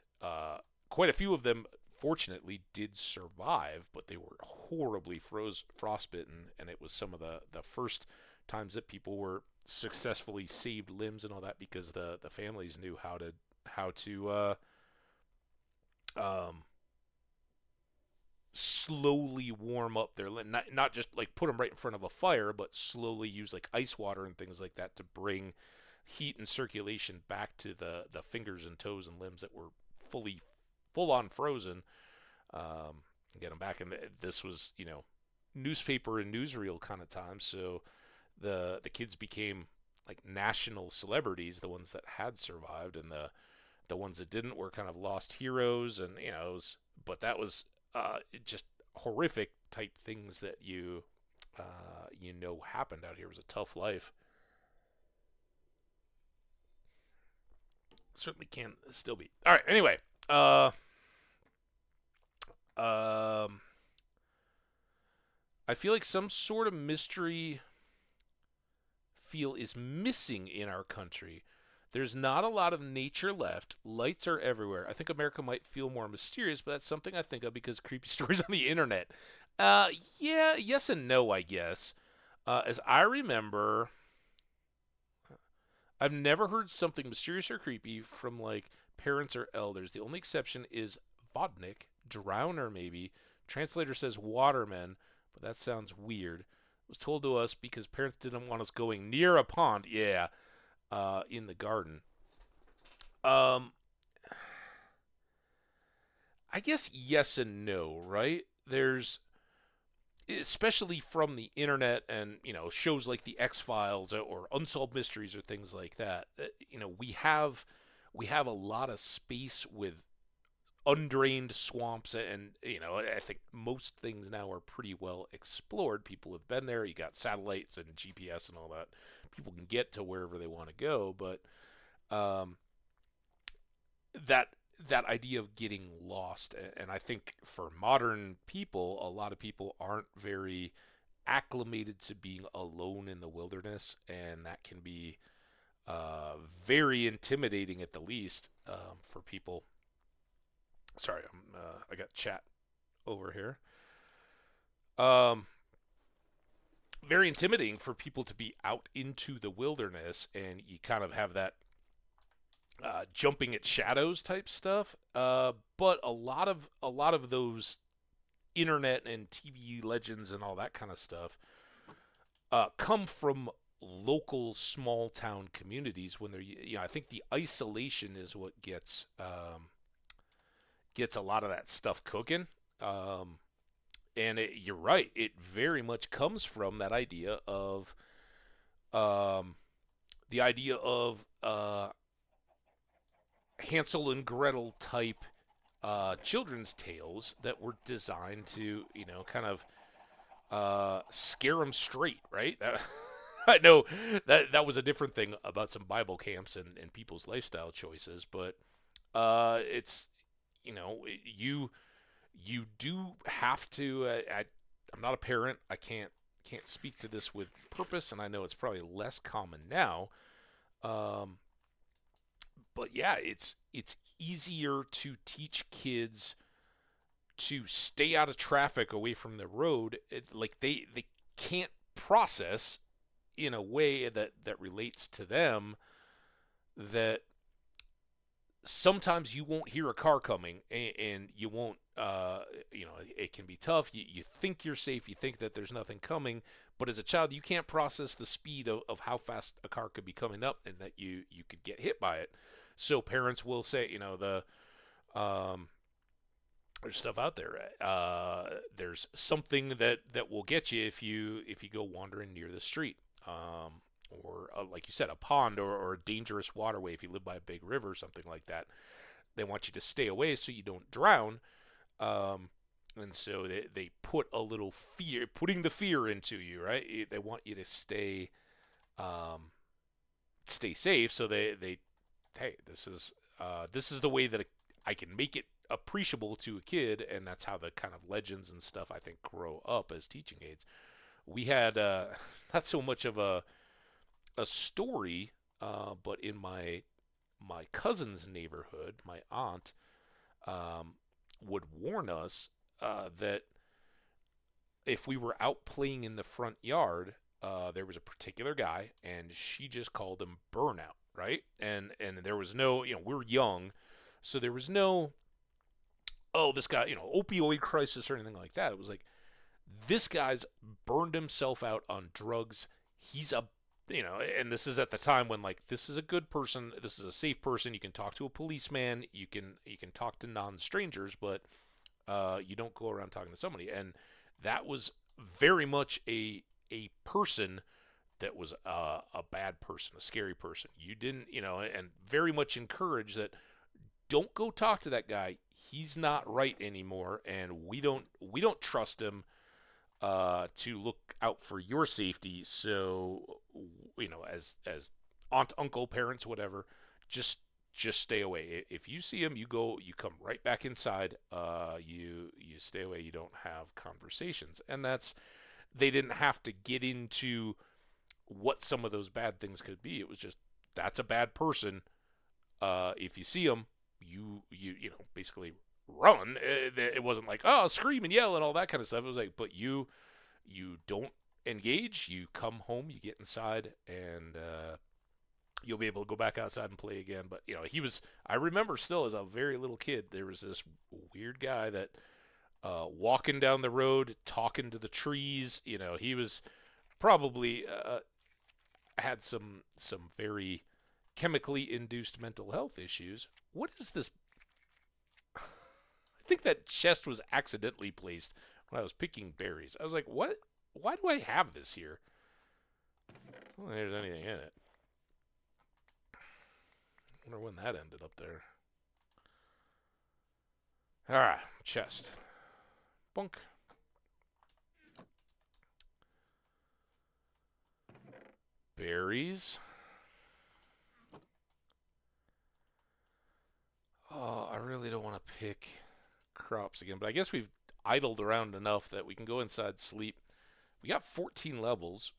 A: quite a few of them fortunately did survive, but they were horribly frostbitten, and it was some of the first times that people were successfully saved limbs and all that, because the families knew how to um, slowly warm up their limb, not just like put them right in front of a fire, but slowly use like ice water and things like that to bring heat and circulation back to the fingers and toes and limbs that were full on frozen, and get them back. And this was newspaper and newsreel kind of time, so the kids became like national celebrities, the ones that had survived, and the ones that didn't were kind of lost heroes. And but that was just horrific type things that happened out here. It was a tough life. Certainly can still be. All right. Anyway, Um, I feel like some sort of mystery feel is missing in our country. There's not a lot of nature left. Lights are everywhere. I think America might feel more mysterious, but that's something I think of because creepy stories on the internet. Yeah, yes and no, I guess. As I remember, I've never heard something mysterious or creepy from like parents or elders. The only exception is vodnik, drowner maybe. Translator says waterman, but that sounds weird. It was told to us because parents didn't want us going near a pond. Yeah, in the garden. Um, I guess yes and no, right? There's especially from the internet and shows like the X Files or Unsolved Mysteries or things like that. We have a lot of space with undrained swamps, and I think most things now are pretty well explored. People have been there. You got satellites and GPS and all that. People can get to wherever they want to go, but um, that that idea of getting lost, and I think for modern people, a lot of people aren't very acclimated to being alone in the wilderness, and that can be very intimidating at the least for people. Sorry, I got chat over here. Um, Very intimidating for people to be out into the wilderness, and you kind of have that jumping at shadows type stuff. But a lot of those internet and TV legends and all that kind of stuff come from local small town communities when they're I think the isolation is what gets a lot of that stuff cooking. Um, and you're right, it very much comes from that idea of um, the idea of Hansel and Gretel type children's tales that were designed to, kind of scare them straight, right? I know that was a different thing about some Bible camps and people's lifestyle choices, but it's you do have to. I'm not a parent. I can't speak to this with purpose, and I know it's probably less common now. Um, but yeah, it's easier to teach kids to stay out of traffic away from the road. Like they can't process in a way that relates to them that sometimes you won't hear a car coming and you won't it can be tough. You think you're safe, you think that there's nothing coming, but as a child you can't process the speed of how fast a car could be coming up and that you could get hit by it. So parents will say, um, there's stuff out there. There's something that will get you if you go wandering near the street, or like you said, a pond or a dangerous waterway. If you live by a big river or something like that, they want you to stay away so you don't drown. Um, and so they put a little fear, putting the fear into you, right? They want you to um, stay safe. So they hey, this is the way that I can make it appreciable to a kid, and that's how the kind of legends and stuff I think grow up as teaching aids. We had not so much of a story, but in my cousin's neighborhood, my aunt um, would warn us that if we were out playing in the front yard, there was a particular guy, and she just called him Burnout, right? And there was no, we were young, so there was no, oh, this guy, opioid crisis or anything like that. It was like this guy's burned himself out on drugs. He's a and this is at the time when like this is a good person, this is a safe person. You can talk to a policeman, you can talk to non-strangers, but you don't go around talking to somebody. And that was very much a person that was a bad person, a scary person. You didn't, and very much encourage that don't go talk to that guy. He's not right anymore, and we don't trust him to look out for your safety. So, as aunt, uncle, parents, whatever, just just stay away. If you see them, you come right back inside. You stay away. You don't have conversations, and they didn't have to get into what some of those bad things could be. It was just that's a bad person. If you see them, you know basically run. It wasn't like scream and yell and all that kind of stuff. It was like, but you don't engage. You come home, you get inside, and you'll be able to go back outside and play again. But you know, I remember still as a very little kid, there was this weird guy that walking down the road, talking to the trees. You know, he was probably had some very chemically induced mental health issues. What is this? I think that chest was accidentally placed when I was picking berries. I was like, what? Why do I have this here? I don't think there's anything in it. I wonder when that ended up there. Alright, chest. Bunk. Berries. Oh, I really don't want to pick crops again, but I guess we've idled around enough that we can go inside, sleep. We got 14 levels.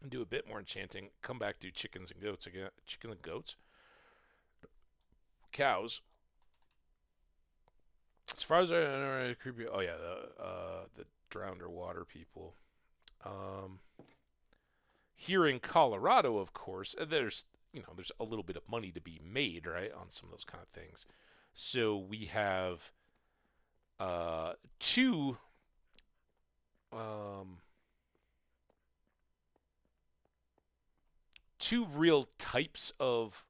A: And do a bit more enchanting. Come back, do chickens and goats again. Chickens and goats. Cows. As far as I creepy. Oh yeah, the drowned or water people. Here in Colorado, of course, there's a little bit of money to be made, right, on some of those kind of things. So we have two real types of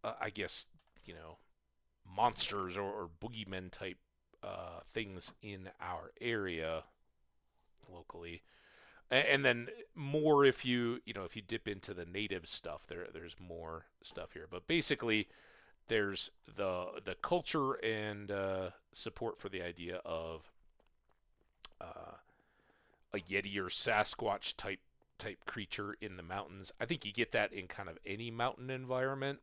A: I guess monsters or boogeymen type things in our area locally, and then more if you dip into the native stuff. There's more stuff here, but basically there's the culture and support for the idea of a Yeti or Sasquatch type creature in the mountains. I think you get that in kind of any mountain environment.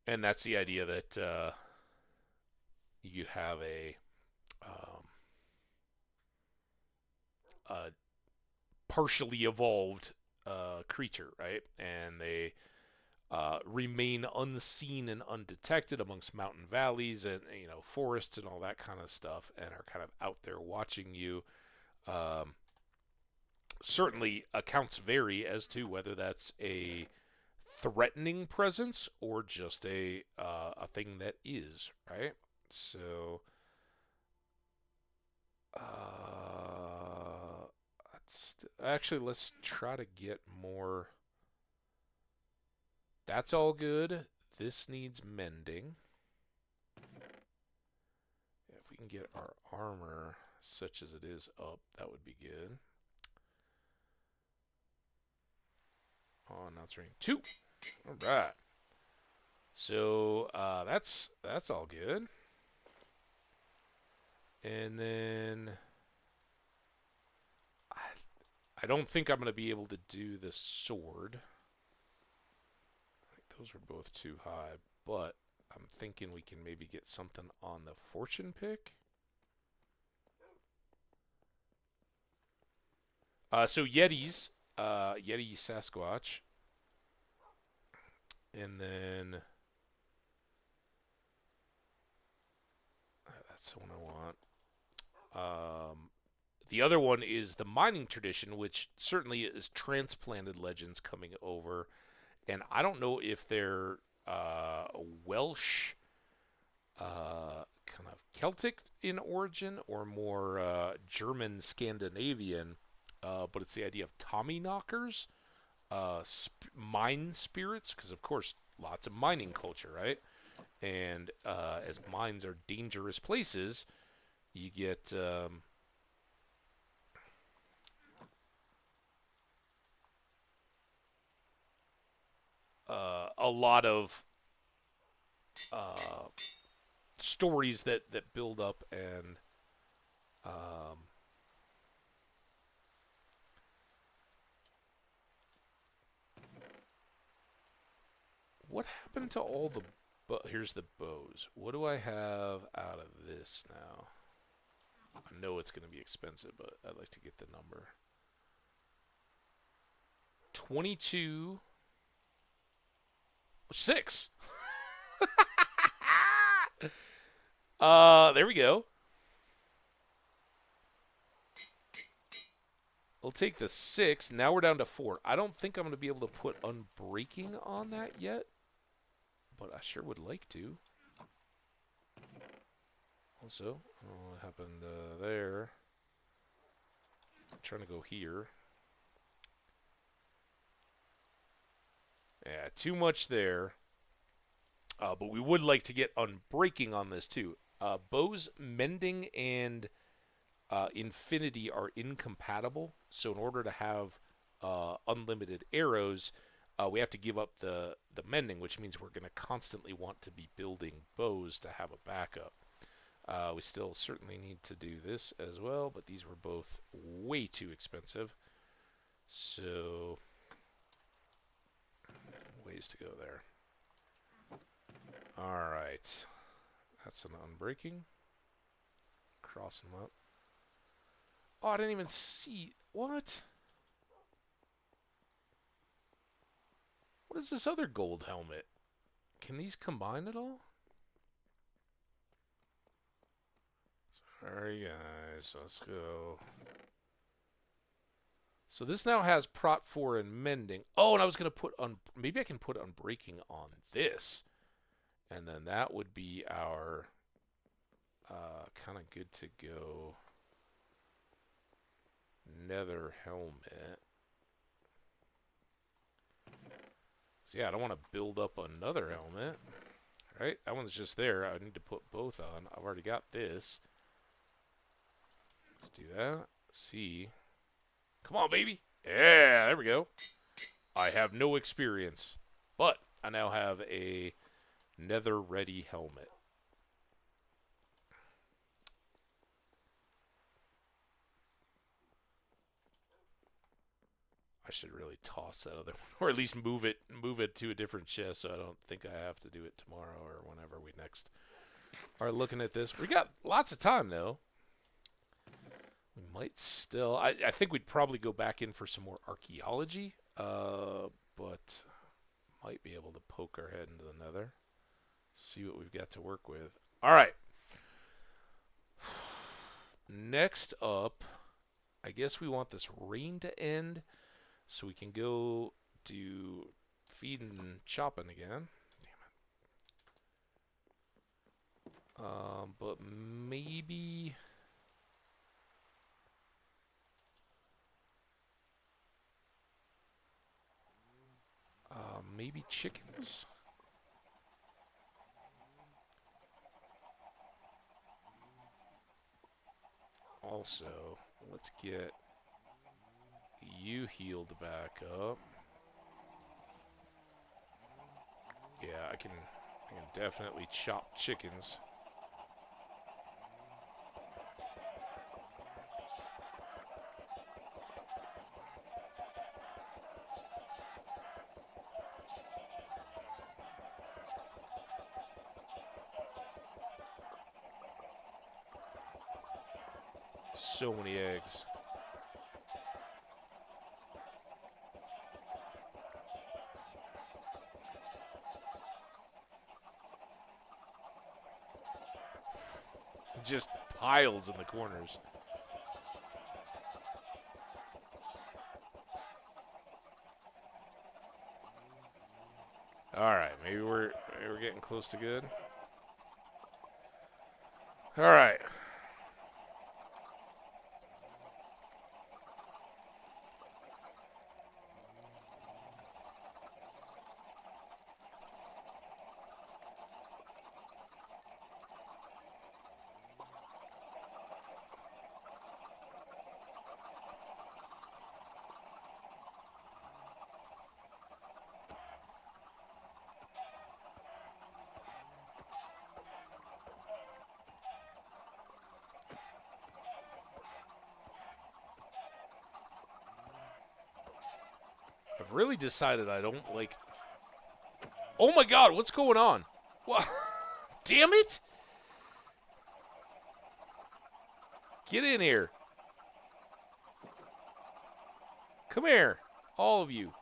A: And that's the idea that you have a partially evolved creature, right? And they remain unseen and undetected amongst mountain valleys and forests and all that kind of stuff, and are kind of out there watching you. Certainly, accounts vary as to whether that's a threatening presence or just a thing that is, right? So, let's try to get more. That's all good. This needs mending. If we can get our armor, such as it is, up, that would be good. Oh, now it's raining 2. All right. So that's all good. And then I don't think I'm going to be able to do the sword. I think those are both too high, but I'm thinking we can maybe get something on the fortune pick. So Yetis, Yeti Sasquatch. And then that's the one I want. The other one is the mining tradition, which certainly is transplanted legends coming over. And I don't know if they're Welsh, kind of Celtic in origin, or more German Scandinavian. But it's the idea of Tommy knockers, mine spirits, because of course lots of mining culture, right? And as mines are dangerous places, you get a lot of stories that build up, and What happened to all the... Here's the bows. What do I have out of this now? I know it's going to be expensive, but I'd like to get the number. 22... 6! There we go. We'll take the 6. Now we're down to 4. I don't think I'm going to be able to put unbreaking on that yet, but I sure would like to. Also, what happened there? I'm trying to go here. Yeah, too much there. But we would like to get unbreaking on this too. Bow's mending and infinity are incompatible, so in order to have unlimited arrows, we have to give up the mending, which means we're going to constantly want to be building bows to have a backup. We still certainly need to do this as well, but these were both way too expensive. So, ways to go there. Alright. That's an unbreaking. Cross them up. Oh, I didn't even see... What? What is this other gold helmet? Can these combine at all? Sorry, guys. Let's go. So this now has Prot 4 and Mending. Oh, and I was going to put... Maybe I can put Unbreaking on this. And then that would be our... kind of good to go... Nether helmet. So yeah, I don't want to build up another helmet. Right? That one's just there. I need to put both on. I've already got this. Let's do that. See. Come on, baby. Yeah, there we go. I have no experience. But I now have a nether-ready helmet. I should really toss that other one, or at least move it to a different chest, so I don't think I have to do it tomorrow or whenever we next are looking at this. We got lots of time though. We might still. I think we'd probably go back in for some more archaeology, but might be able to poke our head into the nether, see what we've got to work with. All right. Next up, I guess we want this rain to end. So we can go do feeding and chopping again. Damn it. But maybe... maybe chickens? Also, let's get... you healed back up. Yeah, I can definitely chop chickens. So many eggs. Just piles in the corners. All right, maybe we're getting close to good. All right. I've really decided I don't like Oh my god, what's going on? What? Damn it! Get in here. Come here. All of you.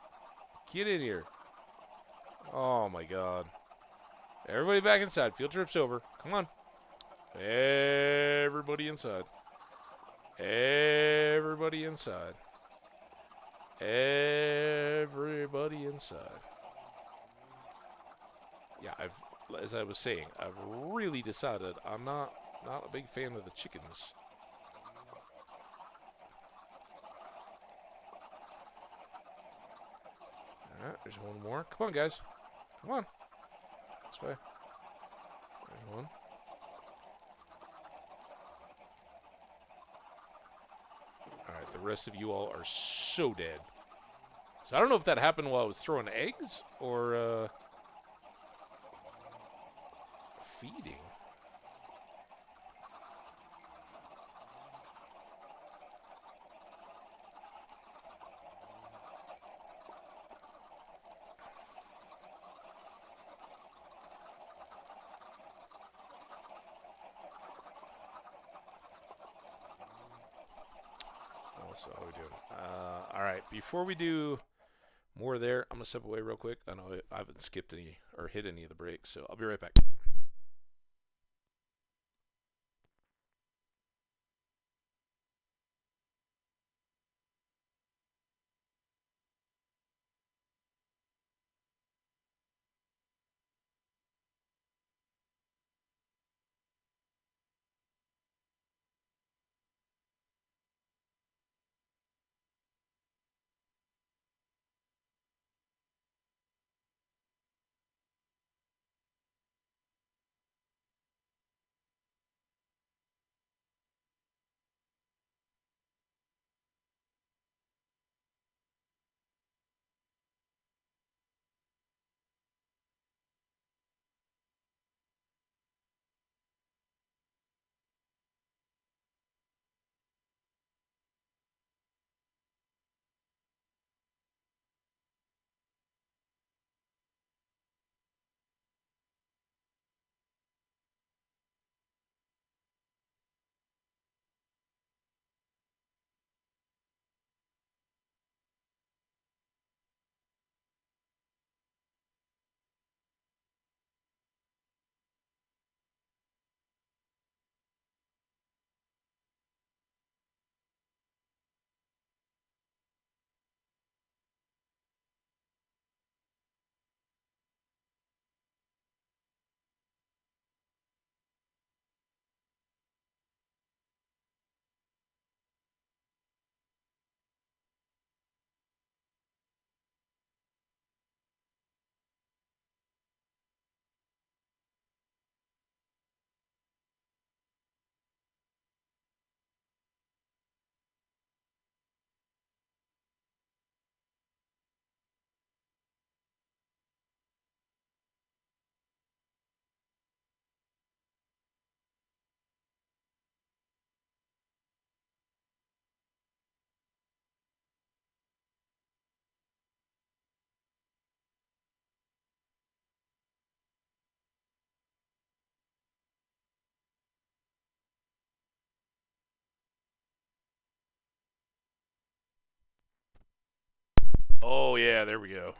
A: Get in here. Oh my god. Everybody back inside. Field trip's over. Come on. Everybody inside. Everybody inside. Everybody inside. Yeah, as I was saying, I've really decided I'm not a big fan of the chickens. Alright, there's one more. Come on, guys. Come on. This way. There's one. Alright, the rest of you all are so dead. So I don't know if that happened while I was throwing eggs or feeding. So how are we doing? All right, before we do more there, I'm going to step away real quick. I know I haven't skipped any or hit any of the breaks, so I'll be right back. Oh, yeah, there we go.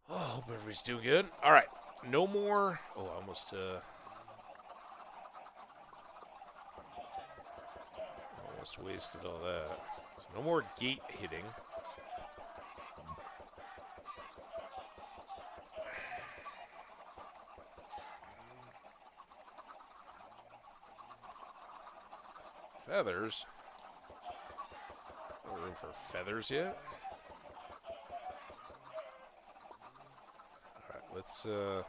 A: Oh, hope everybody's doing good. All right, no more. Oh, I almost wasted all that. So no more gate hitting. Feathers. No room for feathers yet. All right, let's come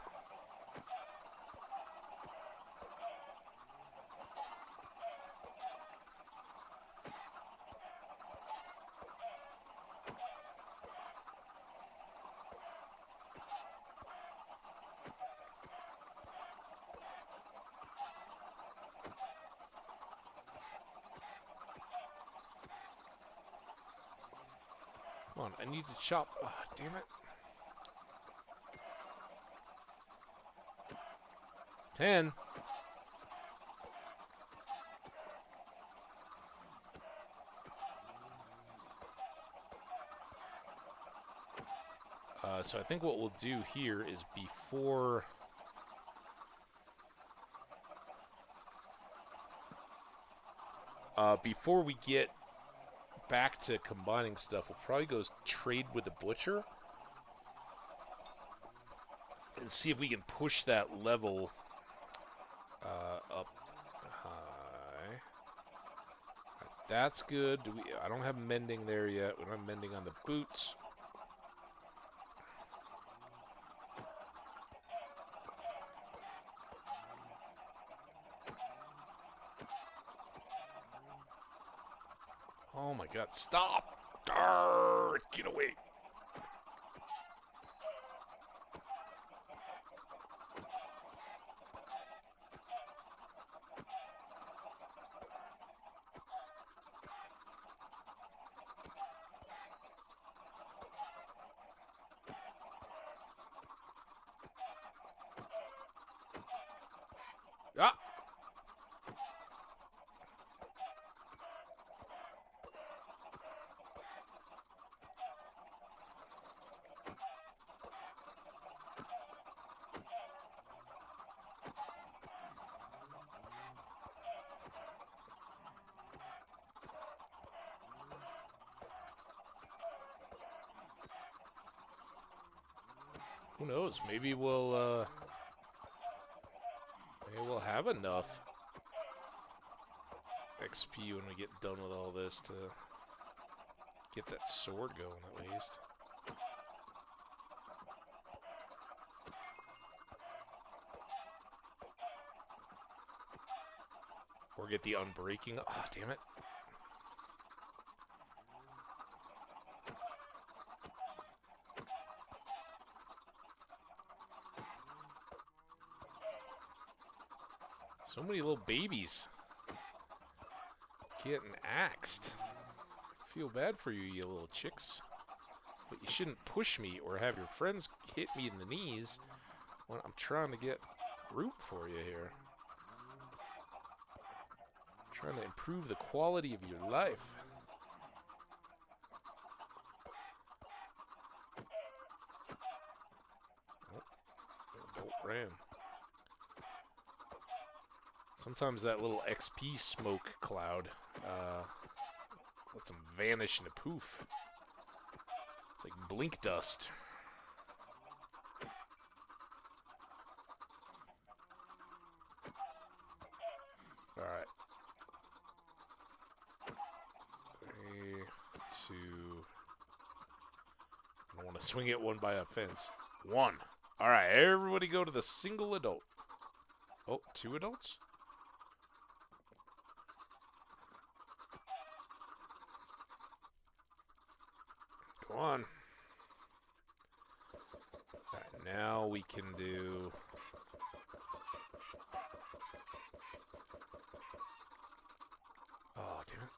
A: on. I need to chop. Oh, damn it. 10. So I think what we'll do here is before we get back to combining stuff, we'll probably go trade with the butcher and see if we can push that level up high. Right, that's good. I don't have mending there yet. We don't have mending on the boots. Oh my god, stop! Arrgh, get away! Ah! Who knows? Maybe we'll have enough XP when we get done with all this to get that sword going at least. Or get the unbreaking. Oh, damn it. So many little babies getting axed. I feel bad for you, you little chicks. But you shouldn't push me or have your friends hit me in the knees when I'm trying to get root for you here. I'm trying to improve the quality of your life. Oh, bolt ran. Sometimes that little XP smoke cloud lets them vanish in a poof. It's like blink dust. Alright. 3, 2. I don't want to swing at one by a fence. 1. Alright, everybody go to the single adult. Oh, 2 adults? Go on. Alright, now we can do... Oh, damn it.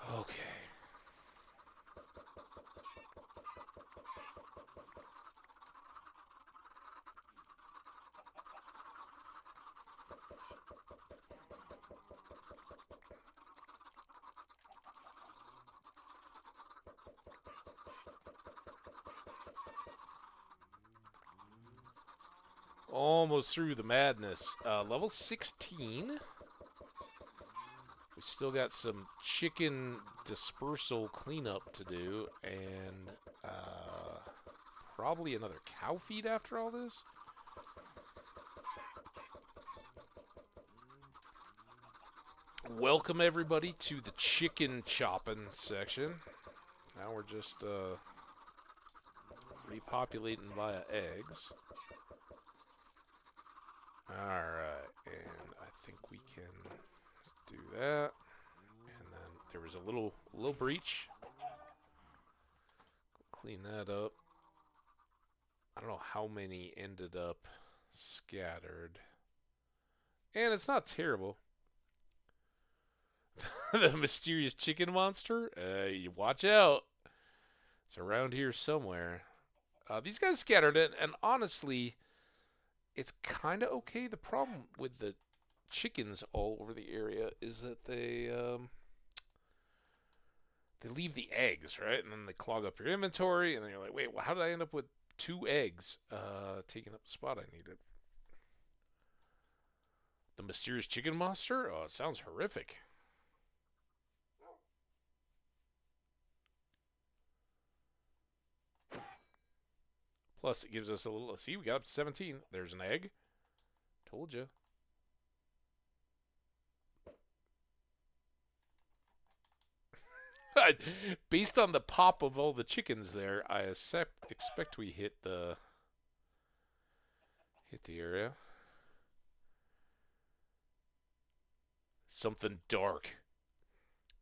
A: Okay. Almost through the madness. Level 16. We still got some chicken dispersal cleanup to do, and probably another cow feed after all this. Welcome everybody to the chicken chopping section. Now we're just repopulating via eggs. Alright, and I think we can do that. And then there was a little breach. Clean that up. I don't know how many ended up scattered. And it's not terrible. The mysterious chicken monster? You watch out. It's around here somewhere. These guys scattered it, and honestly, it's kind of okay. The problem with the chickens all over the area is that they leave the eggs, right? And then they clog up your inventory, and then you're like, wait, well, how did I end up with 2 eggs taking up the spot I needed? The mysterious chicken monster? Oh, it sounds horrific. Plus, it gives us a little. See, we got up to 17. There's an egg. Told you. Based on the pop of all the chickens there, I expect we hit the area. Something dark.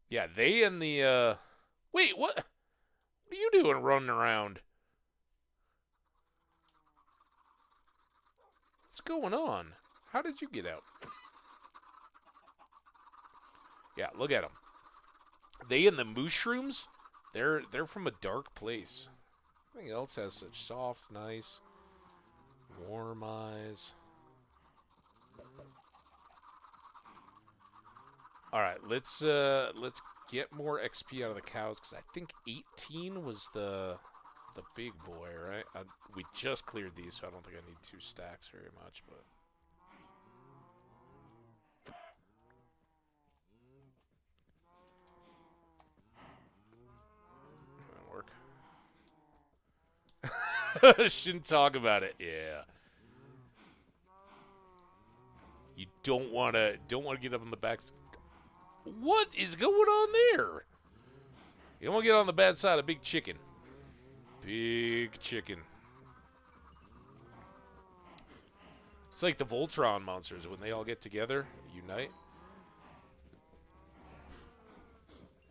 A: Yeah, they and the wait, what are you doing running around? What's going on? How did you get out? Yeah, look at them. They and the mushrooms, they're from a dark place. Nothing else has such soft, nice, warm eyes. All right, let's get more XP out of the cows because I think 18 was the big boy, right? We just cleared these, so I don't think I need 2 stacks very much, but. Shouldn't talk about it. Yeah. You don't want to get up on the back. What is going on there? You don't want to get on the bad side of big chicken. Big chicken. It's like the Voltron monsters when they all get together, unite.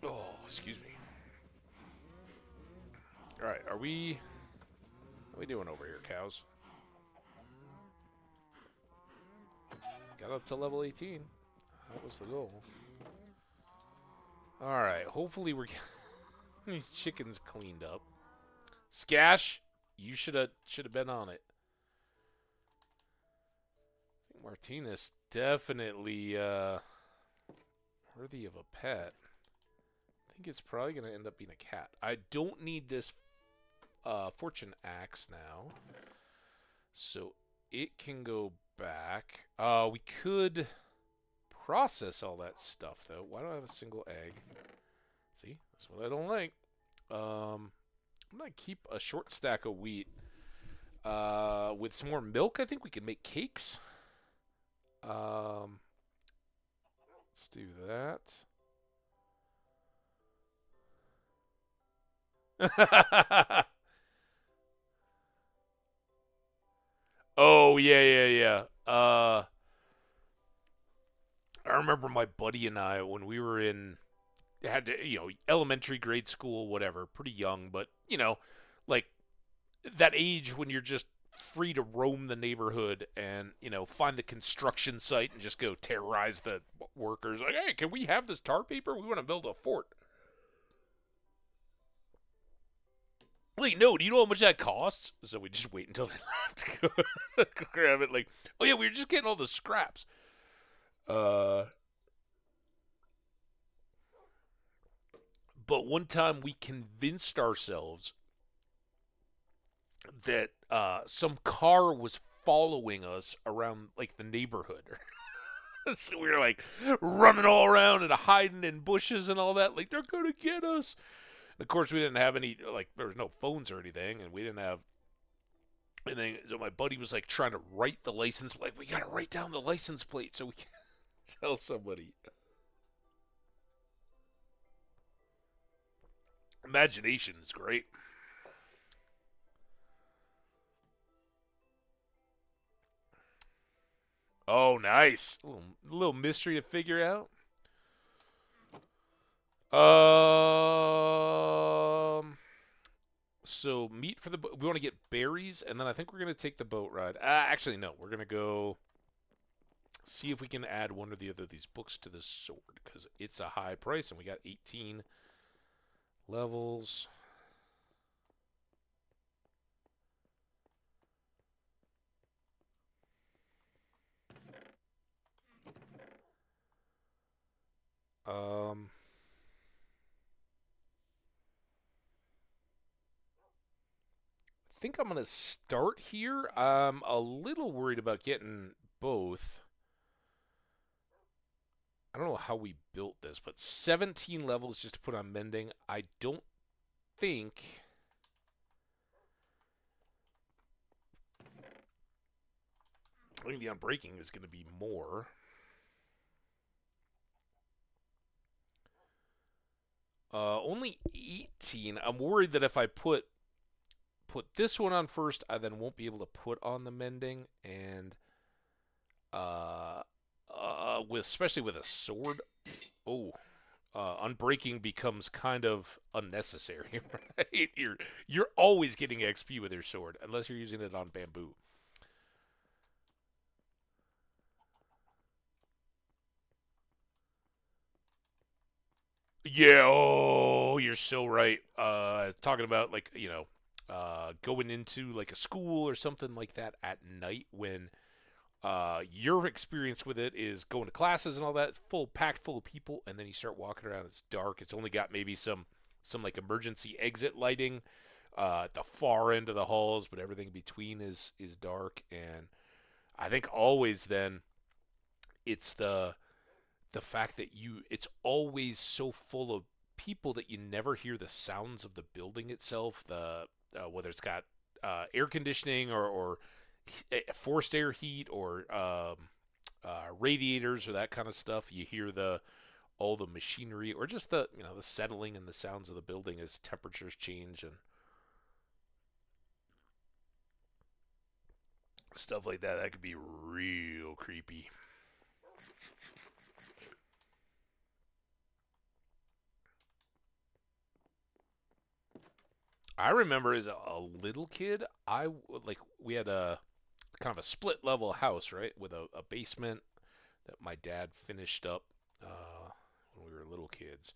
A: Oh, excuse me. All right, what are we doing over here, cows? Got up to level 18. That was the goal. All right, hopefully we're getting these chickens cleaned up. Skash, you should have been on it. I think Martinez definitely worthy of a pet. I think it's probably going to end up being a cat. I don't need this fortune axe now, so it can go back. We could process all that stuff, though. Why don't I have a single egg? See, that's what I don't like. I'm going to keep a short stack of wheat. With some more milk, I think we can make cakes. Let's do that. Oh, yeah. I remember my buddy and I when we were had to, elementary, grade school, whatever, pretty young, but, like that age when you're just free to roam the neighborhood and, find the construction site and just go terrorize the workers. Like, hey, can we have this tar paper? We want to build a fort. Like, no, do you know how much that costs? So we just wait until they left to go grab it. Like, oh yeah, we were just getting all the scraps. But one time we convinced ourselves that some car was following us around like the neighborhood. So we were like running all around and hiding in bushes and all that. Like, they're gonna get us. And of course, we didn't have any, like, there was no phones or anything, and we didn't have anything. So my buddy was like trying to write the license, like, we gotta write down the license plate so we can tell somebody. Imagination is great. Oh, nice. A little mystery to figure out. So meat for the boat. We want to get berries, and then I think we're gonna take the boat ride. Actually, no. We're gonna go see if we can add one or the other of these books to the sword because it's a high price, and we got 18 levels. Um, I think I'm gonna start here. I'm a little worried about getting both. I don't know how we built this, but 17 levels just to put on mending. I don't think. I think the unbreaking is going to be more. Only 18. I'm worried that if I put this one on first, I then won't be able to put on the mending, and with especially with a sword, oh, unbreaking becomes kind of unnecessary. Right? You're always getting XP with your sword unless you're using it on bamboo. Yeah, oh, you're so right. Talking about like going into like a school or something like that at night when your experience with it is going to classes and all that. It's packed full of people, and then you start walking around. It's dark. It's only got maybe some like emergency exit lighting at the far end of the halls, but everything between is dark. And I think always then it's the fact that it's always so full of people that you never hear the sounds of the building itself. The whether it's got air conditioning or forced air heat or radiators or that kind of stuff. You hear the all the machinery or just the the settling and the sounds of the building as temperatures change and stuff like that. That could be real creepy. I remember as a little kid, like we had a kind of a split level house, right, with a basement that my dad finished up when we were little kids,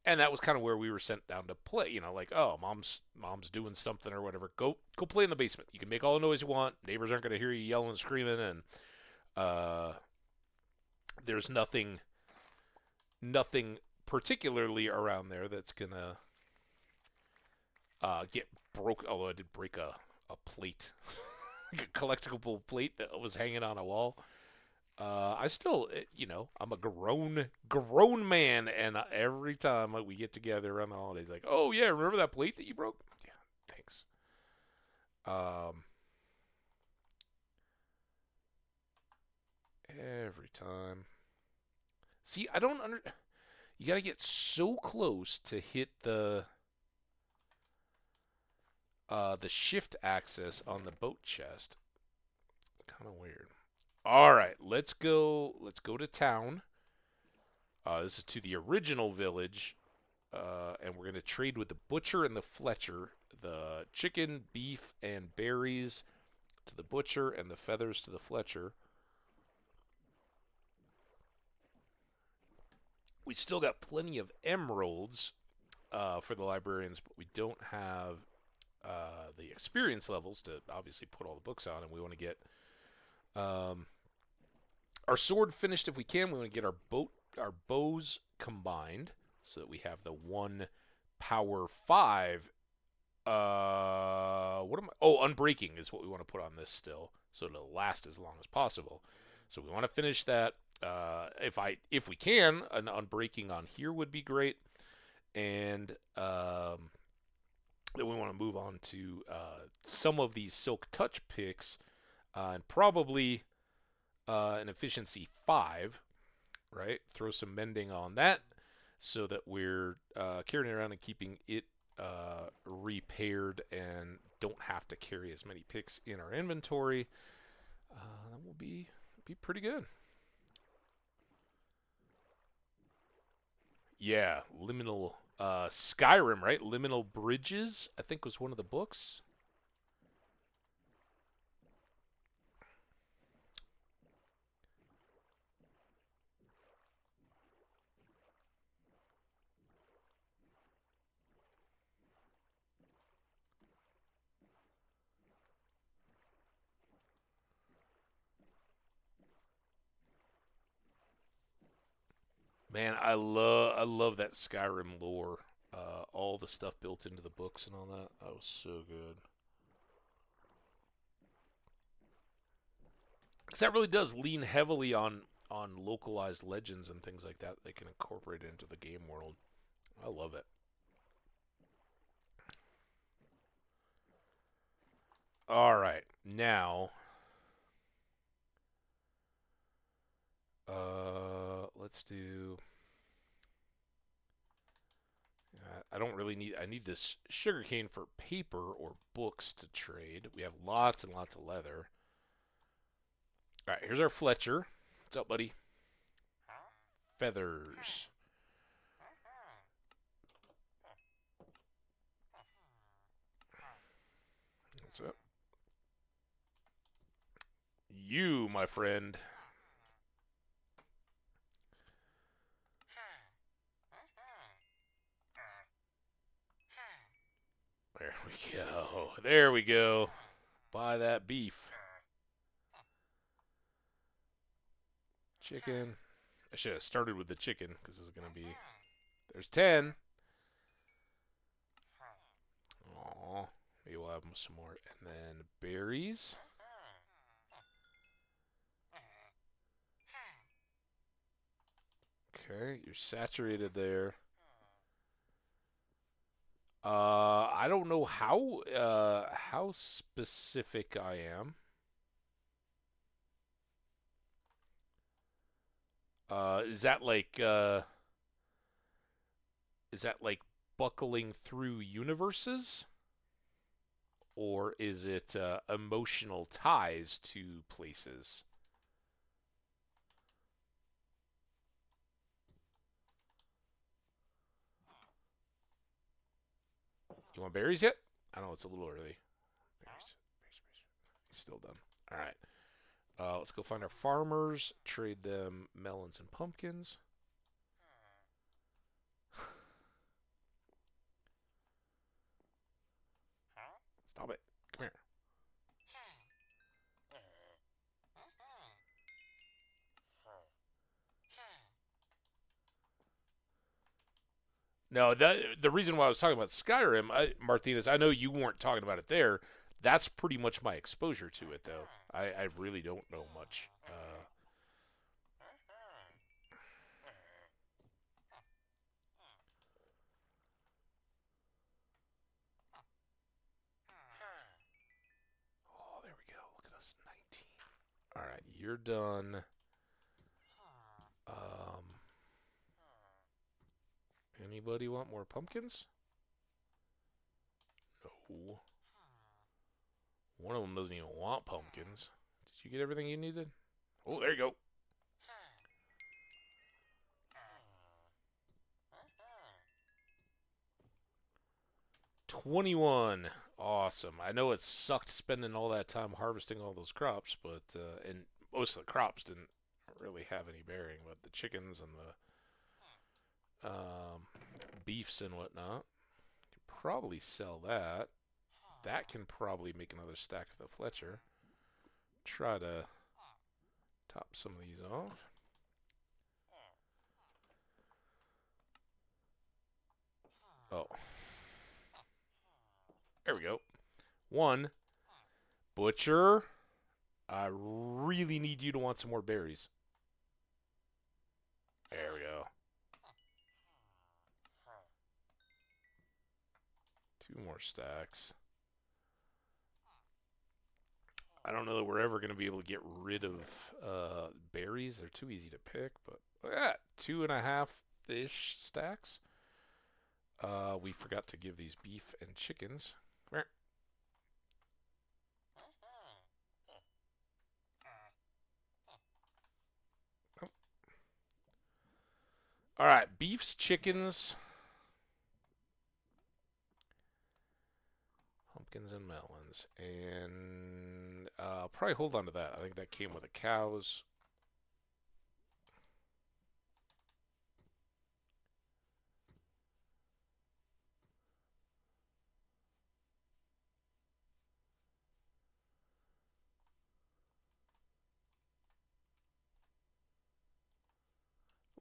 A: and that was kind of where we were sent down to play. Like oh, mom's doing something or whatever. Go play in the basement. You can make all the noise you want. Neighbors aren't going to hear you yelling and screaming, and uh, there's nothing particularly around there that's gonna get broke. Although I did break a plate, like a collectible plate that was hanging on a wall. I still, I'm a grown man, and every time we get together around the holidays, like, oh yeah, remember that plate that you broke? Yeah, thanks. Um, every time. See, I don't under. You gotta get so close to hit the shift axis on the boat chest. Kind of weird. All right, let's go. Let's go to town. This is to the original village, and we're gonna trade with the butcher and the Fletcher. The chicken, beef, and berries to the butcher, and the feathers to the Fletcher. We still got plenty of emeralds for the librarians, but we don't have the experience levels to obviously put all the books on, and we want to get um, our sword finished if we can. We want to get our bows combined so that we have the one power 5. What am I? Oh, unbreaking is what we want to put on this still, so it'll last as long as possible. So we want to finish that. If we can, an unbreaking on here would be great, and then we want to move on to some of these silk touch picks, and probably an efficiency 5, right? Throw some mending on that so that we're carrying it around and keeping it repaired and don't have to carry as many picks in our inventory. That will be pretty good. Yeah, liminal Skyrim, right? Liminal Bridges, I think was one of the books. Man, I love that Skyrim lore. All the stuff built into the books and all that. That was so good. Because that really does lean heavily on localized legends and things like that they can incorporate into the game world. I love it. All right, now let's do. I don't really need. I need this sugarcane for paper or books to trade. We have lots and lots of leather. All right, here's our Fletcher. What's up, buddy? Feathers. What's up? You, my friend. There we go. There we go. Buy that beef. Chicken. I should have started with the chicken because this is going to be. There's 10. Aw. Maybe we'll have some more. And then berries. Okay, you're saturated there. I don't know how specific I am. Is that like buckling through universes, or is it emotional ties to places? You want berries yet? I know it's a little early. Berries, berries. He's still done. All right. Let's go find our farmers. Trade them melons and pumpkins. Stop it. Come here. No, the reason why I was talking about Skyrim, Martinez, I know you weren't talking about it there. That's pretty much my exposure to it, though. I really don't know much. Oh, there we go. Look at us, 19. All right, you're done. Um, Anybody want more pumpkins? No. One of them doesn't even want pumpkins. Did you get everything you needed? Oh, there you go. 21. Awesome. I know it sucked spending all that time harvesting all those crops, but and most of the crops didn't really have any bearing, but the chickens and the beefs and whatnot, can probably sell that. That can probably make another stack of the Fletcher. Try to top some of these off. Oh, there we go. One. Butcher. I really need you to want some more berries. There we go. Two more stacks. I don't know that we're ever going to be able to get rid of berries. They're too easy to pick, but look at that. 2.5-ish stacks. We forgot to give these beef and chickens. Come here. Oh. All right, beefs, chickens. pumpkins and melons. And probably hold on to that. I think that came with the cows.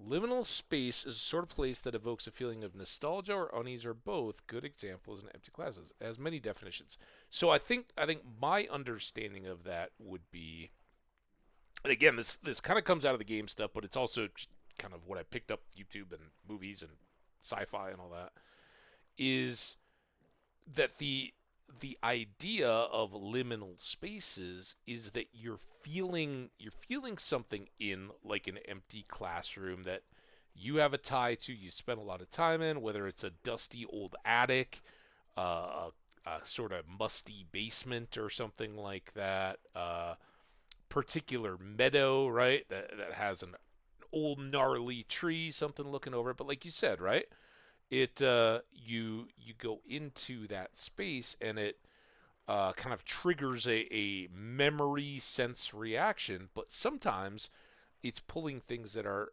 A: Liminal space is a sort of place that evokes a feeling of nostalgia or unease or both. Good examples in empty classes. It has many definitions. So I think my understanding of that would be, and again, this kind of comes out of the game stuff, but it's also kind of what I picked up YouTube and movies and sci-fi and all that, is that the idea of liminal spaces is that you're feeling something in like an empty classroom that you have a tie to, you spend a lot of time in, whether it's a dusty old attic, a sort of musty basement or something like that, particular meadow, right, that has an old gnarly tree, something looking over it. But like you said, right, it you go into that space and it kind of triggers a memory sense reaction, but sometimes it's pulling things that are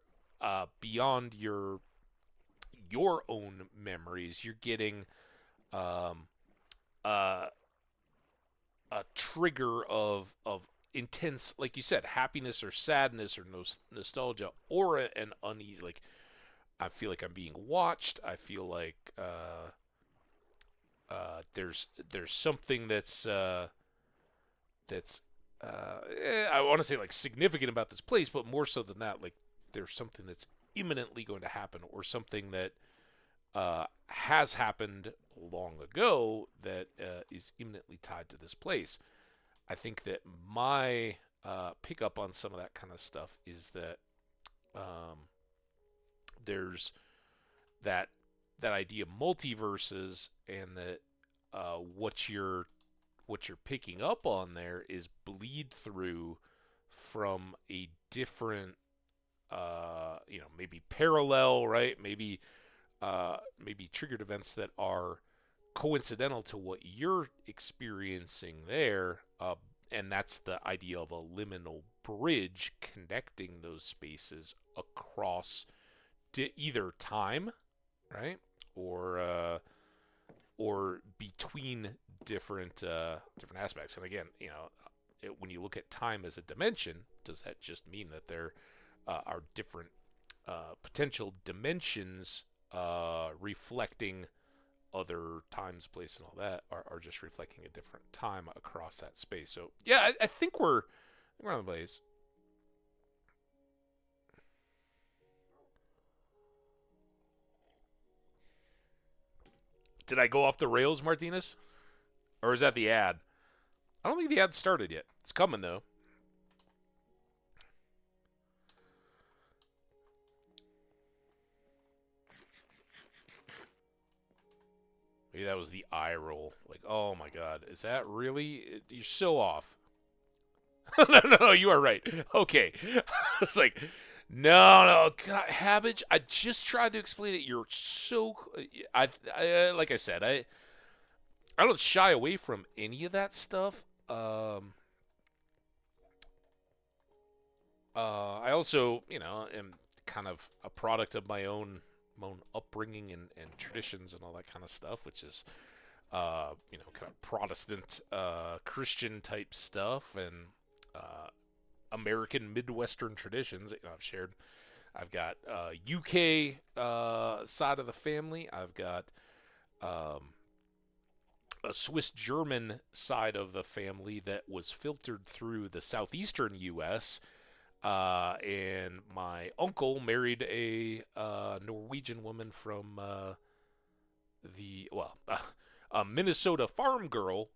A: beyond your own memories. You're getting um, a a trigger of intense, like you said, happiness or sadness or nostalgia or an unease. Like I feel like I'm being watched. I feel like there's something that's I want to say like significant about this place, but more so than that, like there's something that's imminently going to happen, or something that has happened long ago that is imminently tied to this place. I think that my pickup on some of that kind of stuff is that um, there's that that idea of multiverses, and that what you're picking up on there is bleed through from a different maybe parallel, right, maybe triggered events that are coincidental to what you're experiencing there, and that's the idea of a liminal bridge connecting those spaces across either time, right, or between different aspects. And again, when you look at time as a dimension, does that just mean that there are different potential dimensions reflecting other times, place, and all that, are just reflecting a different time across that space? So yeah, I think we're on the place. Did I go off the rails, Martinez? Or is that the ad? I don't think the ad started yet. It's coming though. Maybe that was the eye roll. Like, oh my god, is that really? You're so off. No, you are right. Okay. It's like, no, God, Hambbage, I just tried to explain it. You're so. Like I said, I don't shy away from any of that stuff. I also, am kind of a product of my own upbringing and traditions and all that kind of stuff, which is, kind of Protestant, Christian type stuff, and American Midwestern traditions. I've shared. I've got UK side of the family. I've got um, a Swiss German side of the family that was filtered through the southeastern U.S. And my uncle married a Norwegian woman from a Minnesota farm girl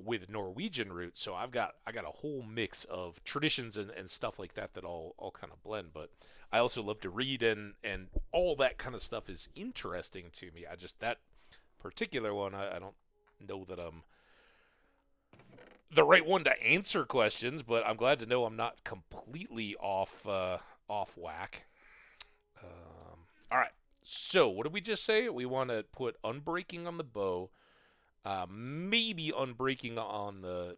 A: with Norwegian roots. So I got a whole mix of traditions and stuff like that all kind of blend. But I also love to read, and all that kind of stuff is interesting to me. I just, that particular one, I don't know that I'm the right one to answer questions, but I'm glad to know I'm not completely off whack. All right. So what did we just say? We want to put unbreaking on the bow, Maybe unbreaking on the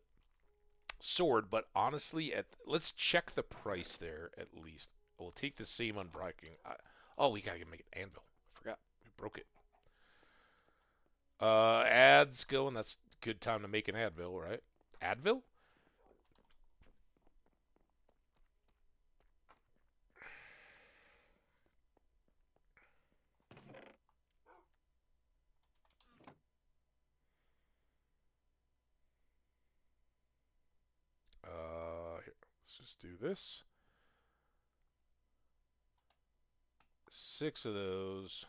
A: sword, but honestly, let's check the price there at least. We'll take the same unbreaking. Oh, we gotta make an anvil. I forgot. We broke it. Ads going. That's a good time to make an anvil, right? Advil? Here, let's just do this. 6 of those.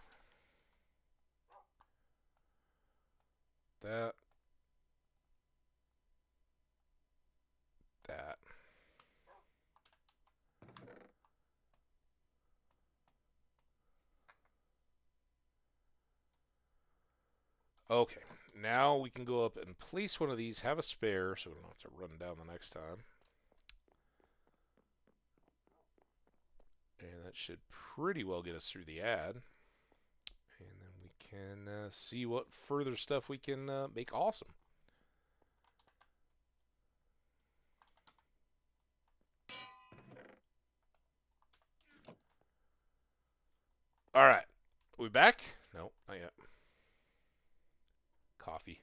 A: That. That. Okay. Now we can go up and place one of these, have a spare, so we don't have to run down the next time. And that should pretty well get us through the ad. And then we can see what further stuff we can make awesome. All right. We back? No, not yet. Coffee.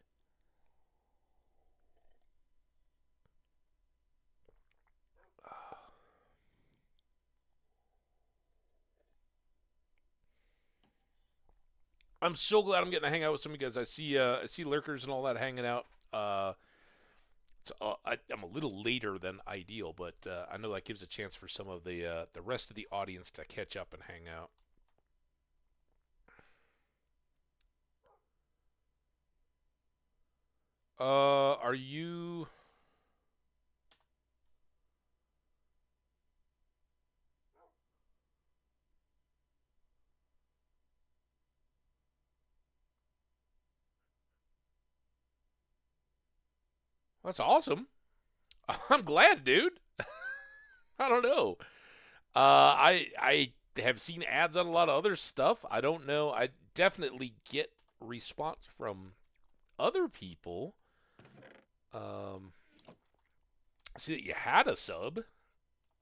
A: I'm so glad I'm getting to hang out with some of you guys. I see lurkers and all that hanging out. I'm a little later than ideal, but I know that gives a chance for some of the rest of the audience to catch up and hang out. Are you? That's awesome. I'm glad, dude. I don't know. I have seen ads on a lot of other stuff. I don't know. I definitely get response from other people. See that you had a sub.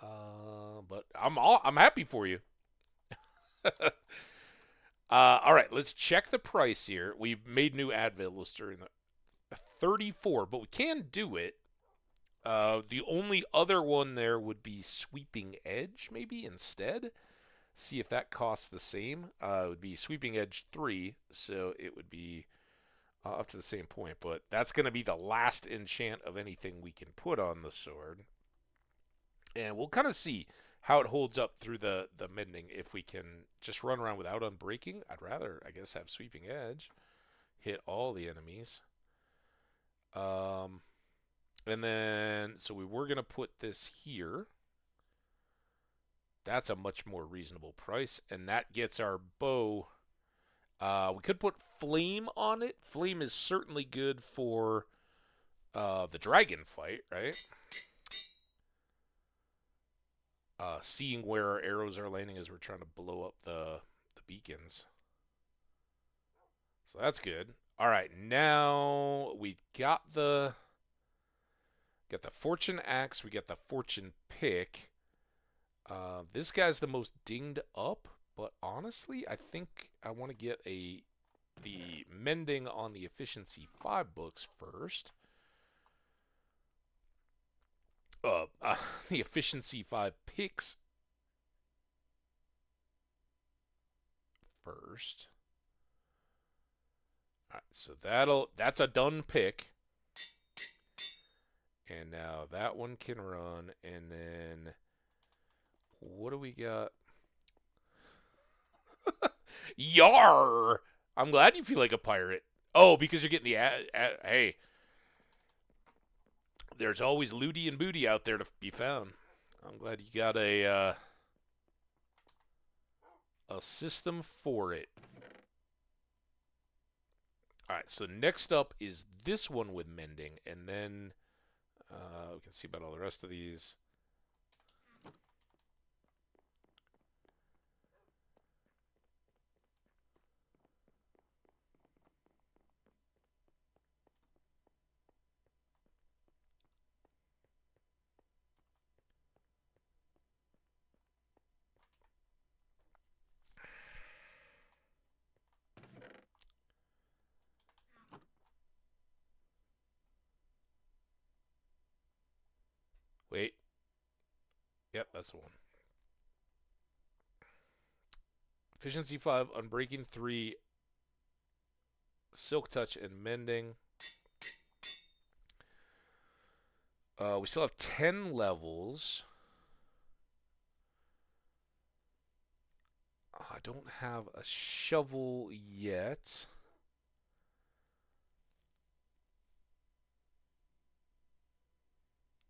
A: But I'm happy for you. All right, let's check the price here. We made new ad values during the 34, but we can do it. The only other one there would be Sweeping Edge, maybe instead. See if that costs the same. It would be Sweeping Edge 3, so it would be up to the same point. But that's going to be the last enchant of anything we can put on the sword. And we'll kind of see how it holds up through the mending. If we can just run around without unbreaking, I'd rather, I guess, have Sweeping Edge. Hit all the enemies. And then, so we were going to put this here. That's a much more reasonable price. And that gets our bow. We could put Flame on it. Flame is certainly good for the dragon fight, right? Seeing where our arrows are landing as we're trying to blow up the beacons. So that's good. All right, now we got the Fortune Axe. We got the Fortune Pick. This guy's the most dinged up, but honestly, I think I want to get the mending on the Efficiency 5 books first. The Efficiency 5 picks first. All right, so that's a done pick. And now that one can run, and then what do we got? Yar! I'm glad you feel like a pirate. Oh, because you're getting the hey, there's always looty and booty out there to be found. I'm glad you got a system for it. All right, so next up is this one with mending, and then we can see about all the rest of these. Yep, that's the one. Efficiency 5, Unbreaking 3, Silk Touch, and Mending. We still have 10 levels. I don't have a shovel yet.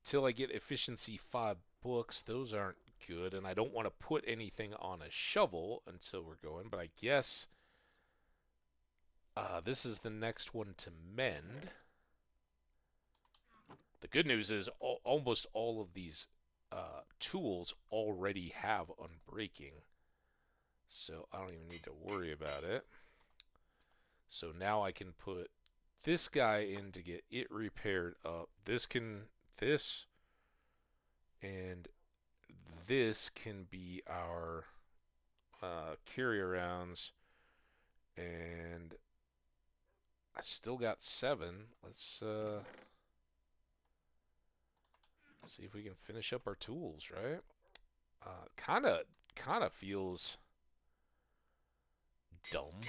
A: Till I get efficiency 5 books, those aren't good, and I don't want to put anything on a shovel until we're going, but I guess this is the next one to mend. The good news is almost all of these tools already have unbreaking, so I don't even need to worry about it. So now I can put this guy in to get it repaired up. This and this can be our carry-arounds, and I still got 7. Let's see if we can finish up our tools, right? Kind of feels dumb,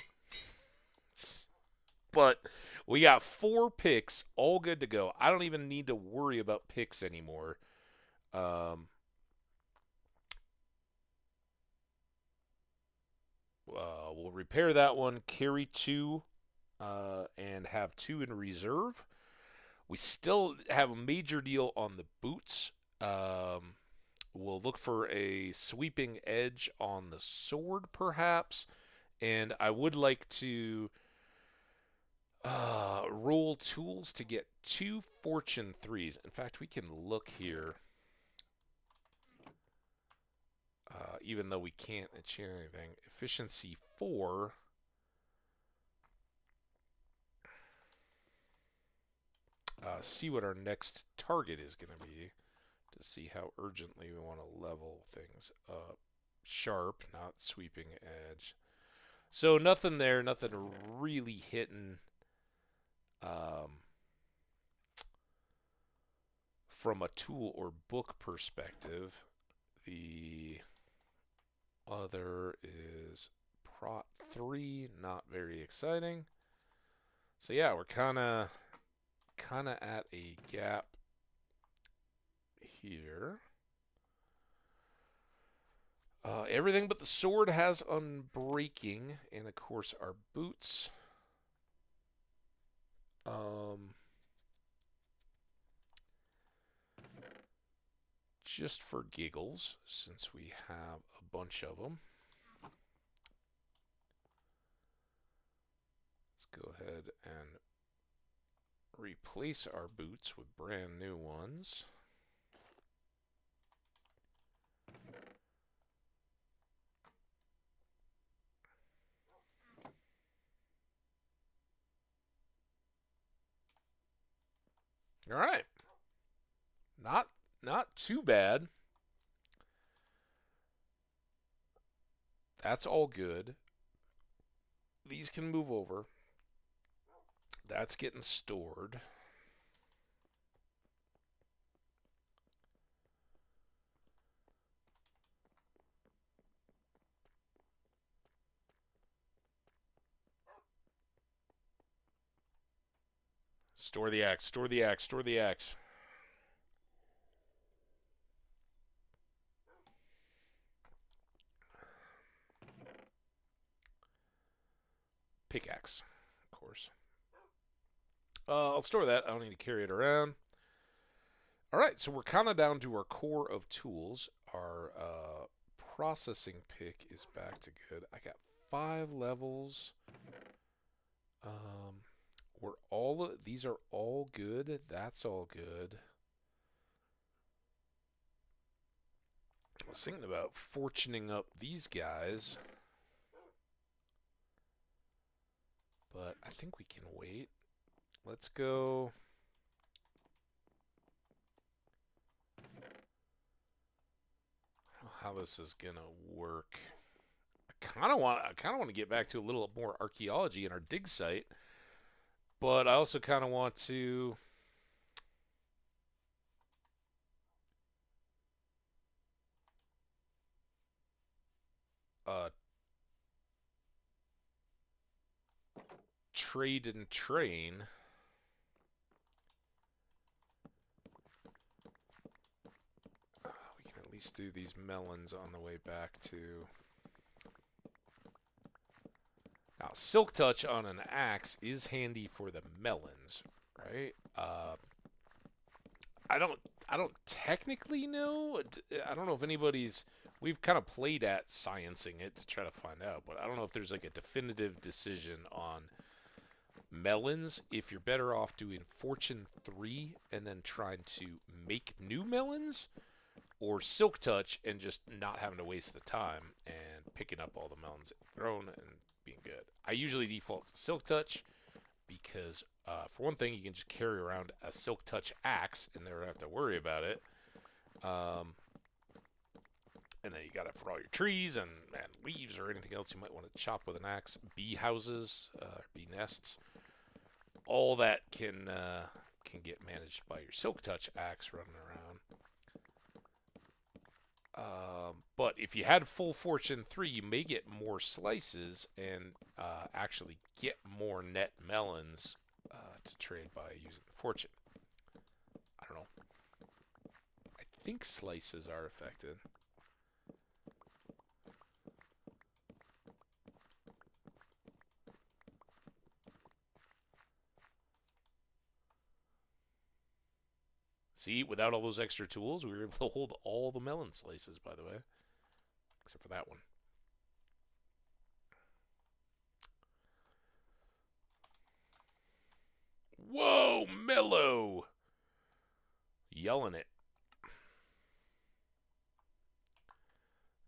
A: but we got 4 picks, all good to go. I don't even need to worry about picks anymore. We'll repair that one, carry 2, and have 2 in reserve. We still have a major deal on the boots. We'll look for a sweeping edge on the sword, perhaps. And I would like to roll tools to get 2 fortune 3s. In fact, we can look here. Even though we can't achieve anything. Efficiency 4. See what our next target is going to be to see how urgently we want to level things up. Sharp, not sweeping edge. So nothing there, nothing really hitting from a tool or book perspective. The other is Prot 3, not very exciting. So yeah, we're kind of at a gap here. Everything but the sword has unbreaking, and of course our boots. Just for giggles, since we have a bunch of them. Let's go ahead and replace our boots with brand new ones. All right. Not too bad. That's all good. These can move over. That's getting stored. Store the axe, store the axe, store the axe. Pickaxe, of course. I'll store that. I don't need to carry it around. All right, so we're kind of down to our core of tools. Our processing pick is back to good. I got 5 levels. These are all good. That's all good. I was thinking about fortuning up these guys, but I think we can wait. Let's go. How this is gonna work? I kind of want to get back to a little more archaeology in our dig site, but I also kind of want to. trade and train. We can at least do these melons on the way back to... Now, Silk Touch on an axe is handy for the melons, right? I don't technically know. I don't know if anybody's... We've kind of played at sciencing it to try to find out, but I don't know if there's like a definitive decision on melons. If you're better off doing Fortune 3 and then trying to make new melons, or Silk Touch and just not having to waste the time and picking up all the melons that you've grown and being good. I usually default to Silk Touch because, for one thing, you can just carry around a Silk Touch axe and never have to worry about it. And then you got it for all your trees and leaves or anything else you might want to chop with an axe. Bee houses, bee nests, all that can get managed by your Silk Touch axe running around. But if you had full Fortune 3, you may get more slices and actually get more net melons to trade by using the Fortune. I don't know. I think slices are affected. See, without all those extra tools, we were able to hold all the melon slices, by the way. Except for that one. Whoa, mellow! Yelling it.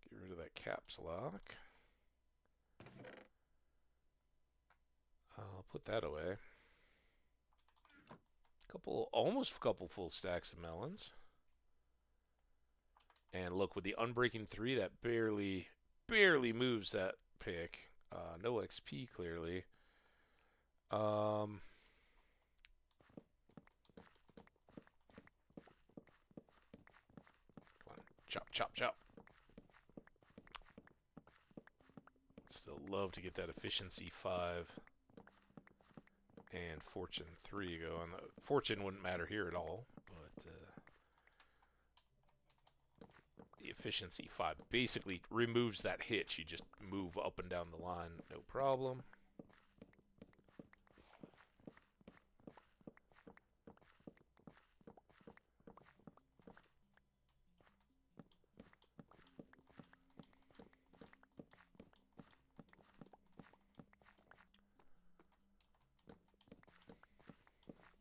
A: Get rid of that caps lock. I'll put that away. Almost a couple full stacks of melons. And look, with the Unbreaking 3, that barely moves that pick. No XP, clearly. Come on, chop, chop, chop. Still love to get that Efficiency 5 and Fortune 3 going. Fortune wouldn't matter here at all, but the Efficiency 5 basically removes that hitch. You just move up and down the line, no problem.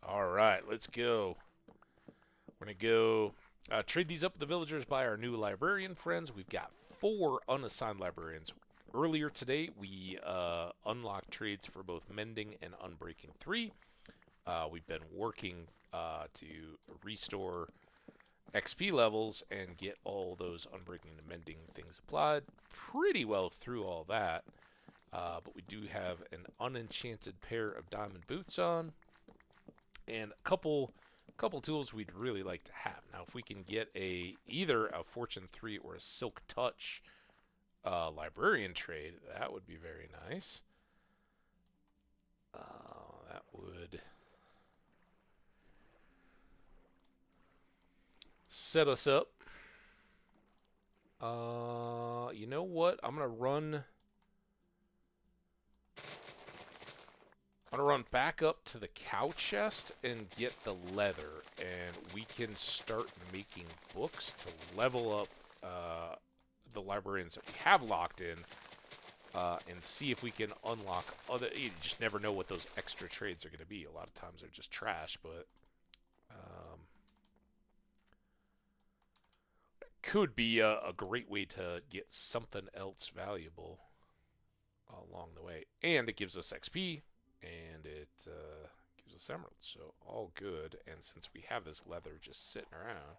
A: All right, let's go. We're going to go trade these up with the villagers by our new librarian friends. We've got 4 unassigned librarians. Earlier today, we unlocked trades for both Mending and Unbreaking 3. We've been working to restore XP levels and get all those Unbreaking and Mending things applied. Pretty well through all that. But we do have an unenchanted pair of diamond boots on. And a couple tools we'd really like to have. Now, if we can get either a Fortune 3 or a Silk Touch librarian trade, that would be very nice. That would set us up. You know what? I'm gonna run back up to the cow chest and get the leather, and we can start making books to level up the librarians that we have locked in, and see if we can unlock other. You just never know what those extra trades are going to be. A lot of times they're just trash, but could be a great way to get something else valuable along the way, and it gives us XP. And it gives us emeralds, so all good. And since we have this leather just sitting around,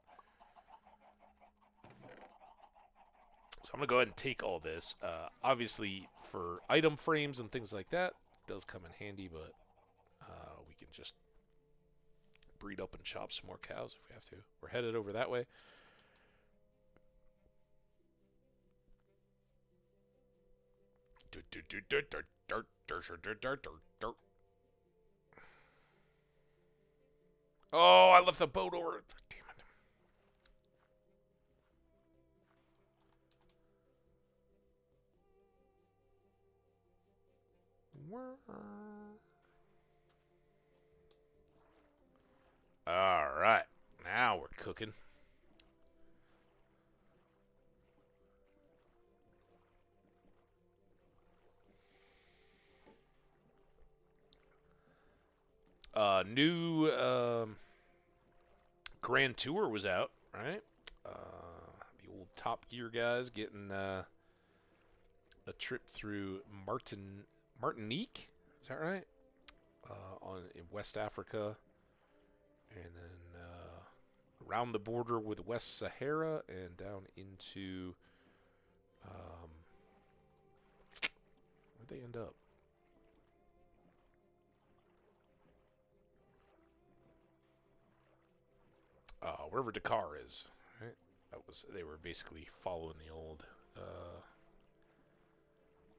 A: so I'm going to go ahead and take all this. Obviously, for item frames and things like that, it does come in handy, but we can just breed up and chop some more cows if we have to. We're headed over that way. Oh, I left the boat over. Damn it. All right. Now we're cooking. New Grand Tour was out, right? The old Top Gear guys getting a trip through Martinique. Is that right? In West Africa, and then around the border with West Sahara and down into where'd they end up? Wherever Dakar is. Right? They were basically following the old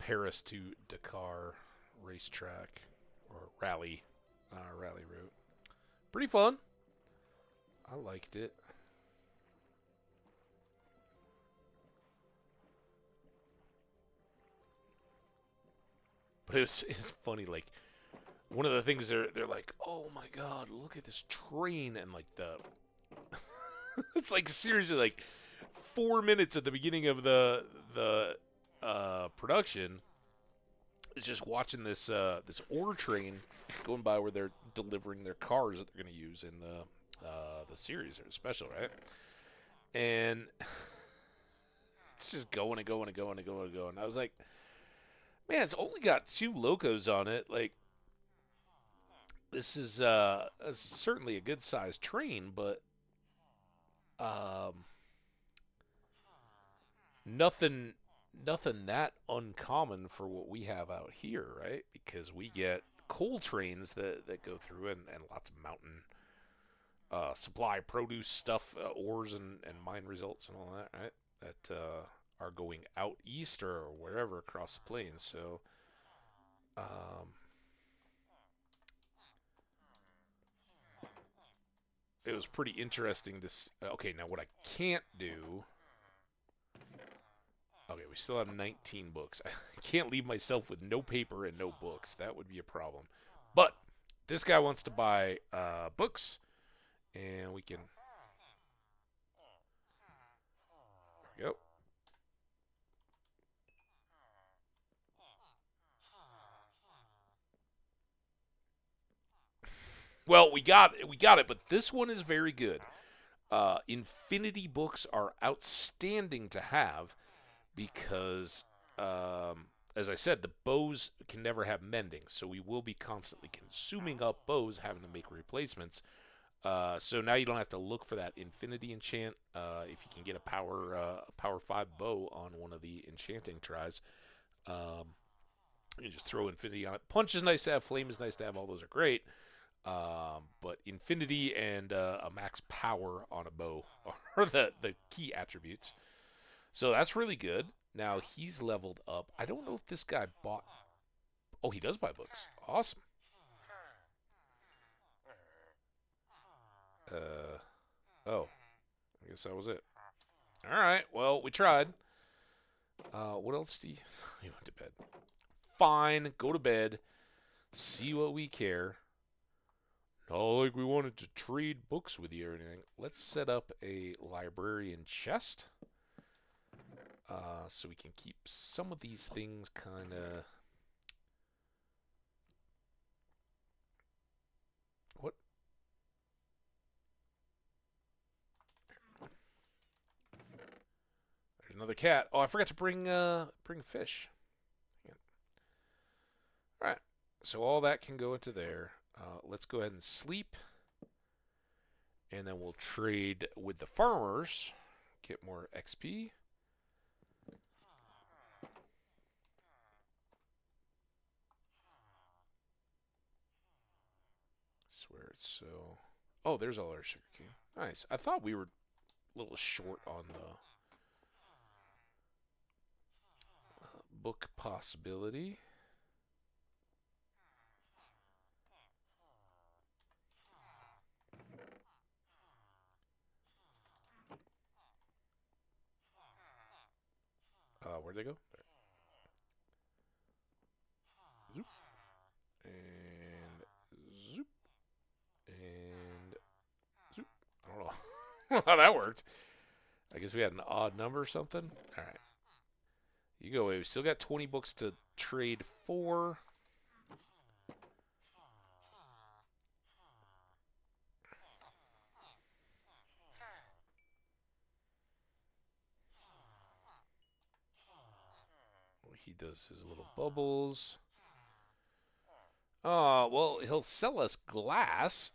A: Paris to Dakar racetrack or rally route. Pretty fun. I liked it. But it's funny, like one of the things they're like, oh my god, look at this train, and like the it's like seriously like 4 minutes at the beginning of the production is just watching this ore train going by where they're delivering their cars that they're going to use in the series or the special, right? And it's just going and going and going and going and going. I was like, man, it's only got 2 locos on it. Like, this is certainly a good sized train, but um, nothing that uncommon for what we have out here, right? Because we get coal trains that go through and lots of mountain supply produce stuff, ores and mine results and all that, right? That are going out east or wherever across the plains. So, um, it was pretty interesting to. Okay, now what I can't do. Okay, we still have 19 books. I can't leave myself with no paper and no books. That would be a problem. But this guy wants to buy books, and we can. There we go. Well, we got it, but this one is very good. Infinity books are outstanding to have because, as I said, the bows can never have mending, so we will be constantly consuming up bows, having to make replacements. So now you don't have to look for that infinity enchant. If you can get a power 5 bow on one of the enchanting tries, um, you just throw infinity on it. Punch is nice to have. Flame is nice to have. All those are great. But infinity and a max power on a bow are the key attributes. So that's really good. Now he's leveled up. I don't know if this guy bought. Oh, he does buy books. Awesome. Oh, I guess that was it. All right. Well, we tried. What else do you? He went to bed. Fine. Go to bed. See what we care. Not like we wanted to trade books with you or anything. Let's set up a librarian chest. So we can keep some of these things kind of. What? There's another cat. Oh, I forgot to bring fish. All right. So all that can go into there. Let's go ahead and sleep, and then we'll trade with the farmers. Get more XP. Swear it's so. Oh, there's all our sugarcane. Nice. I thought we were a little short on the book possibility. Where'd they go? There. Zoop. And zoop. And zoop. I don't know how that worked. I guess we had an odd number or something. All right. You go away. We still got 20 books to trade for. He does his little bubbles. Well, he'll sell us glass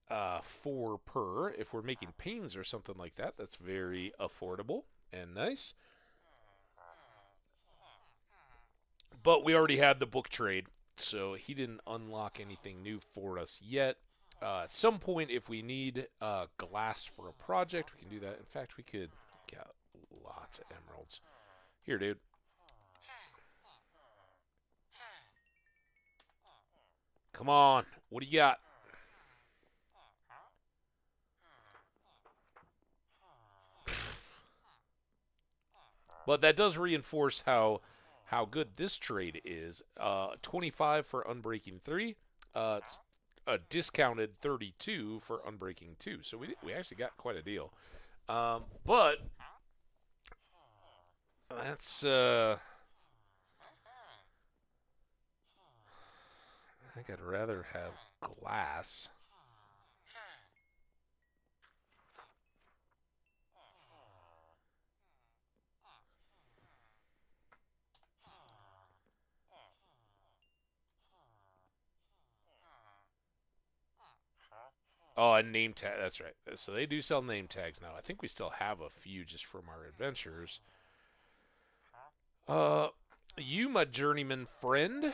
A: 4 per if we're making panes or something like that. That's very affordable and nice. But we already had the book trade, so he didn't unlock anything new for us yet. At some point, if we need glass for a project, we can do that. In fact, we could get lots of emeralds. Here, dude. Come on. What do you got? But that does reinforce how good this trade is. 25 for Unbreaking 3. It's a discounted 32 for Unbreaking 2. So we actually got quite a deal. But that's I think I'd rather have glass. Oh, and name tag. That's right. So they do sell name tags now. I think we still have a few just from our adventures. You, my journeyman friend.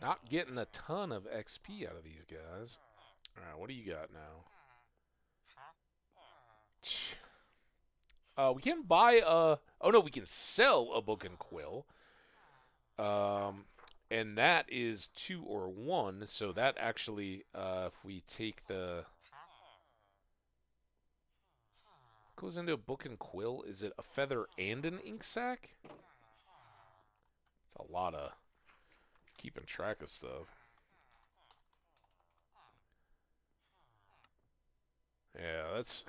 A: Not getting a ton of XP out of these guys. All right, what do you got now? We can buy a... Oh, no, we can sell a book and quill. And that is 2 or 1. So that actually, if we take the... Goes into a book and quill. Is it a feather and an ink sac? It's a lot of keeping track of stuff. Yeah, that's...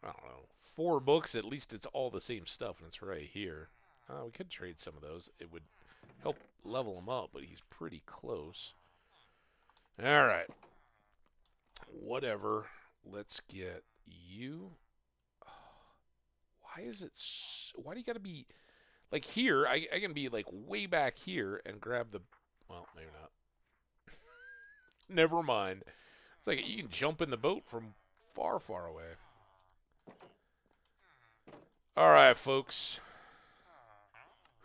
A: I don't know. 4 books, at least it's all the same stuff, and it's right here. We could trade some of those. It would help level him up, but he's pretty close. All right. Whatever. Let's get you. Why is it... Why do you got to be... Like here, I can be like way back here and grab the... Well, maybe not. Never mind. It's like you can jump in the boat from far, far away. All right, folks.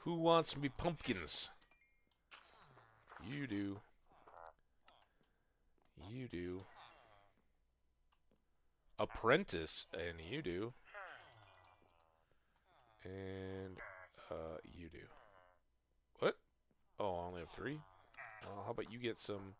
A: Who wants me pumpkins? You do. You do. Apprentice, and you do. And you do. What? Oh, I only have 3? How about you get some...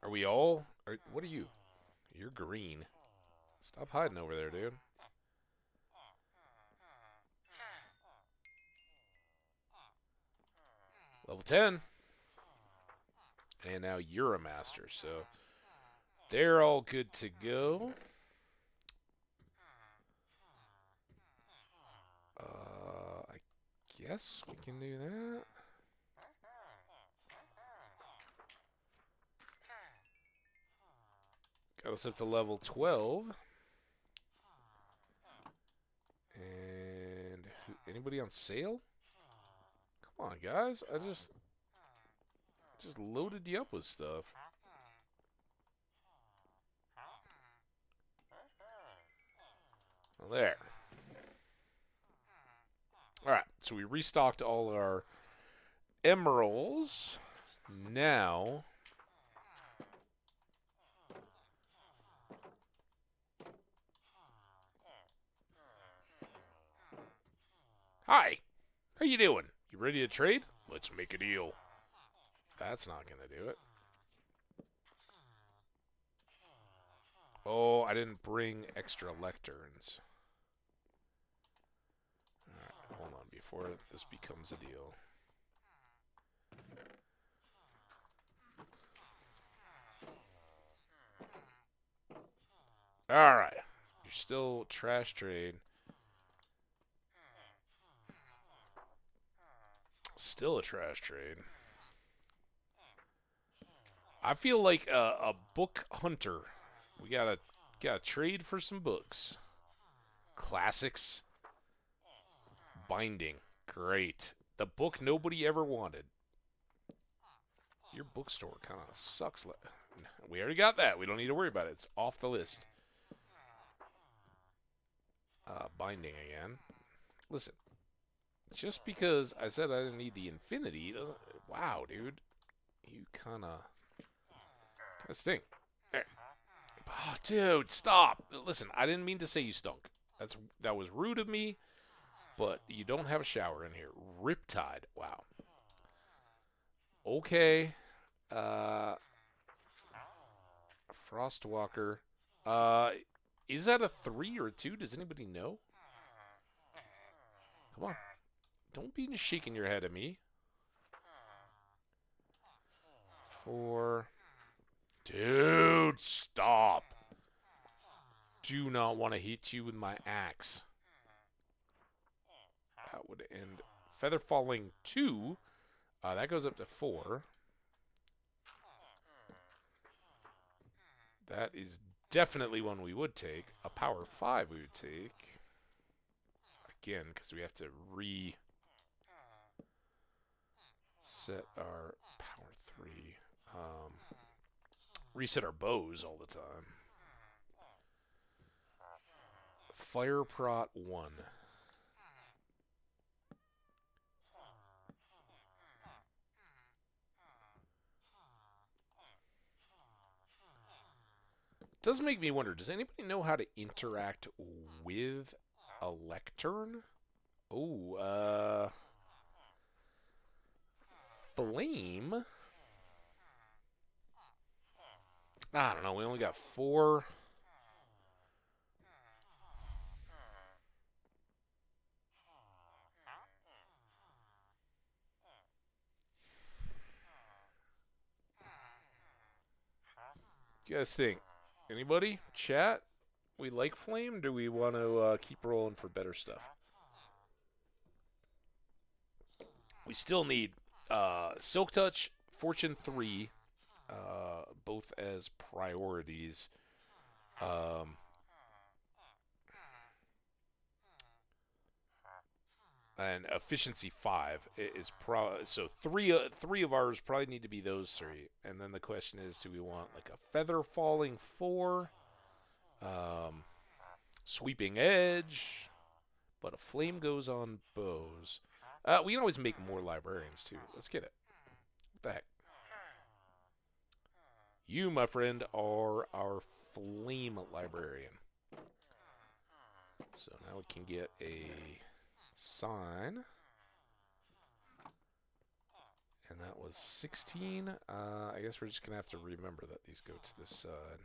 A: Are we all... what are you? You're green. Stop hiding over there, dude. Level 10. And now you're a master, so they're all good to go. I guess we can do that. Got us up to level 12. And anybody on sale? Come on, guys. I just loaded you up with stuff. There. Alright, so we restocked all our emeralds. Now... Hi! How you doing? You ready to trade? Let's make a deal. That's not gonna do it. Oh, I didn't bring extra lecterns. Alright, hold on before this becomes a deal. Alright. You're still trash trade. Still a trash trade. I feel like a book hunter. We gotta trade for some books. Classics. Binding. Great. The book nobody ever wanted. Your bookstore kind of sucks. We already got that. We don't need to worry about it. It's off the list. Binding again. Listen. Just because I said I didn't need the infinity doesn't... Wow, dude. You kind of stink. There. Oh, dude, stop. Listen, I didn't mean to say you stunk. That was rude of me, but you don't have a shower in here. Riptide. Wow. Okay. Frostwalker. Is that a 3 or a 2? Does anybody know? Come on. Don't be shaking your head at me. 4. Dude, stop. Do not want to hit you with my axe. That would end. Feather falling 2. That goes up to 4. That is definitely one we would take. A power 5 we would take. Again, because we have to set our power 3. Reset our bows all the time. Fire prot 1. Does make me wonder, does anybody know how to interact with a lectern? Oh, flame? I don't know, we only got 4. What do you guys think? Anybody? Chat? We like flame? Do we want to keep rolling for better stuff? We still need Silk Touch, Fortune 3, both as priorities. And efficiency 5 is so three of ours probably need to be those 3. And then the question is, do we want like a feather falling 4, sweeping edge, but a flame goes on bows. We can always make more librarians too. Let's get it. What the heck? You, my friend, are our flame librarian. So now we can get a sign. And that was 16. I guess we're just going to have to remember that these go to this side.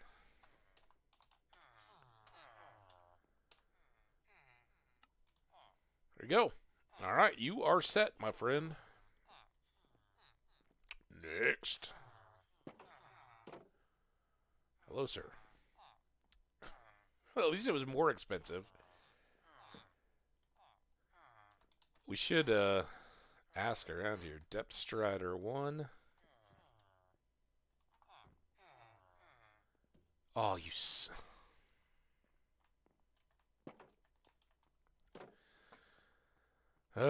A: There you go. All right, you are set, my friend. Next. Hello, sir. Well, at least it was more expensive. We should ask around here. Depth Strider 1. Oh, you... I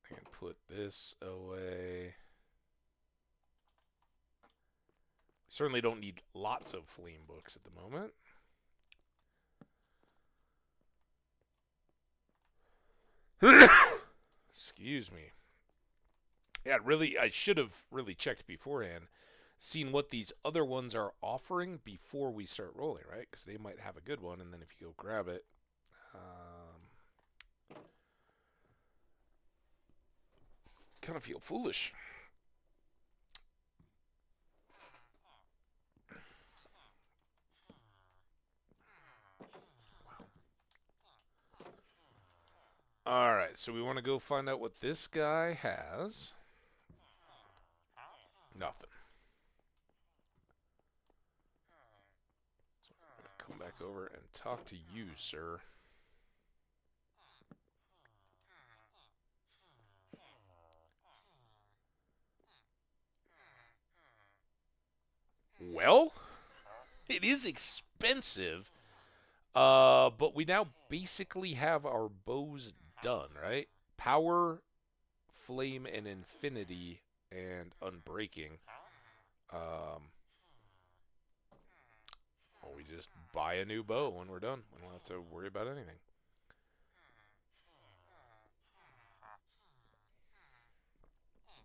A: can put this away. We Certainly don't need lots of flame books at the moment. Excuse me. Yeah, really, I should have really checked beforehand, seen what these other ones are offering before we start rolling, right? Because they might have a good one, and then if you go grab it, kind of feel foolish. All right, so we want to go find out what this guy has. Nothing. So I'm going to come back over and talk to you, sir. Well, it is expensive, but we now basically have our bows done, right? Power, flame, and infinity, and unbreaking. Well, we just buy a new bow when we're done. We don't have to worry about anything.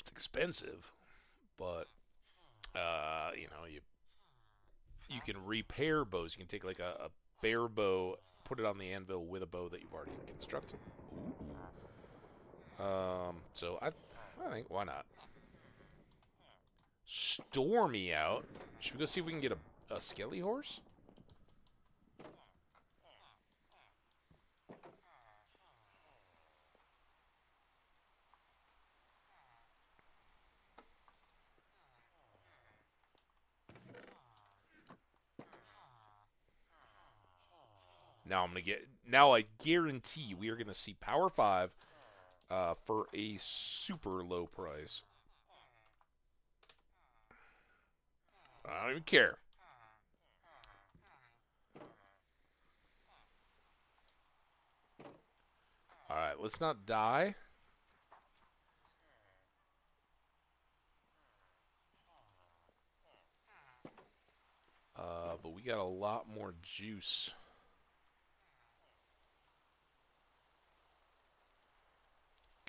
A: It's expensive, but you can repair bows. You can take like a bare bow, put it on the anvil with a bow that you've already constructed. So I think why not? Stormy out. Should we go see if we can get a skelly horse? Now I guarantee we are gonna see Power 5 for a super low price. I don't even care. Alright, let's not die. But we got a lot more juice.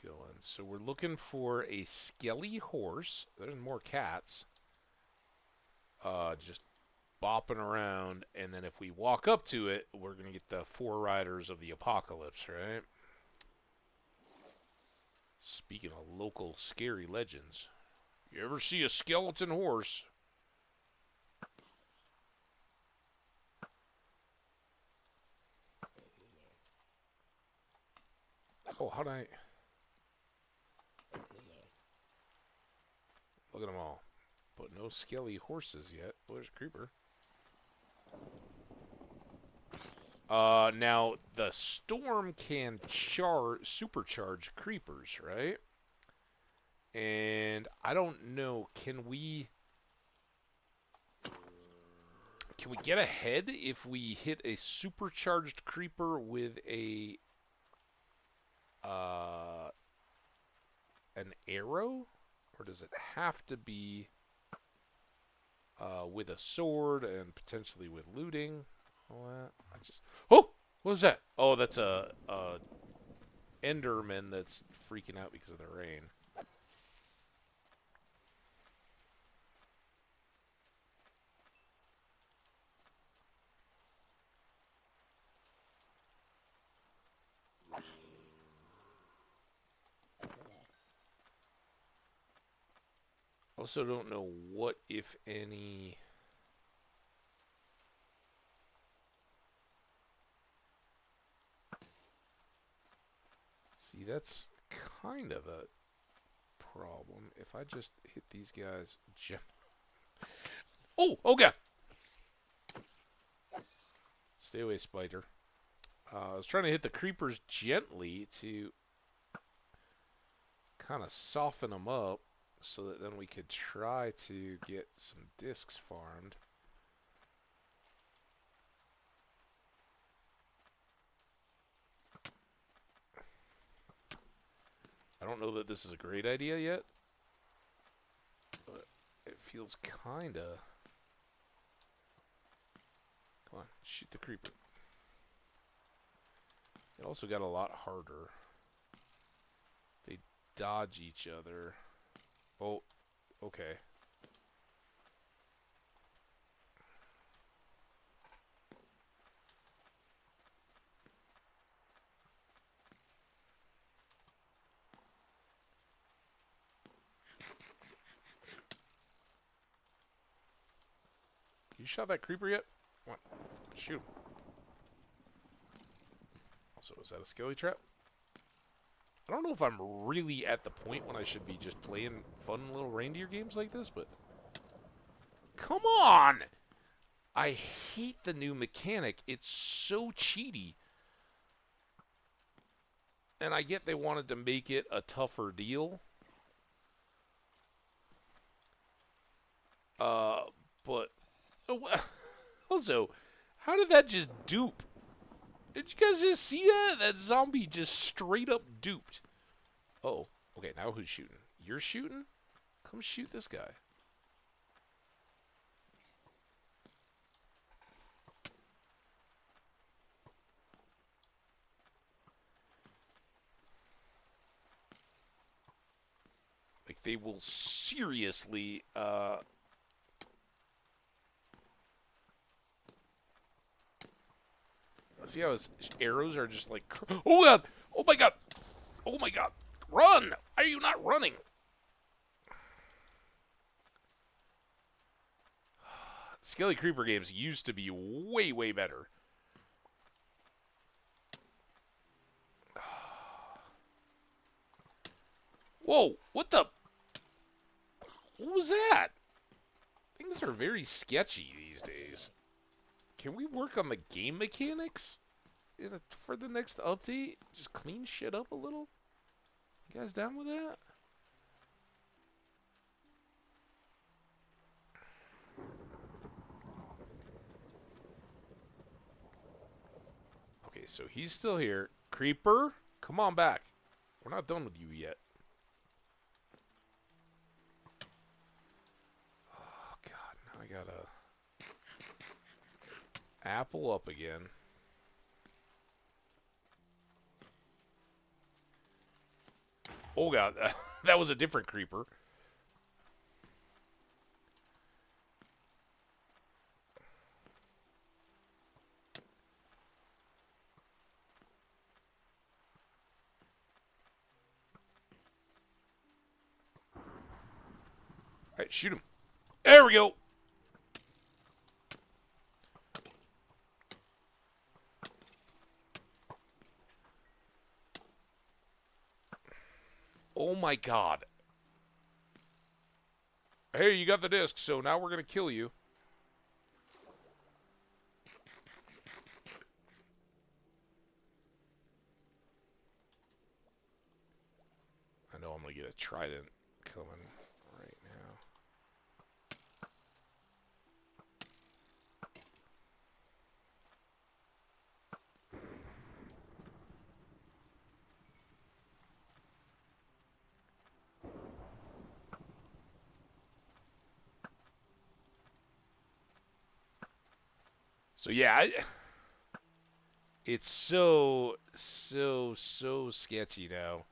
A: Going. So we're looking for a skelly horse. There's more cats. Just bopping around, and then if we walk up to it, we're gonna get the 4 riders of the apocalypse, right? Speaking of local scary legends, you ever see a skeleton horse? Oh, how'd I... Look at them all. But no skelly horses yet. Oh, there's a creeper. Now, the storm can supercharge creepers, right? And I don't know, can we get ahead if we hit a supercharged creeper with an arrow? Or does it have to be with a sword and potentially with looting? All that. Oh, what was that? Oh, that's a Enderman that's freaking out because of the rain. Also don't know what, if any... See, that's kind of a problem. If I just hit these guys... Oh, God! Stay away, spider. I was trying to hit the creepers gently to kind of soften them up so that then we could try to get some discs farmed. I don't know that this is a great idea yet, but it feels kind of Come on, shoot the creeper. It also got a lot harder. They dodge each other. Oh, okay. You shot that creeper yet? Come on, shoot him. Also, is that a skelly trap? I don't know if I'm really at the point when I should be just playing fun little reindeer games like this, but... Come on! I hate the new mechanic. It's so cheaty. And I get they wanted to make it a tougher deal. But... Also, how did that just dupe? Did you guys just see that? That zombie just straight up duped. Oh, okay, now who's shooting? You're shooting? Come shoot this guy. Like, they will seriously, see how his arrows are just like... Oh, God! Oh, my God! Oh, my God! Run! Why are you not running? Skelly Creeper games used to be way, way better. Whoa! What the... What was that? Things are very sketchy these days. Can we work on the game mechanics for the next update? Just clean shit up a little? You guys down with that? Okay, so he's still here. Creeper, come on back. We're not done with you yet. Oh, God, now I gotta... Apple up again. Oh, God, that was a different creeper. All right, shoot him. There we go. Oh, my God. Hey, you got the disc, so now we're going to kill you. I know I'm going to get a trident coming right now. So, yeah, it's so sketchy now.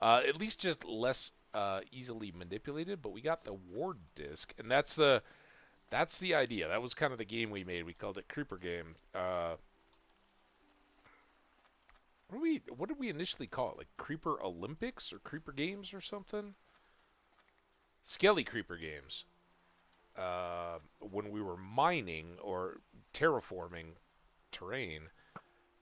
A: At least just less easily manipulated, but we got the ward disc, and that's the idea. That was kind of the game we made. We called it Creeper Game. What did we initially call it? Like Creeper Olympics or Creeper Games or something? Skelly Creeper Games. When we were mining or terraforming terrain,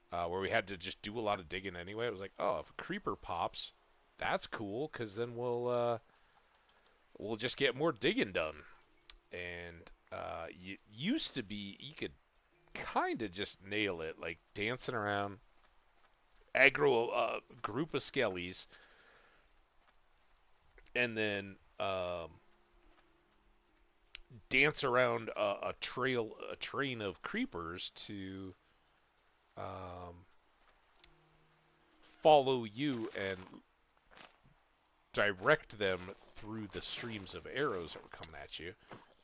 A: where we had to just do a lot of digging anyway, it was like, oh, if a creeper pops, that's cool, because then we'll just get more digging done. And it used to be you could kind of just nail it, like dancing around, aggro a group of skellies, and then dance around a train of creepers to follow you and direct them through the streams of arrows that were coming at you.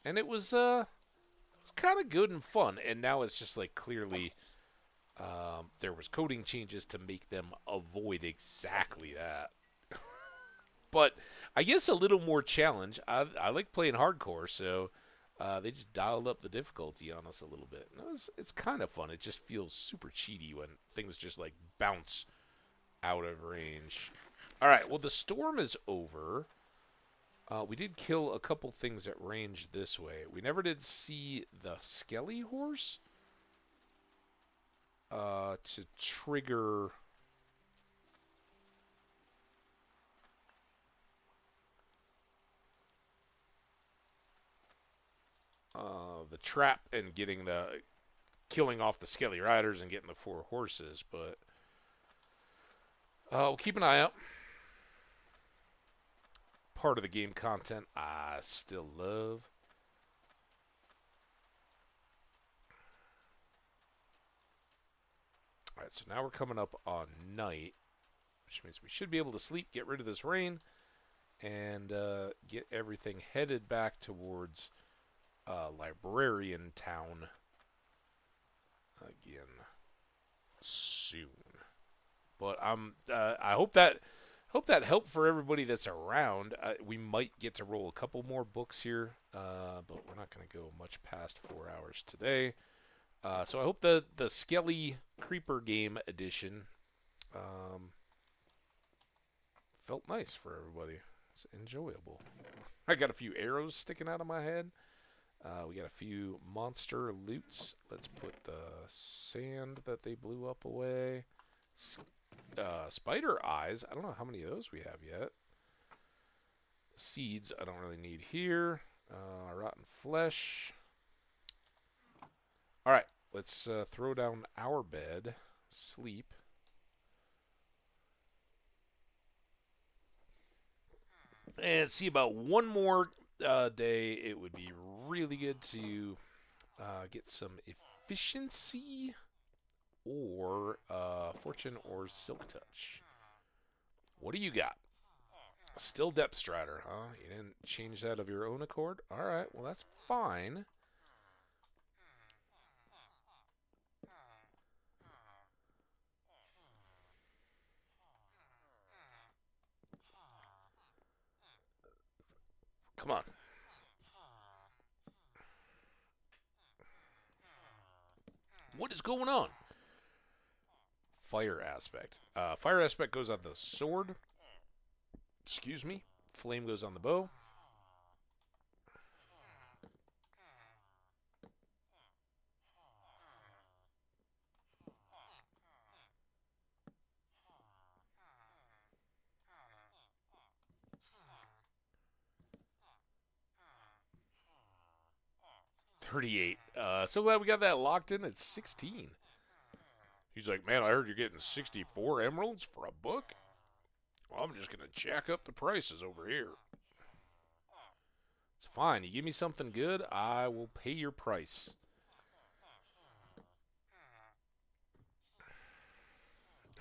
A: And it was It's kind of good and fun, and now it's just like clearly there was coding changes to make them avoid exactly that. But I guess a little more challenge. I like playing hardcore, so they just dialed up the difficulty on us a little bit. And it's kind of fun. It just feels super cheaty when things just like bounce out of range. All right, well, the storm is over. We did kill a couple things at range this way. We never did see the Skelly horse to trigger the trap and getting the killing off the Skelly riders and getting the 4 horses, but we'll keep an eye out. Part of the game content I still love. Alright, so now we're coming up on night, which means we should be able to sleep, get rid of this rain, and get everything headed back towards Librarian Town again soon. But I hope that helped for everybody that's around. We might get to roll a couple more books here, but we're not going to go much past 4 hours today. So I hope the Skelly Creeper game edition felt nice for everybody. It's enjoyable. I got a few arrows sticking out of my head. We got a few monster loots. Let's put the sand that they blew up away. Spider eyes. I don't know how many of those we have yet. Seeds I don't really need here. Rotten flesh. Alright, let's throw down our bed. Sleep. And see about one more day. It would be really good to get some efficiency or fortune or silk touch. What do you got? Still Depth Strider, huh? You didn't change that of your own accord? Alright, well that's fine. Come on. What is going on? Fire aspect. Fire aspect goes on the sword. Excuse me. Flame goes on the bow. $38. So glad we got that locked in at 16. He's like, man, I heard you're getting 64 emeralds for a book. Well, I'm just going to jack up the prices over here. It's fine. You give me something good, I will pay your price.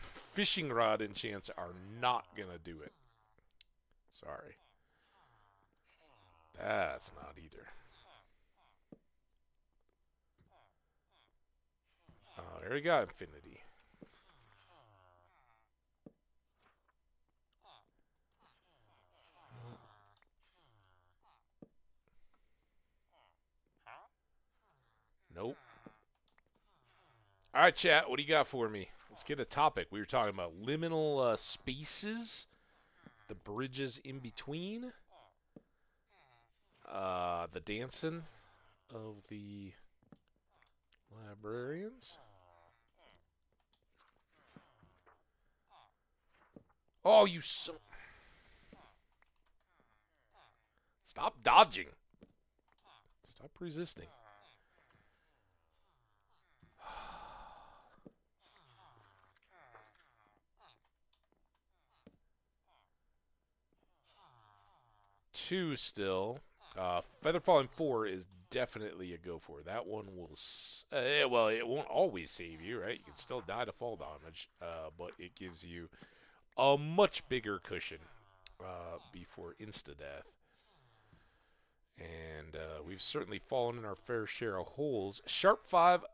A: Fishing rod enchants are not going to do it. Sorry. That's not either. There we go, infinity. Nope. All right, chat, what do you got for me? Let's get a topic. We were talking about liminal spaces, the bridges in between, the dancing of the librarians. Oh, you so... Stop dodging. Stop resisting. Two still. Feather Falling 4 is definitely a go for. That one will... well, it won't always save you, right? You can still die to fall damage, but it gives you a much bigger cushion before insta-death. And we've certainly fallen in our fair share of holes. Sharp 5,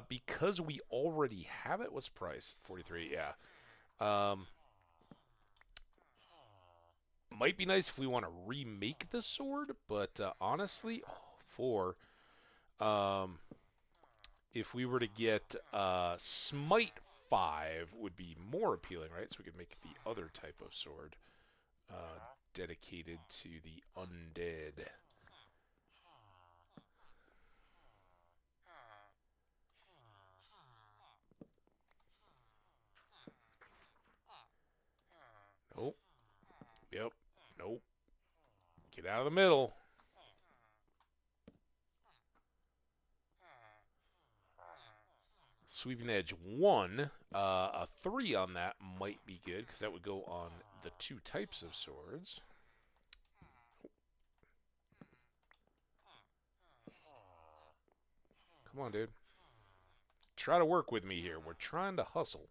A: because we already have it. What's the price? 43, yeah. Might be nice if we want to remake the sword, but honestly, 4. If we were to get Smite 5 would be more appealing, right? So we could make the other type of sword dedicated to the undead. Nope. Yep. Nope. Get out of the middle. Sweeping Edge 1. A 3 on that might be good, because that would go on the 2 types of swords. Come on, dude. Try to work with me here. We're trying to hustle.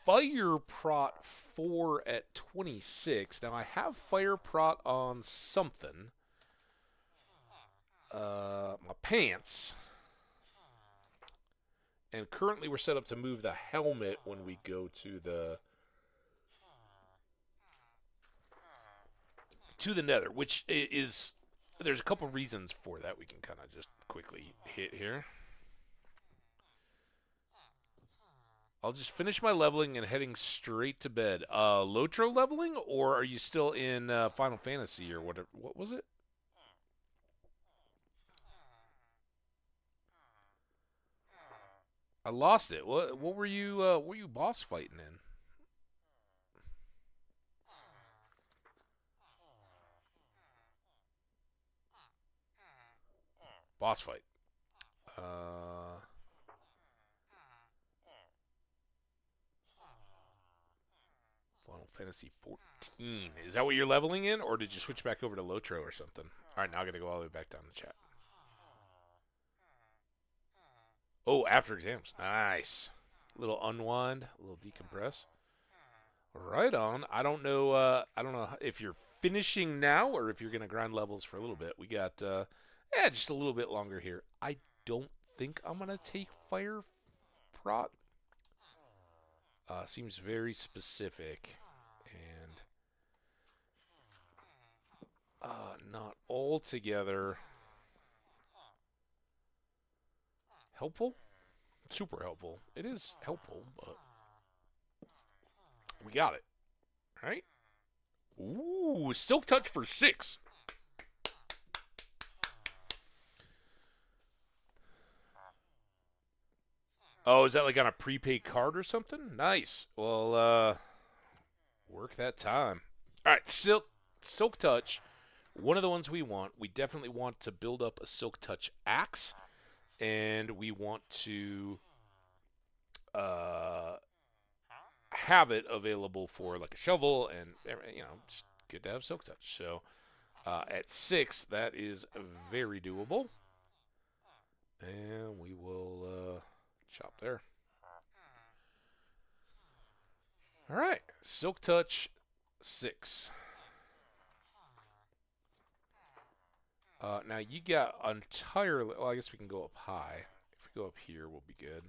A: Fire Prot 4 at 26. Now, I have Fire Prot on something. My pants. And currently we're set up to move the helmet when we go to the nether, which is, there's a couple reasons for that we can kind of just quickly hit here. I'll just finish my leveling and heading straight to bed. Lotro leveling, or are you still in Final Fantasy or whatever? What was it? I lost it. What were you boss fighting in? Boss fight. Final Fantasy 14. Is that what you're leveling in, or did you switch back over to Lotro or something? All right, now I got to go all the way back down the chat. Oh, after exams. Nice. A little unwind, a little decompress. Right on. I don't know. I don't know if you're finishing now or if you're gonna grind levels for a little bit. We got just a little bit longer here. I don't think I'm gonna take Fire Prot. Seems very specific and not altogether helpful. Super helpful. It is helpful, but we got it. All right. Ooh, Silk Touch for 6. Oh, is that like on a prepaid card or something? Nice. Well, work that time. All right, Silk Touch. One of the ones we want. We definitely want to build up a Silk Touch axe, and we want to have it available for like a shovel, and just good to have Silk Touch. So at 6, that is very doable, and we will chop there. All right, Silk Touch 6. Now you got entirely. Well, I guess we can go up high. If we go up here, we'll be good.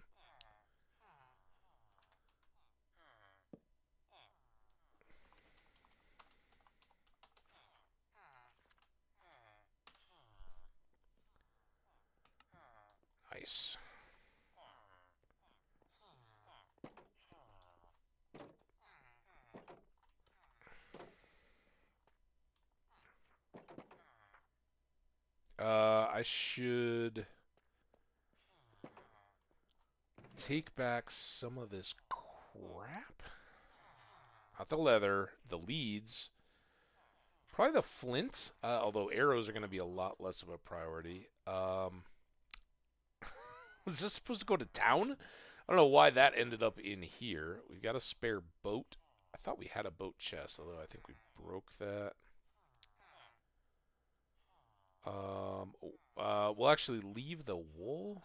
A: Nice. I should take back some of this crap. Not the leather, the leads. Probably the flint, although arrows are going to be a lot less of a priority. Was this supposed to go to town? I don't know why that ended up in here. We've got a spare boat. I thought we had a boat chest, although I think we broke that. We'll actually leave the wool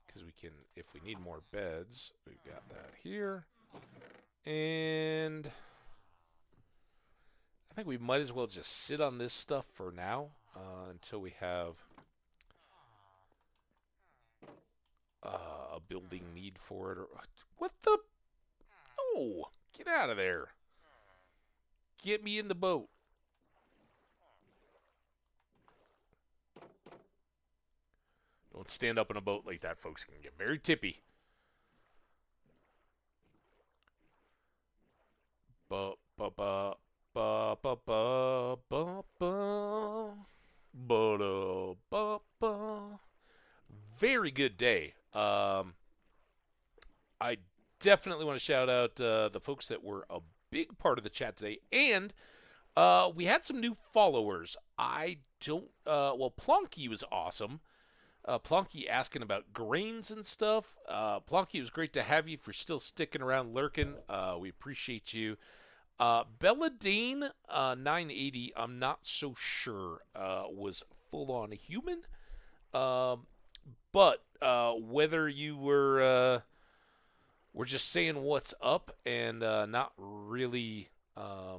A: because we can, if we need more beds, we've got that here. And I think we might as well just sit on this stuff for now until we have a building need for it. Or what the? Oh, get out of there! Get me in the boat. Don't stand up in a boat like that, folks. It can get very tippy. Ba ba ba ba ba ba ba ba ba ba ba. Very good day. I definitely want to shout out the folks that were a big part of the chat today, and we had some new followers. I don't. Well, Plonky was awesome. Plonky asking about grains and stuff. Plonky, it was great to have you. If you're still sticking around lurking, we appreciate you. Belladine 980, I'm not so sure, was full on human. But whether you were just saying what's up and not really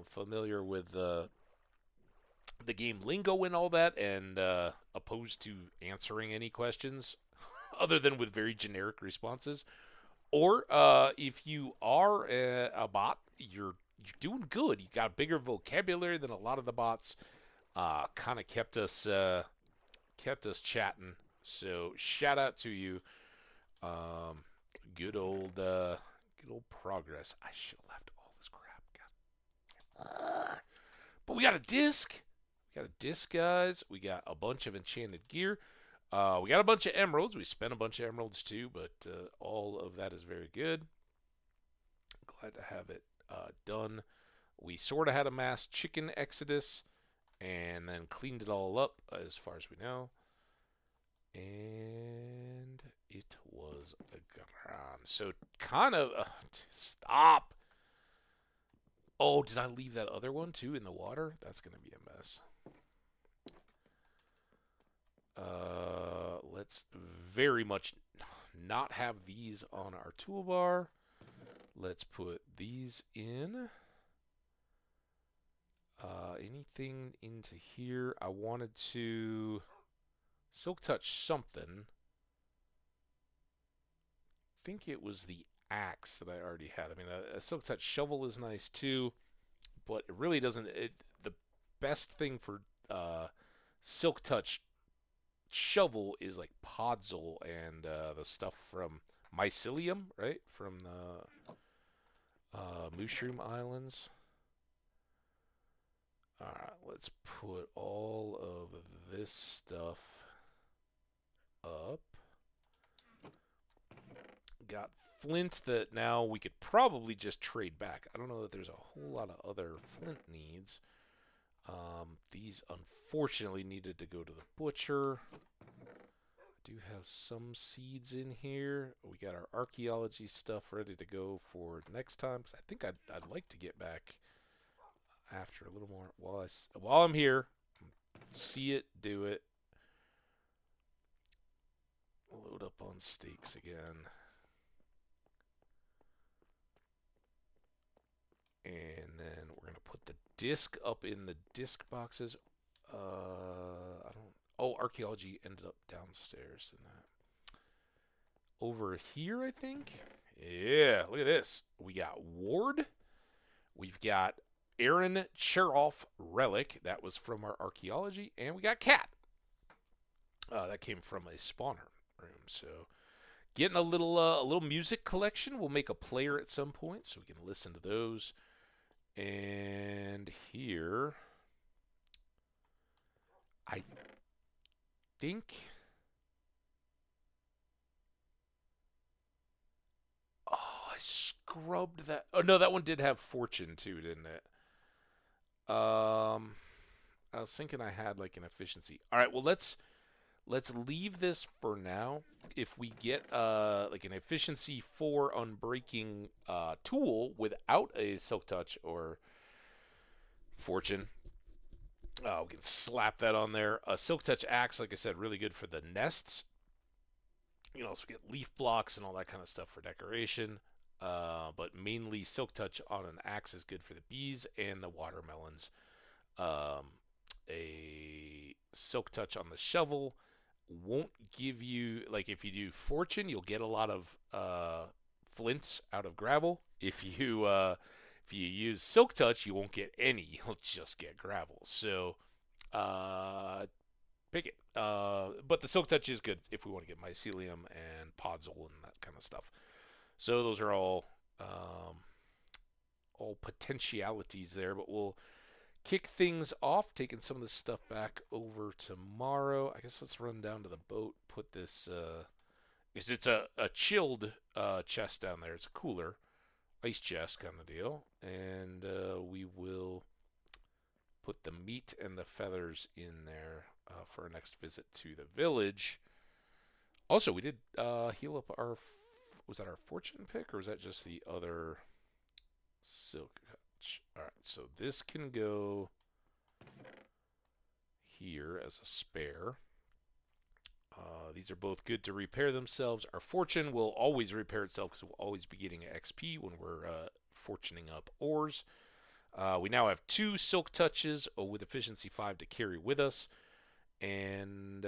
A: familiar with the game lingo and all that, and opposed to answering any questions other than with very generic responses, or if you are a bot, you're doing good. You got a bigger vocabulary than a lot of the bots. Kind of kept us chatting. So shout out to you. Good old progress. I should have left all this crap. God. But we got a disc. We got a disc, guys. We got a bunch of enchanted gear. We got a bunch of emeralds. We spent a bunch of emeralds too, but all of that is very good. Glad to have it done. We sort of had a mass chicken exodus and then cleaned it all up as far as we know. And it was a grand. So kind of stop. Oh, did I leave that other one too in the water? That's going to be a mess. Let's very much not have these on our toolbar. Let's put these in. Anything into here? I wanted to silk touch something. I think it was the axe that I already had. I mean, a silk touch shovel is nice too, but it really doesn't. The best thing for silk touch shovel is like podzol and the stuff from mycelium, right? From the mushroom islands. Alright, let's put all of this stuff up. Got flint that now we could probably just trade back. I don't know that there's a whole lot of other flint needs. These unfortunately needed to go to the butcher. I do have some seeds in here. We got our archaeology stuff ready to go for next time, because I think I'd like to get back after a little more while I'm here. See it, do it. Load up on steaks again. And then we're going to put the disc up in the disc boxes. Archaeology ended up downstairs in that. Over here, I think. Yeah, look at this. We got Ward. We've got Aaron Cheroff Relic. That was from our archaeology. And we got Cat. That came from a spawner room. So getting a little music collection. We'll make a player at some point so we can listen to those. And here, I think, I scrubbed that. Oh no, that one did have fortune too, didn't it? I was thinking I had like an efficiency. All right, well let's leave this for now. If we get like an efficiency 4 unbreaking tool without a silk touch or fortune, We can slap that on there. A Silk Touch axe, like I said, really good for the nests. You can also get leaf blocks and all that kind of stuff for decoration. But mainly Silk Touch on an axe is good for the bees and the watermelons. Um, a Silk Touch on the shovel won't give you, like, if you do Fortune, you'll get a lot of flints out of gravel. If you use Silk Touch, you won't get any. You'll just get gravel. So pick it. But the Silk Touch is good if we want to get mycelium and podzol and that kind of stuff. So those are all potentialities there. But we'll kick things off, taking some of this stuff back over tomorrow. I guess let's run down to the boat. Put this. It's a chilled chest down there. It's a cooler, ice chest kind of deal, and we will put the meat and the feathers in there for our next visit to the village. Also, we did heal up our. Was that our fortune pick, or was that just the other silk? All right, so this can go here as a spare. These are both good to repair themselves. Our fortune will always repair itself because we'll always be getting XP when we're fortuning up ores. We now have 2 Silk Touches with efficiency 5 to carry with us. And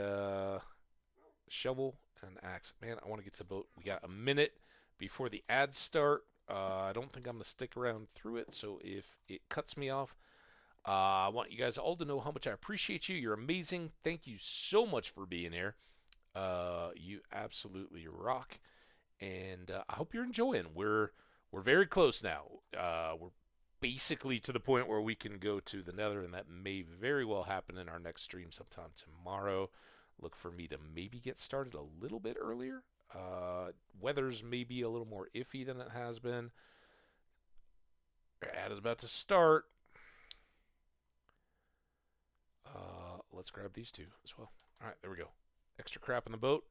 A: shovel and axe. Man, I want to get to the boat. We got a minute before the ads start. I don't think I'm going to stick around through it, so if it cuts me off, I want you guys all to know how much I appreciate you. You're amazing. Thank you so much for being here. You absolutely rock, and I hope you're enjoying. We're very close now. We're basically to the point where we can go to the Nether, and that may very well happen in our next stream sometime tomorrow. Look for me to maybe get started a little bit earlier. Weather's maybe a little more iffy than it has been. Our ad is about to start. Let's grab these 2 as well. All right, there we go. Extra crap in the boat.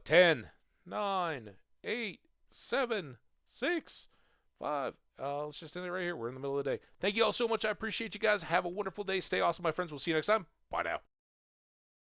A: 10, 9, 8, 7, 6, 5. Let's just end it right here. We're in the middle of the day. Thank you all so much. I appreciate you guys. Have a wonderful day. Stay awesome, my friends. We'll see you next time. Bye now.